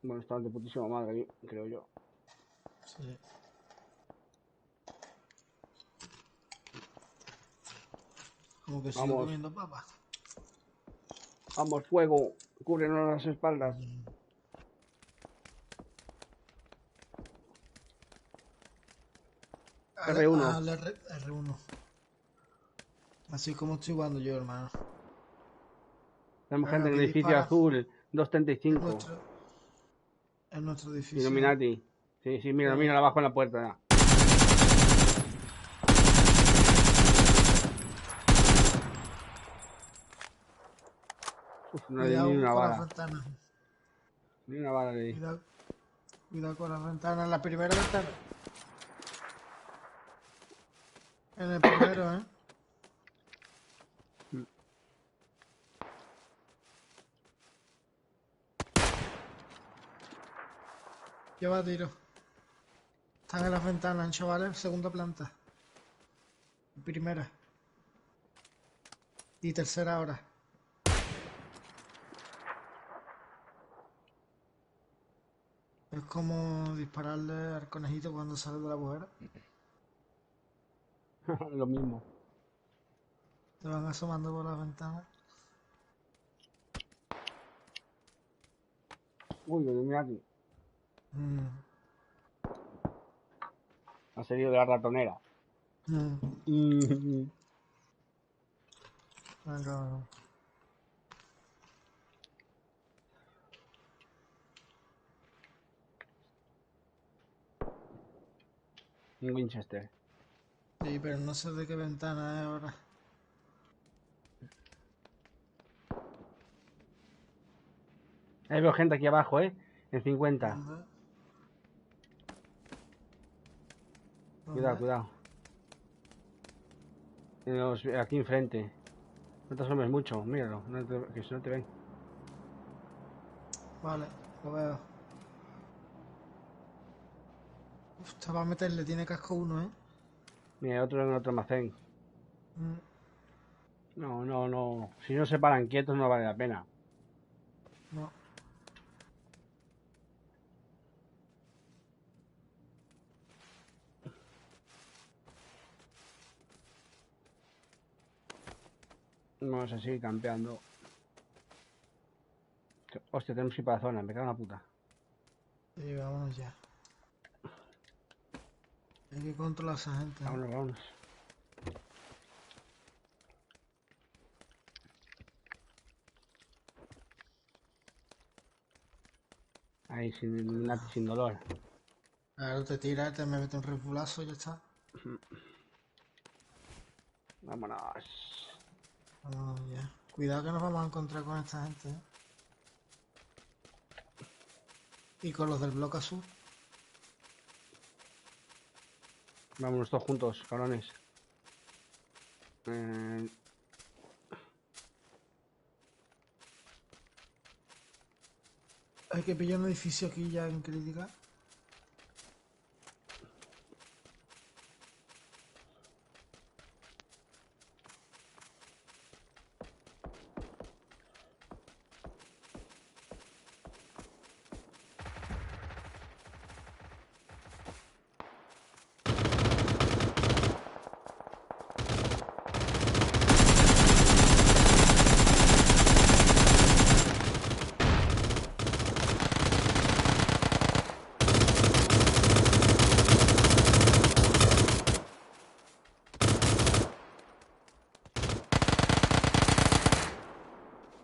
Bueno, están de putísima madre aquí, creo yo. Sí. Como que sigo Vamos, comiendo papas. vamos, fuego, cúbrenos las espaldas. R1. Al R1. Así como estoy jugando yo, hermano. Tenemos Claro, gente en el aquí edificio dispara. azul, En 235. nuestro edificio. Illuminati. Sí, sí, mira, Sí. mira abajo en la puerta. Ya. Uf, no le di Cuidado ni una con las bala. ventanas. Ni una bala le di. Cuidado con las ventanas. La primera ventana. En el primero, ¿eh? Lleva tiro. Están en las ventanas, chavales. Segunda planta. Primera. Y tercera ahora. Es como dispararle al conejito cuando sale de la agujera. Lo mismo. Te van asomando por las ventanas. Uy, Illuminati. Mm. Ha salido de la ratonera. Mm. Venga, bueno. Un Winchester. Sí, pero no sé de qué ventana es ahora. Ahí veo gente aquí abajo, En 50. ¿Dónde? Cuidado, cuidado. Aquí enfrente. No te asomes mucho, míralo, que si no te ven. Vale, lo veo. Uf, te va a meterle, tiene casco 1, ¿eh? Mira, otro en otro almacén. Mm. No, no, no. Si no se paran quietos no vale la pena. No. Vamos a seguir campeando. Hostia, tenemos que ir para la zona, me cago en la puta. Sí, vámonos ya. Hay que controlar a esa gente. ¿eh? Vámonos, vámonos. Ahí, sin dolor. Claro, te tiras, te me mete un refulazo y ya está. Vámonos. Vámonos ya. Cuidado que nos vamos a encontrar con esta gente, ¿eh? Y con los del bloque azul. Vámonos todos juntos, cabrones. Hay que pillar un edificio aquí ya en crítica.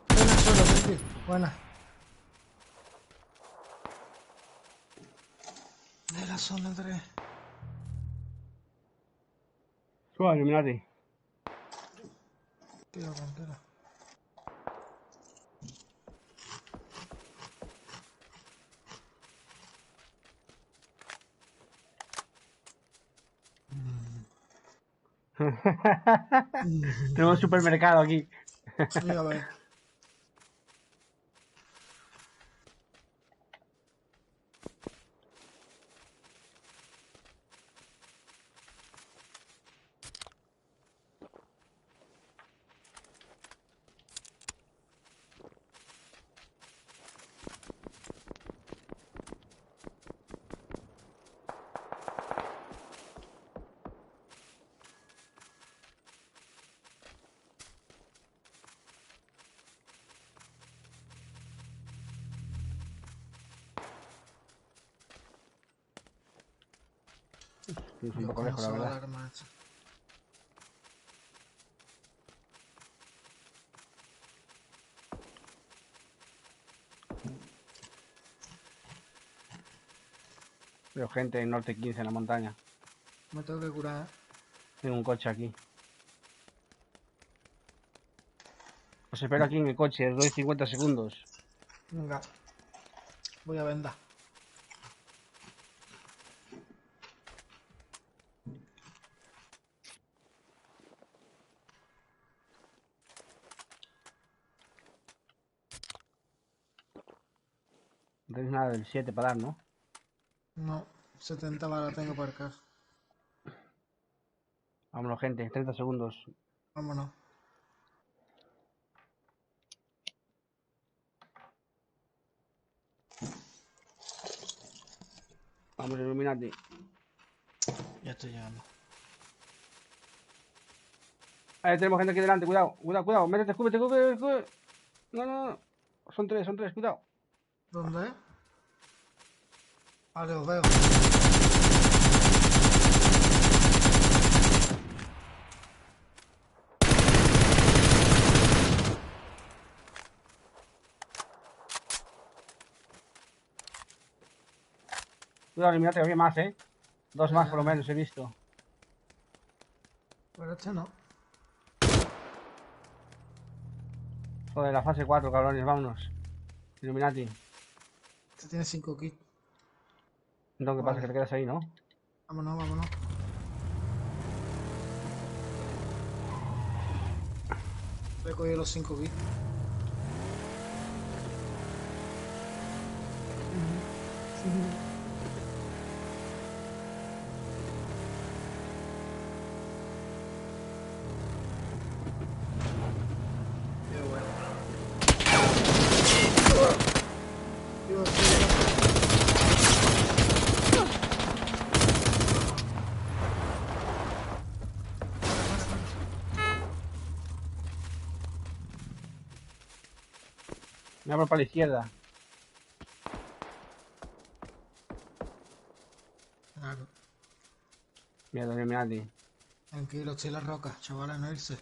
Buena solo, Pepe. Buena. De la zona 3. Suba, Illuminati. Tío, tranquilo. Tenemos supermercado aquí. Sí, a ver. Es un Dios, poco cómo lejos, la se va el verdad. arma esta. Veo gente en Norte 15 en la montaña. Me tengo que curar, ¿eh? Tengo un coche aquí. Os espero aquí en el coche, os doy 50 segundos. Venga. Voy a venda. No tenéis nada del 7 para dar, ¿no? No, 70 balas tengo para acá. Vámonos, gente, 30 segundos. Vámonos. Vamos, Illuminati. Ya estoy llegando. Tenemos gente aquí delante, cuidado, cuidado, cuidado. Métete, cúbrete, cúbrete, cúbrete. No, no, no. Son tres, cuidado. ¿Dónde? Vale, os veo. Cuidado, Illuminati, había más, ¿eh? Dos Ya, más ya, por lo ya. menos he visto. Pero este no. Joder, la fase 4, cabrones, vámonos. Illuminati. Este tiene 5 kits. No, ¿qué pasa? Vale. Que te quedas ahí, ¿no? Vámonos, vámonos. He cogido los 5 kits. Qué bueno. Dios, Me abro para la izquierda. Claro. Mira, Illuminati. Tranquilo, estoy en las rocas, chavales, no irse.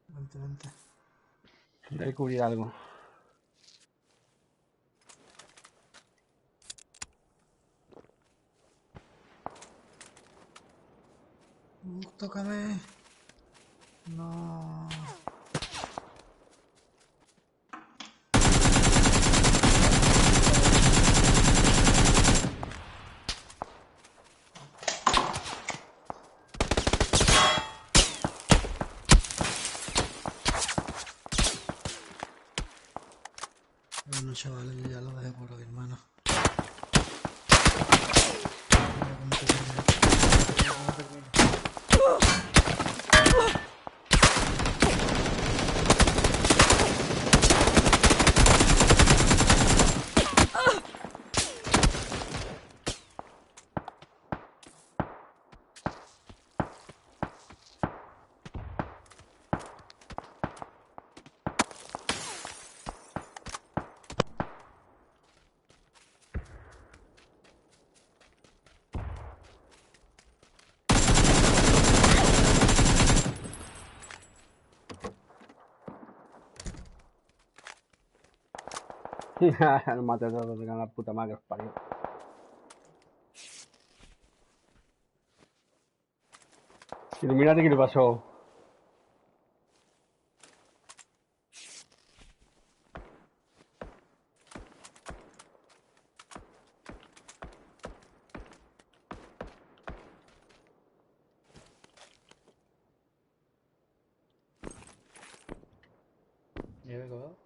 Vente, vente. Tendré que cubrir algo. Tócame. No. Bueno, chavales, yo ya lo dejé por hoy, hermano. Mira cómo termina. Mira cómo termina. No mates a todos, vengan la puta madre que os parió. Illuminati, ¿qué le pasó? Nieve acabado.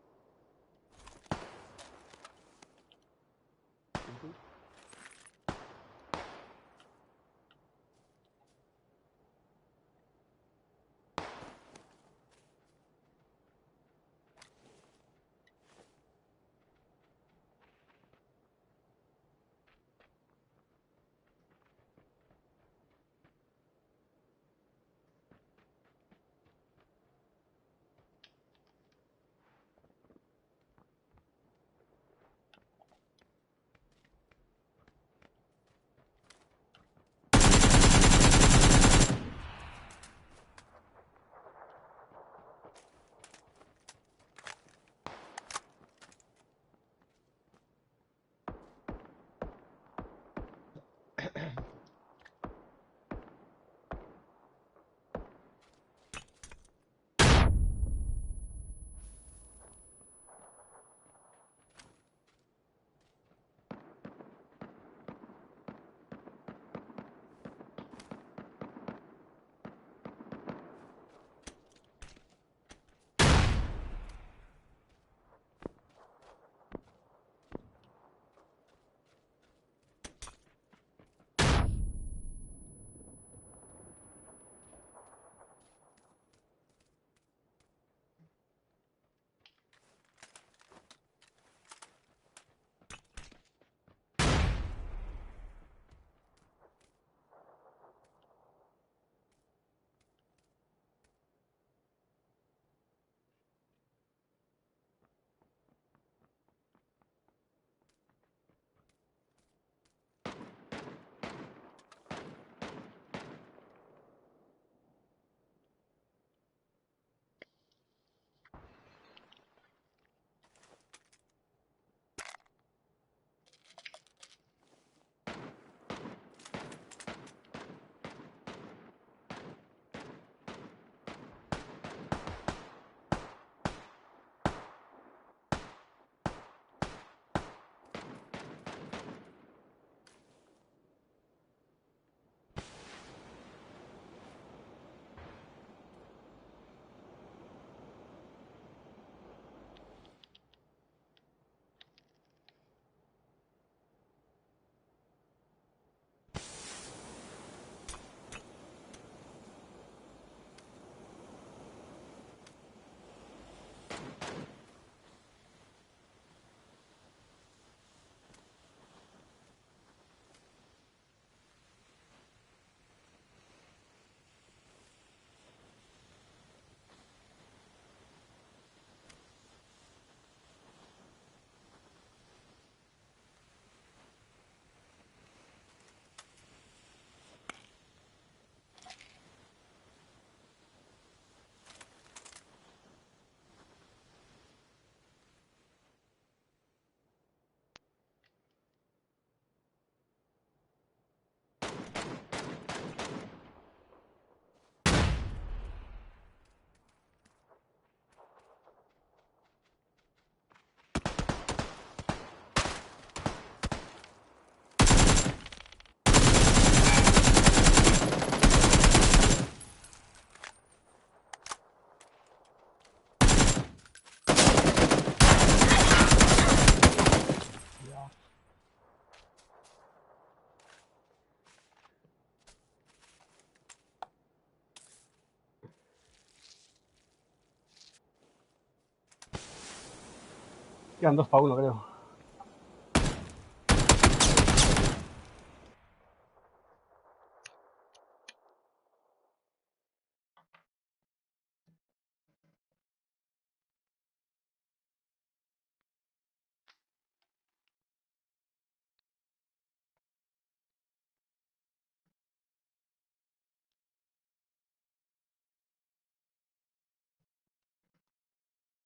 Quedan 2 para 1, creo.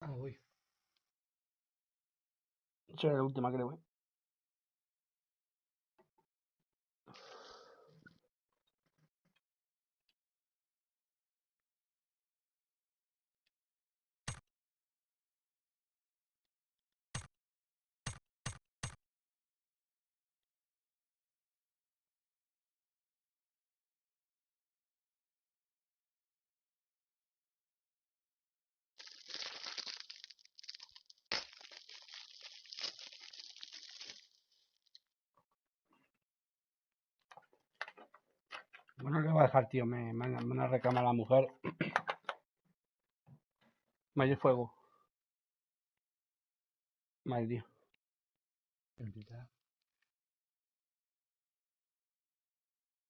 Ah, uy. Esa era la última, creo, ¿eh? Bueno, le voy a dejar, tío. Me van a reclamar a la mujer. Mayor fuego. Madre, tío.